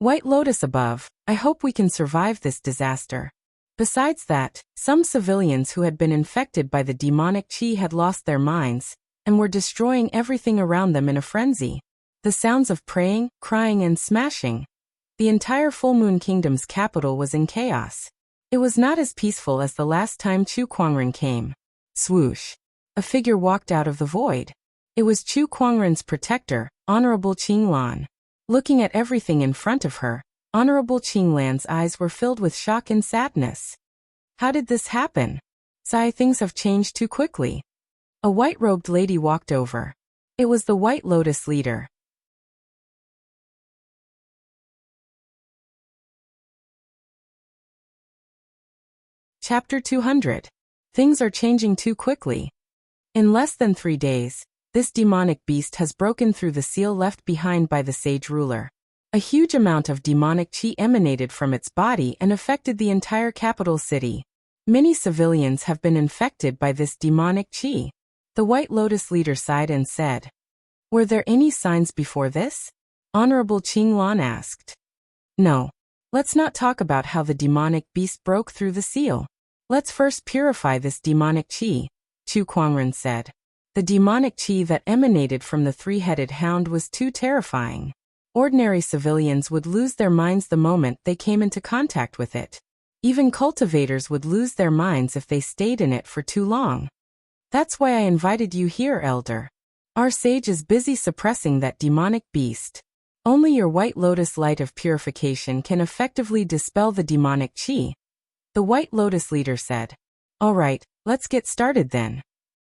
White Lotus above, I hope we can survive this disaster. Besides that, some civilians who had been infected by the demonic qi had lost their minds and were destroying everything around them in a frenzy. The sounds of praying, crying, and smashing. The entire Full Moon Kingdom's capital was in chaos. It was not as peaceful as the last time Chu Kuangren came. Swoosh. A figure walked out of the void. It was Chu Kuangren's protector, Honorable Qing Lan. Looking at everything in front of her, Honorable Qing Lan's eyes were filled with shock and sadness. How did this happen? Sigh, things have changed too quickly. A white-robed lady walked over. It was the White Lotus leader. Chapter 200. Things are changing too quickly. In less than 3 days, this demonic beast has broken through the seal left behind by the sage ruler. A huge amount of demonic qi emanated from its body and affected the entire capital city. Many civilians have been infected by this demonic qi. The White Lotus leader sighed and said, "Were there any signs before this?" Honorable Qing Lan asked. "No. Let's not talk about how the demonic beast broke through the seal. Let's first purify this demonic qi," Chu Kuangren said. The demonic qi that emanated from the 3-headed hound was too terrifying. Ordinary civilians would lose their minds the moment they came into contact with it. Even cultivators would lose their minds if they stayed in it for too long. That's why I invited you here, Elder. Our sage is busy suppressing that demonic beast. Only your White Lotus light of purification can effectively dispel the demonic qi, the White Lotus leader said. All right, let's get started then,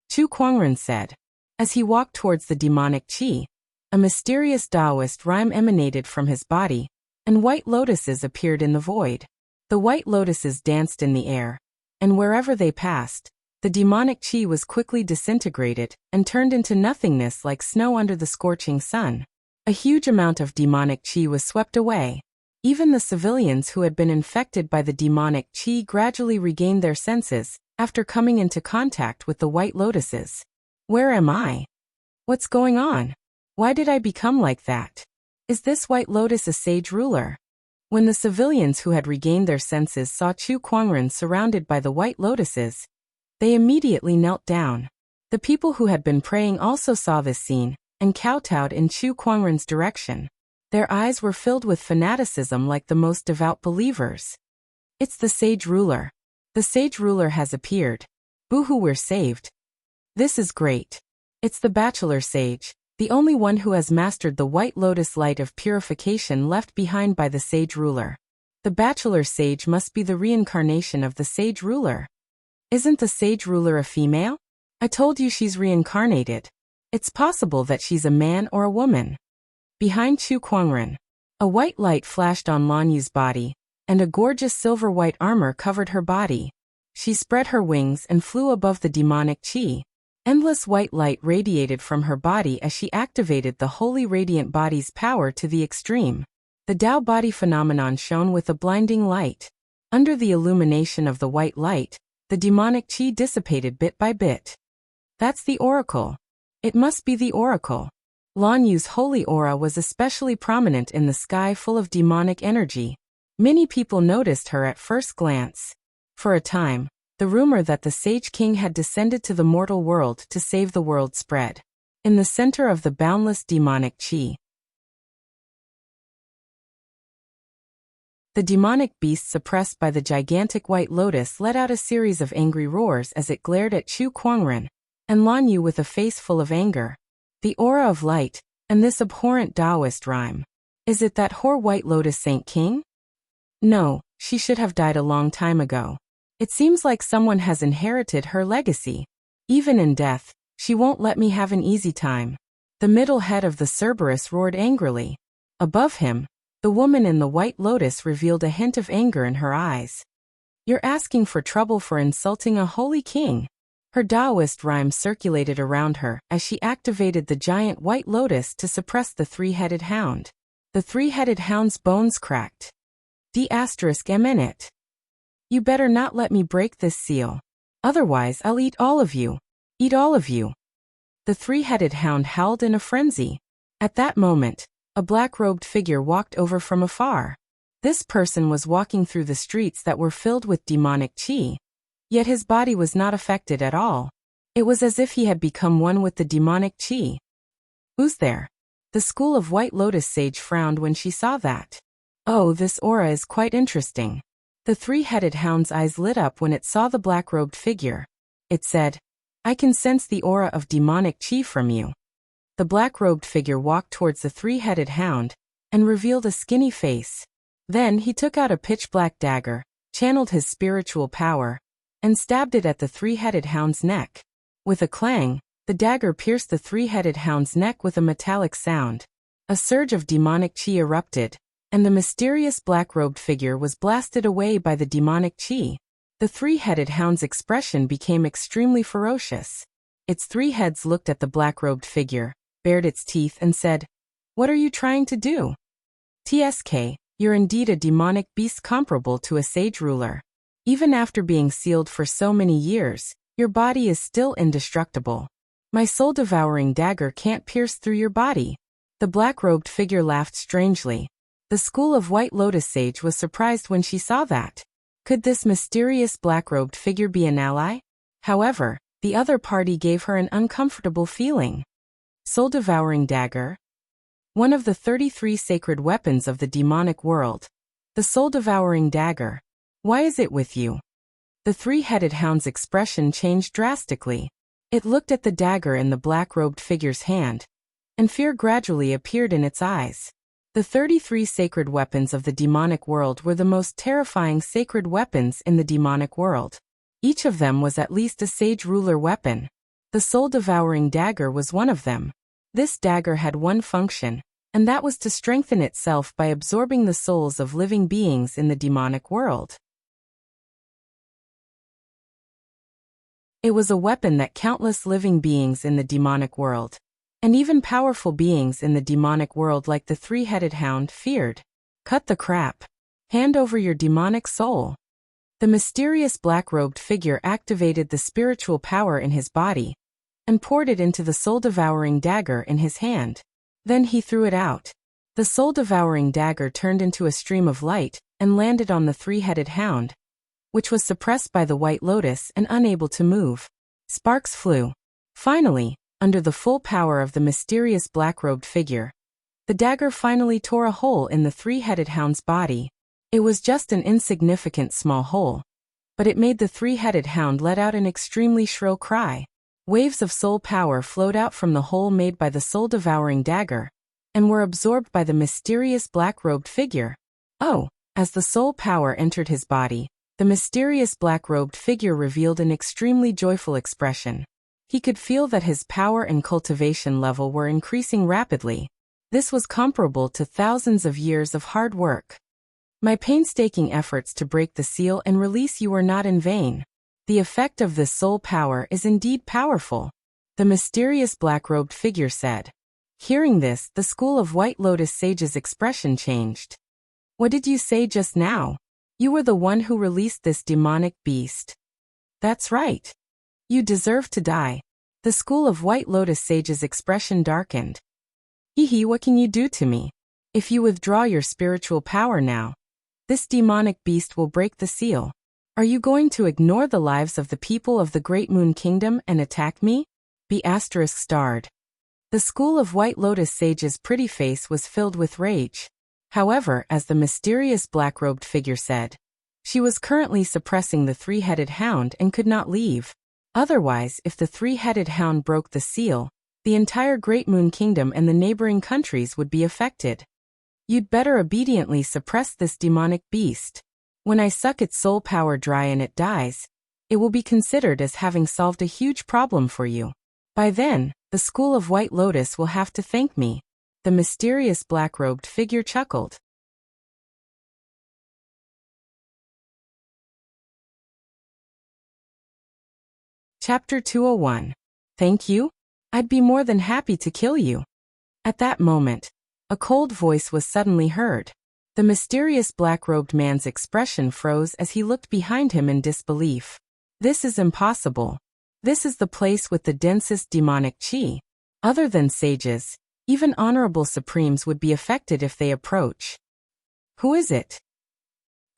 Chu Kuangren said. As he walked towards the demonic qi, a mysterious Taoist rhyme emanated from his body, and white lotuses appeared in the void. The white lotuses danced in the air, and wherever they passed, the demonic qi was quickly disintegrated and turned into nothingness like snow under the scorching sun. A huge amount of demonic qi was swept away. Even the civilians who had been infected by the demonic qi gradually regained their senses after coming into contact with the white lotuses. Where am I? What's going on? Why did I become like that? Is this white lotus a sage ruler? When the civilians who had regained their senses saw Chu Kuangren surrounded by the white lotuses, they immediately knelt down. The people who had been praying also saw this scene and kowtowed in Chu Kuangren's direction. Their eyes were filled with fanaticism like the most devout believers. It's the sage ruler. The sage ruler has appeared. Boo-hoo, we're saved. This is great. It's the bachelor sage, the only one who has mastered the white lotus light of purification left behind by the sage ruler. The bachelor sage must be the reincarnation of the sage ruler. Isn't the sage ruler a female? I told you she's reincarnated. It's possible that she's a man or a woman. Behind Chu Kuangren, a white light flashed on Lan Yu's body, and a gorgeous silver-white armor covered her body. She spread her wings and flew above the demonic qi. Endless white light radiated from her body as she activated the holy radiant body's power to the extreme. The Tao body phenomenon shone with a blinding light. Under the illumination of the white light, the demonic qi dissipated bit by bit. That's the oracle. It must be the oracle. Lan Yu's holy aura was especially prominent in the sky full of demonic energy. Many people noticed her at first glance. For a time, the rumor that the Sage King had descended to the mortal world to save the world spread. In the center of the boundless demonic qi, the demonic beast suppressed by the gigantic white lotus let out a series of angry roars as it glared at Chu Kuangren and Lan Yu with a face full of anger. The aura of light, and this abhorrent Taoist rhyme. Is it that whore White Lotus Saint King? No, she should have died a long time ago. It seems like someone has inherited her legacy. Even in death, she won't let me have an easy time. The middle head of the Cerberus roared angrily. Above him, the woman in the white lotus revealed a hint of anger in her eyes. You're asking for trouble for insulting a holy king. Her Taoist rhyme circulated around her as she activated the giant white lotus to suppress the three-headed hound. The three-headed hound's bones cracked. D***it. You better not let me break this seal. Otherwise I'll eat all of you. Eat all of you. The three-headed hound howled in a frenzy. At that moment, a black-robed figure walked over from afar. This person was walking through the streets that were filled with demonic qi. Yet his body was not affected at all. It was as if he had become one with the demonic qi. Who's there? The school of White Lotus Sage frowned when she saw that. Oh, this aura is quite interesting. The three-headed hound's eyes lit up when it saw the black-robed figure. It said, I can sense the aura of demonic qi from you. The black-robed figure walked towards the three-headed hound and revealed a skinny face. Then he took out a pitch-black dagger, channeled his spiritual power, and stabbed it at the three-headed hound's neck. With a clang, the dagger pierced the three-headed hound's neck with a metallic sound. A surge of demonic qi erupted, and the mysterious black-robed figure was blasted away by the demonic qi. The three-headed hound's expression became extremely ferocious. Its three heads looked at the black-robed figure, bared its teeth and said, What are you trying to do? TSK, you're indeed a demonic beast comparable to a sage ruler. Even after being sealed for so many years, your body is still indestructible. My soul-devouring dagger can't pierce through your body. The black-robed figure laughed strangely. The school of White Lotus Sage was surprised when she saw that. Could this mysterious black-robed figure be an ally? However, the other party gave her an uncomfortable feeling. Soul-devouring dagger? One of the 33 sacred weapons of the demonic world. The soul-devouring dagger. Why is it with you? The three-headed hound's expression changed drastically. It looked at the dagger in the black-robed figure's hand, and fear gradually appeared in its eyes. The 33 sacred weapons of the demonic world were the most terrifying sacred weapons in the demonic world. Each of them was at least a sage ruler weapon. The soul-devouring dagger was one of them. This dagger had one function, and that was to strengthen itself by absorbing the souls of living beings in the demonic world. It was a weapon that countless living beings in the demonic world, and even powerful beings in the demonic world like the three-headed hound, feared. Cut the crap. Hand over your demonic soul. The mysterious black-robed figure activated the spiritual power in his body and poured it into the soul-devouring dagger in his hand. Then he threw it out. The soul-devouring dagger turned into a stream of light and landed on the three-headed hound, which was suppressed by the white lotus and unable to move. Sparks flew. Finally, under the full power of the mysterious black-robed figure, The dagger finally tore a hole in the three-headed hound's body. It was just an insignificant small hole, but it made the three-headed hound let out an extremely shrill cry. Waves of soul power flowed out from the hole made by the soul-devouring dagger, and were absorbed by the mysterious black-robed figure. Oh, as the soul power entered his body, the mysterious black-robed figure revealed an extremely joyful expression. He could feel that his power and cultivation level were increasing rapidly. This was comparable to thousands of years of hard work. My painstaking efforts to break the seal and release you were not in vain. The effect of this soul power is indeed powerful, the mysterious black-robed figure said. Hearing this, the School of White Lotus sage's expression changed. What did you say just now? You were the one who released this demonic beast. That's right. You deserve to die. The School of White Lotus sage's expression darkened. Hee, what can you do to me? If you withdraw your spiritual power now, this demonic beast will break the seal. Are you going to ignore the lives of the people of the Great Moon Kingdom and attack me? B** starred. The School of White Lotus sage's pretty face was filled with rage. However, as the mysterious black-robed figure said, she was currently suppressing the three-headed hound and could not leave. Otherwise, if the three-headed hound broke the seal, the entire Great Moon Kingdom and the neighboring countries would be affected. You'd better obediently suppress this demonic beast. When I suck its soul power dry and it dies, it will be considered as having solved a huge problem for you. By then, the School of White Lotus will have to thank me. The mysterious black-robed figure chuckled. Chapter 201. Thank you? I'd be more than happy to kill you. At that moment, a cold voice was suddenly heard. The mysterious black-robed man's expression froze as he looked behind him in disbelief. This is impossible. This is the place with the densest demonic chi. Other than sages, even honorable supremes would be affected if they approach. Who is it?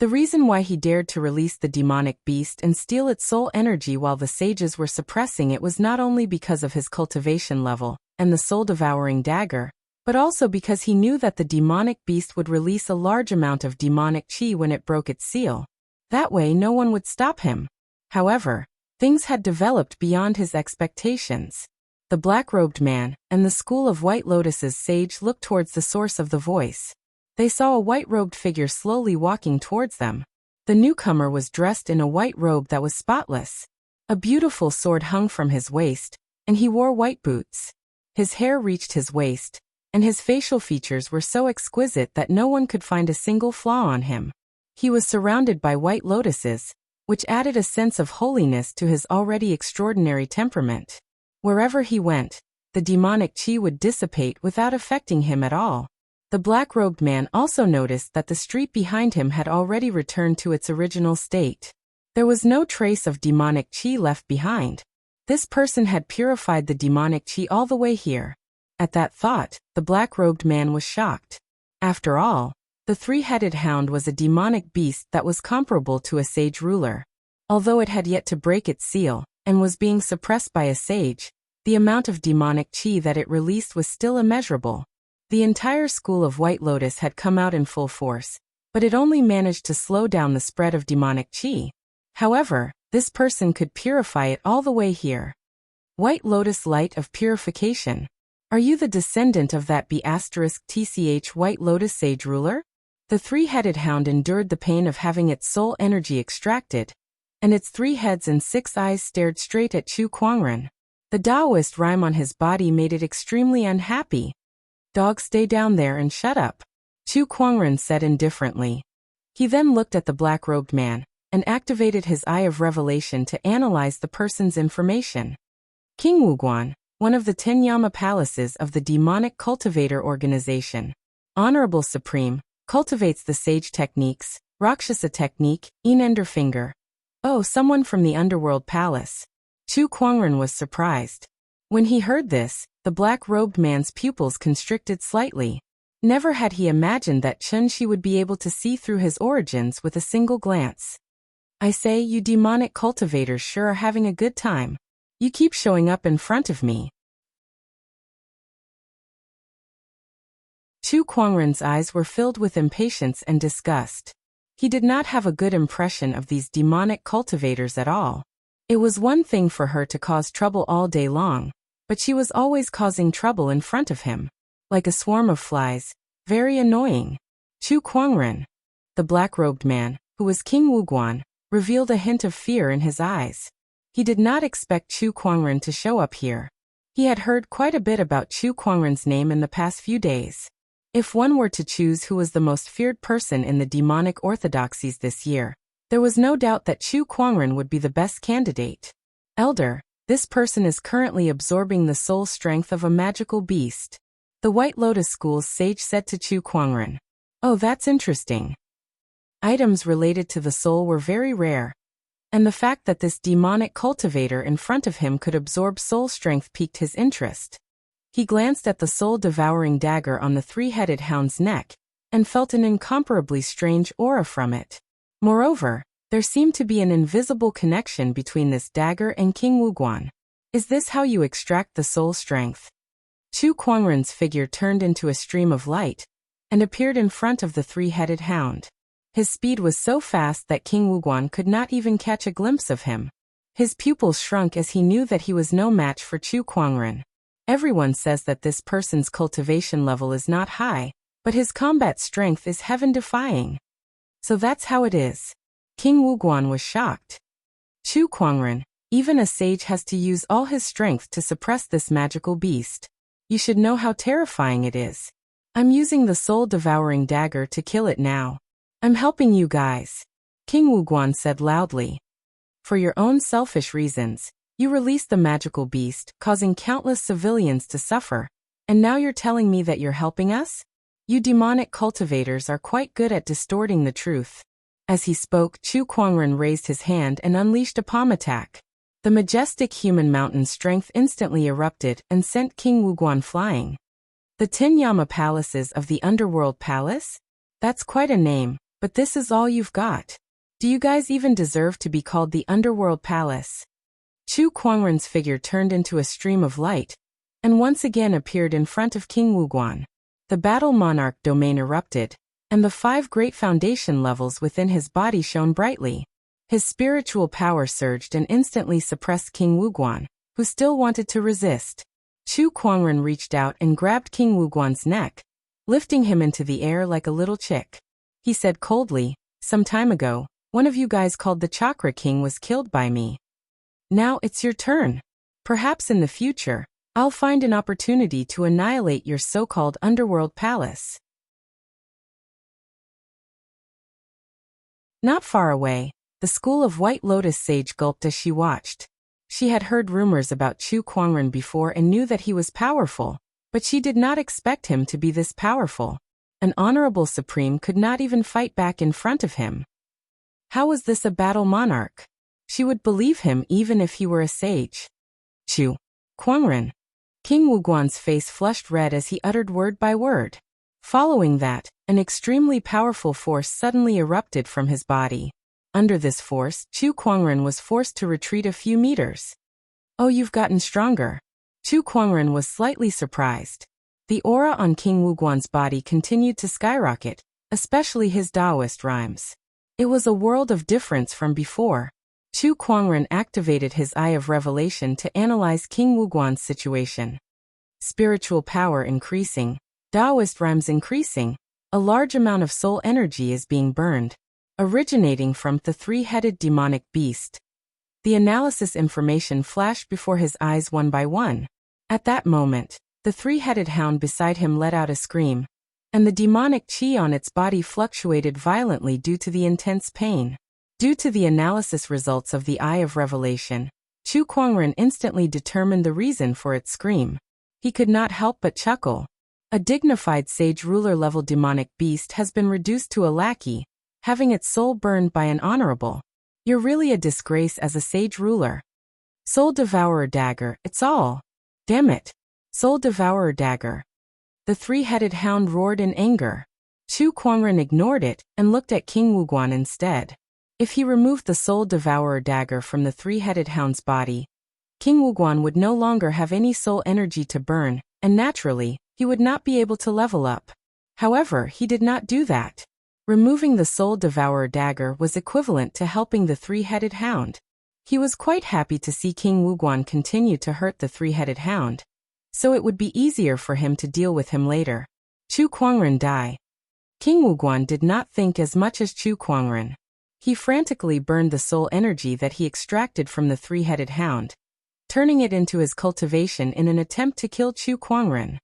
The reason why he dared to release the demonic beast and steal its soul energy while the sages were suppressing it was not only because of his cultivation level and the soul-devouring dagger, but also because he knew that the demonic beast would release a large amount of demonic chi when it broke its seal. That way no one would stop him. However, things had developed beyond his expectations. The black-robed man and the School of White Lotus's sage looked towards the source of the voice. They saw a white-robed figure slowly walking towards them. The newcomer was dressed in a white robe that was spotless. A beautiful sword hung from his waist, and he wore white boots. His hair reached his waist, and his facial features were so exquisite that no one could find a single flaw on him. He was surrounded by white lotuses, which added a sense of holiness to his already extraordinary temperament. Wherever he went, the demonic chi would dissipate without affecting him at all. The black-robed man also noticed that the street behind him had already returned to its original state. There was no trace of demonic chi left behind. This person had purified the demonic chi all the way here. At that thought, the black-robed man was shocked. After all, the three-headed hound was a demonic beast that was comparable to a sage ruler. Although it had yet to break its seal, and was being suppressed by a sage, the amount of demonic chi that it released was still immeasurable. The entire School of White Lotus had come out in full force, but it only managed to slow down the spread of demonic chi. However, this person could purify it all the way here. White Lotus Light of Purification. Are you the descendant of that *TCH White Lotus Sage Ruler? The three-headed hound endured the pain of having its soul energy extracted, and its 3 heads and 6 eyes stared straight at Chu Kuangren. The Taoist rhyme on his body made it extremely unhappy. Dog, stay down there and shut up, Chu Kuangren said indifferently. He then looked at the black-robed man, and activated his Eye of Revelation to analyze the person's information. King Wuguan, one of the 10 Yama palaces of the Demonic Cultivator Organization. Honorable Supreme, cultivates the sage techniques, Rakshasa technique, Enender finger. Oh, someone from the Underworld Palace. Chu Kuangren was surprised. When he heard this, the black-robed man's pupils constricted slightly. Never had he imagined that Chen Shi would be able to see through his origins with a single glance. I say, you demonic cultivators sure are having a good time. You keep showing up in front of me. Chu Kuangren's eyes were filled with impatience and disgust. He did not have a good impression of these demonic cultivators at all. It was one thing for her to cause trouble all day long, but she was always causing trouble in front of him. Like a swarm of flies. Very annoying. Chu Kuangren, the black-robed man, who was King Wuguan, revealed a hint of fear in his eyes. He did not expect Chu Kuangren to show up here. He had heard quite a bit about Chu Kuangren's name in the past few days. If one were to choose who was the most feared person in the demonic orthodoxies this year, there was no doubt that Chu Kuangren would be the best candidate. Elder, this person is currently absorbing the soul strength of a magical beast. The White Lotus School's sage said to Chu Kuangren. Oh, that's interesting. Items related to the soul were very rare, and the fact that this demonic cultivator in front of him could absorb soul strength piqued his interest. He glanced at the soul-devouring dagger on the three-headed hound's neck, and felt an incomparably strange aura from it. Moreover, there seemed to be an invisible connection between this dagger and King Wuguan. Is this how you extract the soul strength? Chu Kuangren's figure turned into a stream of light, and appeared in front of the three-headed hound. His speed was so fast that King Wuguan could not even catch a glimpse of him. His pupils shrunk as he knew that he was no match for Chu Kuangren. Everyone says that this person's cultivation level is not high, but his combat strength is heaven-defying. So that's how it is. King Wuguan was shocked. Chu Kuangren, even a sage has to use all his strength to suppress this magical beast. You should know how terrifying it is. I'm using the soul-devouring dagger to kill it now. I'm helping you guys. King Wuguan said loudly. For your own selfish reasons, you released the magical beast, causing countless civilians to suffer, and now you're telling me that you're helping us? You demonic cultivators are quite good at distorting the truth. As he spoke, Chu Kuangren raised his hand and unleashed a palm attack. The majestic human mountain's strength instantly erupted and sent King Wuguan flying. The Tinyama Palaces of the Underworld Palace? That's quite a name, but this is all you've got. Do you guys even deserve to be called the Underworld Palace? Chu Kuangren's figure turned into a stream of light, and once again appeared in front of King Wuguan. The Battle Monarch domain erupted, and the 5 great foundation levels within his body shone brightly. His spiritual power surged and instantly suppressed King Wuguan, who still wanted to resist. Chu Kuangren reached out and grabbed King Wuguan's neck, lifting him into the air like a little chick. He said coldly, "Some time ago, one of you guys called the Chakra King was killed by me. Now it's your turn. Perhaps in the future, I'll find an opportunity to annihilate your so-called underworld palace." Not far away, the school of White Lotus sage gulped as she watched. She had heard rumors about Chu Kuangren before and knew that he was powerful, but she did not expect him to be this powerful. An honorable supreme could not even fight back in front of him. How was this a battle monarch? She would believe him even if he were a sage. Chu Kuangren. King Wuguan's face flushed red as he uttered word by word. Following that, an extremely powerful force suddenly erupted from his body. Under this force, Chu Kuangren was forced to retreat a few meters. Oh, you've gotten stronger. Chu Kuangren was slightly surprised. The aura on King Wuguan's body continued to skyrocket, especially his Taoist rhymes. It was a world of difference from before. Chu Kuangren activated his Eye of Revelation to analyze King Wuguan's situation. Spiritual power increasing, Taoist rhymes increasing, a large amount of soul energy is being burned, originating from the three-headed demonic beast. The analysis information flashed before his eyes one by one. At that moment, the three-headed hound beside him let out a scream, and the demonic chi on its body fluctuated violently due to the intense pain. Due to the analysis results of the Eye of Revelation, Chu Kuangren instantly determined the reason for its scream. He could not help but chuckle. A dignified sage ruler-level demonic beast has been reduced to a lackey, having its soul burned by an honorable. You're really a disgrace as a sage ruler. Soul Devourer Dagger, it's all. Damn it. Soul Devourer Dagger. The three-headed hound roared in anger. Chu Kuangren ignored it and looked at King Wuguan instead. If he removed the Soul Devourer Dagger from the three-headed hound's body, King Wuguan would no longer have any soul energy to burn, and naturally, he would not be able to level up. However, he did not do that. Removing the Soul Devourer dagger was equivalent to helping the three-headed hound. He was quite happy to see King Wuguan continue to hurt the three-headed hound, so it would be easier for him to deal with him later. Chu Kuangren die. King Wuguan did not think as much as Chu Kuangren. He frantically burned the soul energy that he extracted from the three-headed hound, turning it into his cultivation in an attempt to kill Chu Kuangren.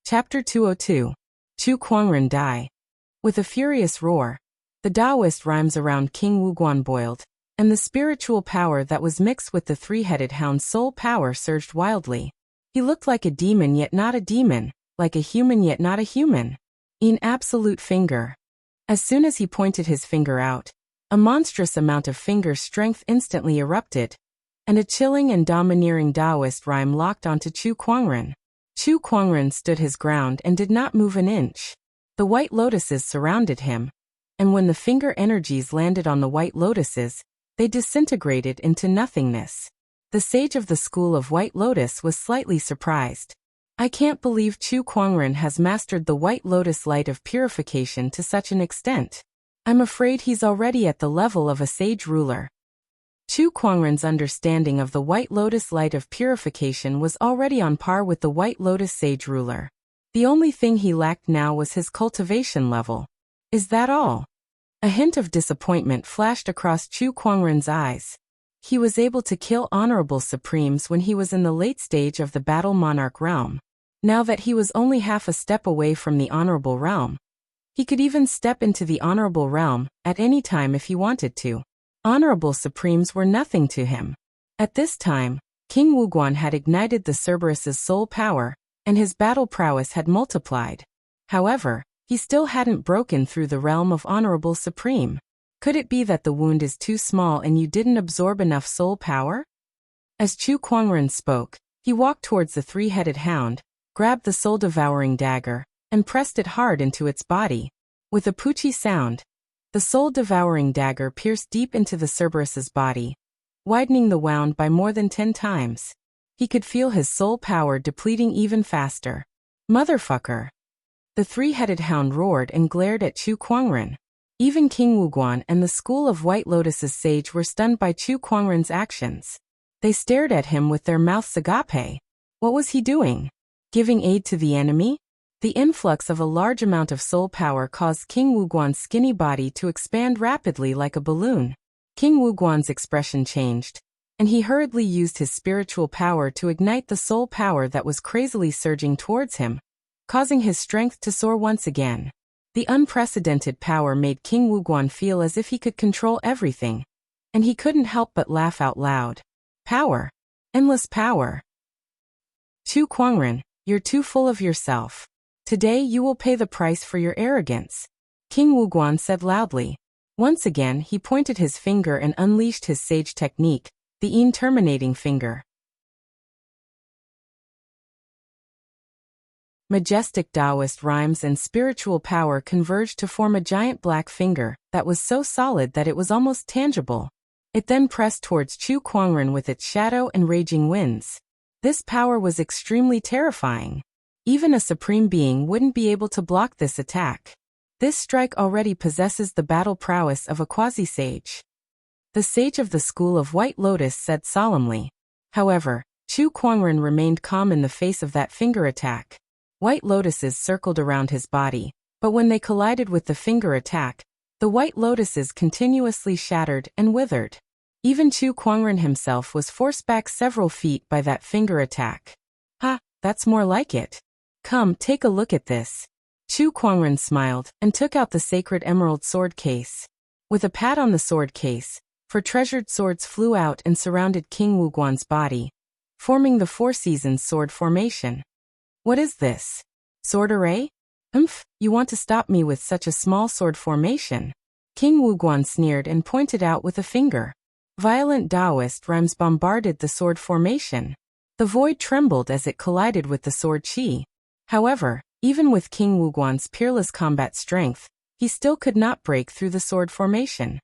Chapter 202. Chu Kuangren die. With a furious roar, the Taoist rhymes around King Wuguan boiled, and the spiritual power that was mixed with the three-headed hound's soul power surged wildly. He looked like a demon yet not a demon, like a human yet not a human. In absolute finger. As soon as he pointed his finger out, a monstrous amount of finger strength instantly erupted, and a chilling and domineering Taoist rhyme locked onto Chu Kuangren. Chu Kuangren stood his ground and did not move an inch. The white lotuses surrounded him, and when the finger energies landed on the white lotuses, they disintegrated into nothingness. The sage of the school of White Lotus was slightly surprised. I can't believe Chu Kuangren has mastered the White Lotus light of purification to such an extent. I'm afraid he's already at the level of a sage ruler. Chu Kuangren's understanding of the White Lotus light of purification was already on par with the White Lotus sage ruler. The only thing he lacked now was his cultivation level. Is that all? A hint of disappointment flashed across Chu Kuangren's eyes. He was able to kill honorable supremes when he was in the late stage of the battle monarch realm. Now that he was only half a step away from the honorable realm, he could even step into the honorable realm at any time if he wanted to. Honorable supremes were nothing to him. At this time, King Wuguan had ignited the Cerberus's soul power, and his battle prowess had multiplied. However, he still hadn't broken through the realm of honorable supreme. Could it be that the wound is too small and you didn't absorb enough soul power? As Chu Kuangren spoke, he walked towards the three-headed hound, grabbed the soul-devouring dagger, and pressed it hard into its body. With a poochie sound, the soul-devouring dagger pierced deep into the Cerberus's body, widening the wound by more than 10 times. He could feel his soul power depleting even faster. Motherfucker! The three-headed hound roared and glared at Chu Kuangren. Even King Wuguan and the school of White Lotus's sage were stunned by Chu Kuangren's actions. They stared at him with their mouths agape. What was he doing? Giving aid to the enemy? The influx of a large amount of soul power caused King Wuguan's skinny body to expand rapidly like a balloon. King Wuguan's expression changed, and he hurriedly used his spiritual power to ignite the soul power that was crazily surging towards him, causing his strength to soar once again. The unprecedented power made King Wuguan feel as if he could control everything, and he couldn't help but laugh out loud. Power. Endless power. Chu Kuangren, you're too full of yourself. Today you will pay the price for your arrogance, King Wuguan said loudly. Once again he pointed his finger and unleashed his sage technique, the Yin terminating finger. Majestic Taoist rhymes and spiritual power converged to form a giant black finger that was so solid that it was almost tangible. It then pressed towards Chu Kuangren with its shadow and raging winds. This power was extremely terrifying. Even a supreme being wouldn't be able to block this attack. This strike already possesses the battle prowess of a quasi-sage. The sage of the school of White Lotus said solemnly. However, Chu Kuangren remained calm in the face of that finger attack. White lotuses circled around his body, but when they collided with the finger attack, the white lotuses continuously shattered and withered. Even Chu Kuangren himself was forced back several feet by that finger attack. Ha, that's more like it. Come, take a look at this. Chu Kuangren smiled and took out the sacred emerald sword case. With a pat on the sword case, 4 treasured swords flew out and surrounded King Wuguan's body, forming the 4 seasons sword formation. What is this? Sword array? You want to stop me with such a small sword formation? King Wuguan sneered and pointed out with a finger. Violent Taoist rhymes bombarded the sword formation. The void trembled as it collided with the sword chi. However, even with King Wuguan's peerless combat strength, he still could not break through the sword formation.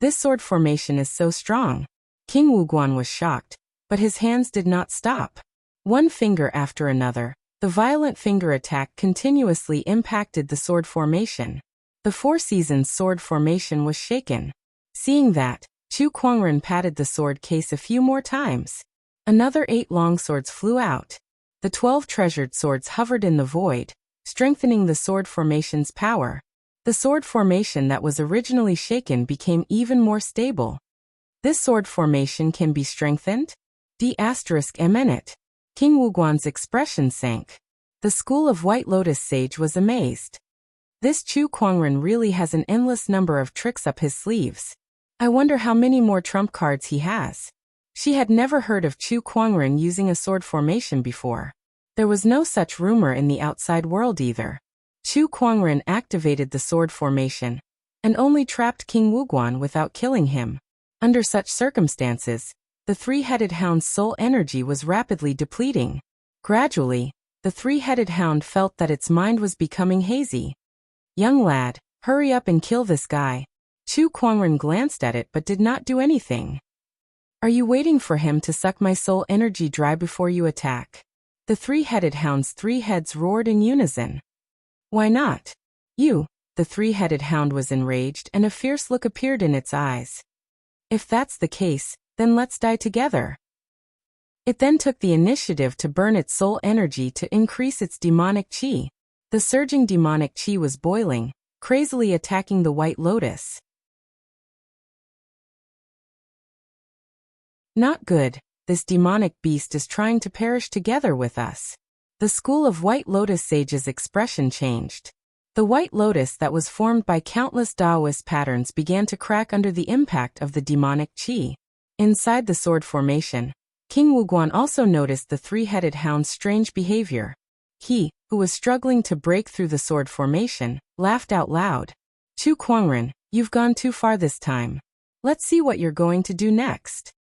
This sword formation is so strong. King Wuguan was shocked, But his hands did not stop. One finger after another, the violent finger attack continuously impacted the sword formation. The Four Seasons sword formation was shaken. Seeing that, Chu Kuangren patted the sword case a few more times. Another 8 longswords flew out. The 12 treasured swords hovered in the void, strengthening the sword formation's power. The sword formation that was originally shaken became even more stable. This sword formation can be strengthened? D***. King Wuguan's expression sank. The school of White Lotus Sage was amazed. This Chu Kuangren really has an endless number of tricks up his sleeves. I wonder how many more trump cards he has. She had never heard of Chu Kuangren using a sword formation before. There was no such rumor in the outside world either. Chu Kuangren activated the sword formation, and only trapped King Wuguan without killing him. Under such circumstances, the three-headed hound's soul energy was rapidly depleting. Gradually, the three-headed hound felt that its mind was becoming hazy. Young lad, hurry up and kill this guy. Chu Kuangren glanced at it but did not do anything. Are you waiting for him to suck my soul energy dry before you attack? The three-headed hound's 3 heads roared in unison. Why not? You. The three-headed hound was enraged and a fierce look appeared in its eyes. If that's the case, then let's die together. It then took the initiative to burn its soul energy to increase its demonic chi. The surging demonic chi was boiling, crazily attacking the White Lotus. Not good, this demonic beast is trying to perish together with us. The school of White Lotus Sage's expression changed. The White Lotus that was formed by countless Taoist patterns began to crack under the impact of the demonic chi. Inside the sword formation, King Wuguan also noticed the three-headed hound's strange behavior. He, who was struggling to break through the sword formation, laughed out loud. Chu Kuangren, you've gone too far this time. Let's see what you're going to do next.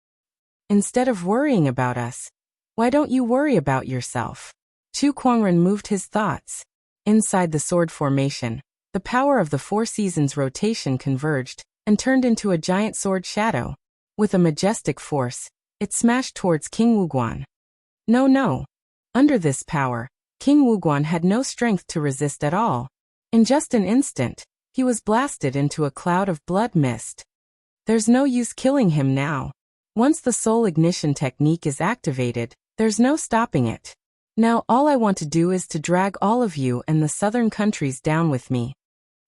Instead of worrying about us, why don't you worry about yourself? Chu Kuangren moved his thoughts. Inside the sword formation, the power of the Four Seasons rotation converged and turned into a giant sword shadow. With a majestic force, it smashed towards King Wuguan. No. Under this power, King Wuguan had no strength to resist at all. In just an instant, he was blasted into a cloud of blood mist. There's no use killing him now. Once the soul ignition technique is activated, there's no stopping it. Now all I want to do is to drag all of you and the southern countries down with me.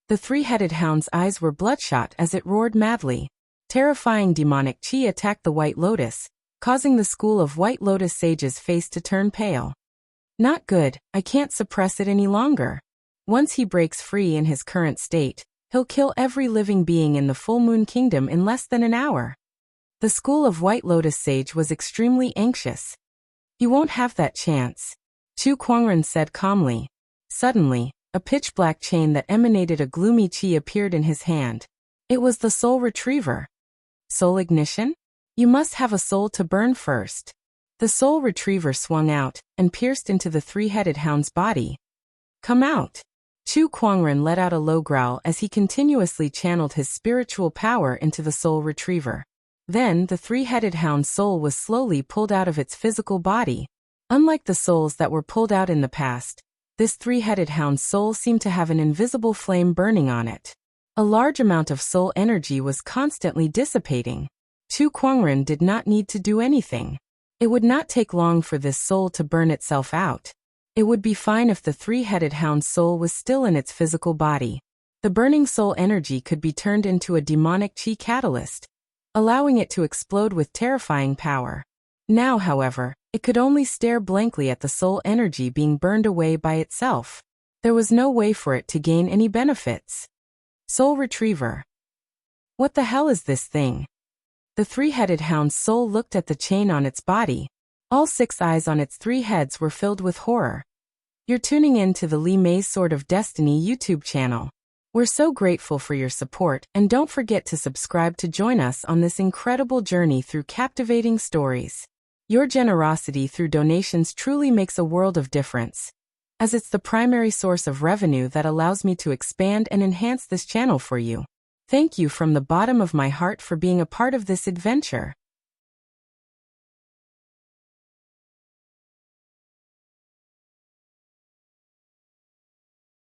The three-headed hound's eyes were bloodshot as it roared madly. Terrifying demonic chi attacked the White Lotus, causing the school of White Lotus Sage's face to turn pale. Not good, I can't suppress it any longer. Once he breaks free in his current state, he'll kill every living being in the Full Moon Kingdom in less than an hour. The school of White Lotus Sage was extremely anxious. You won't have that chance, Chu Kuangren said calmly. Suddenly, a pitch-black chain that emanated a gloomy chi appeared in his hand. It was the soul retriever. Soul ignition? You must have a soul to burn first. The soul retriever swung out and pierced into the three-headed hound's body. Come out. Chu Kuangren let out a low growl as he continuously channeled his spiritual power into the soul retriever. Then the three-headed hound's soul was slowly pulled out of its physical body. Unlike the souls that were pulled out in the past, this three-headed hound's soul seemed to have an invisible flame burning on it. A large amount of soul energy was constantly dissipating. Chu Kuangren did not need to do anything. It would not take long for this soul to burn itself out. It would be fine if the three-headed hound's soul was still in its physical body. The burning soul energy could be turned into a demonic chi catalyst, allowing it to explode with terrifying power. Now, however, it could only stare blankly at the soul energy being burned away by itself. There was no way for it to gain any benefits. Soul retriever. What the hell is this thing? The three-headed hound's soul looked at the chain on its body. All 6 eyes on its 3 heads were filled with horror. You're tuning in to the Li Mei's Sword of Destiny YouTube channel. We're so grateful for your support, and don't forget to subscribe to join us on this incredible journey through captivating stories. Your generosity through donations truly makes a world of difference, as it's the primary source of revenue that allows me to expand and enhance this channel for you. Thank you from the bottom of my heart for being a part of this adventure.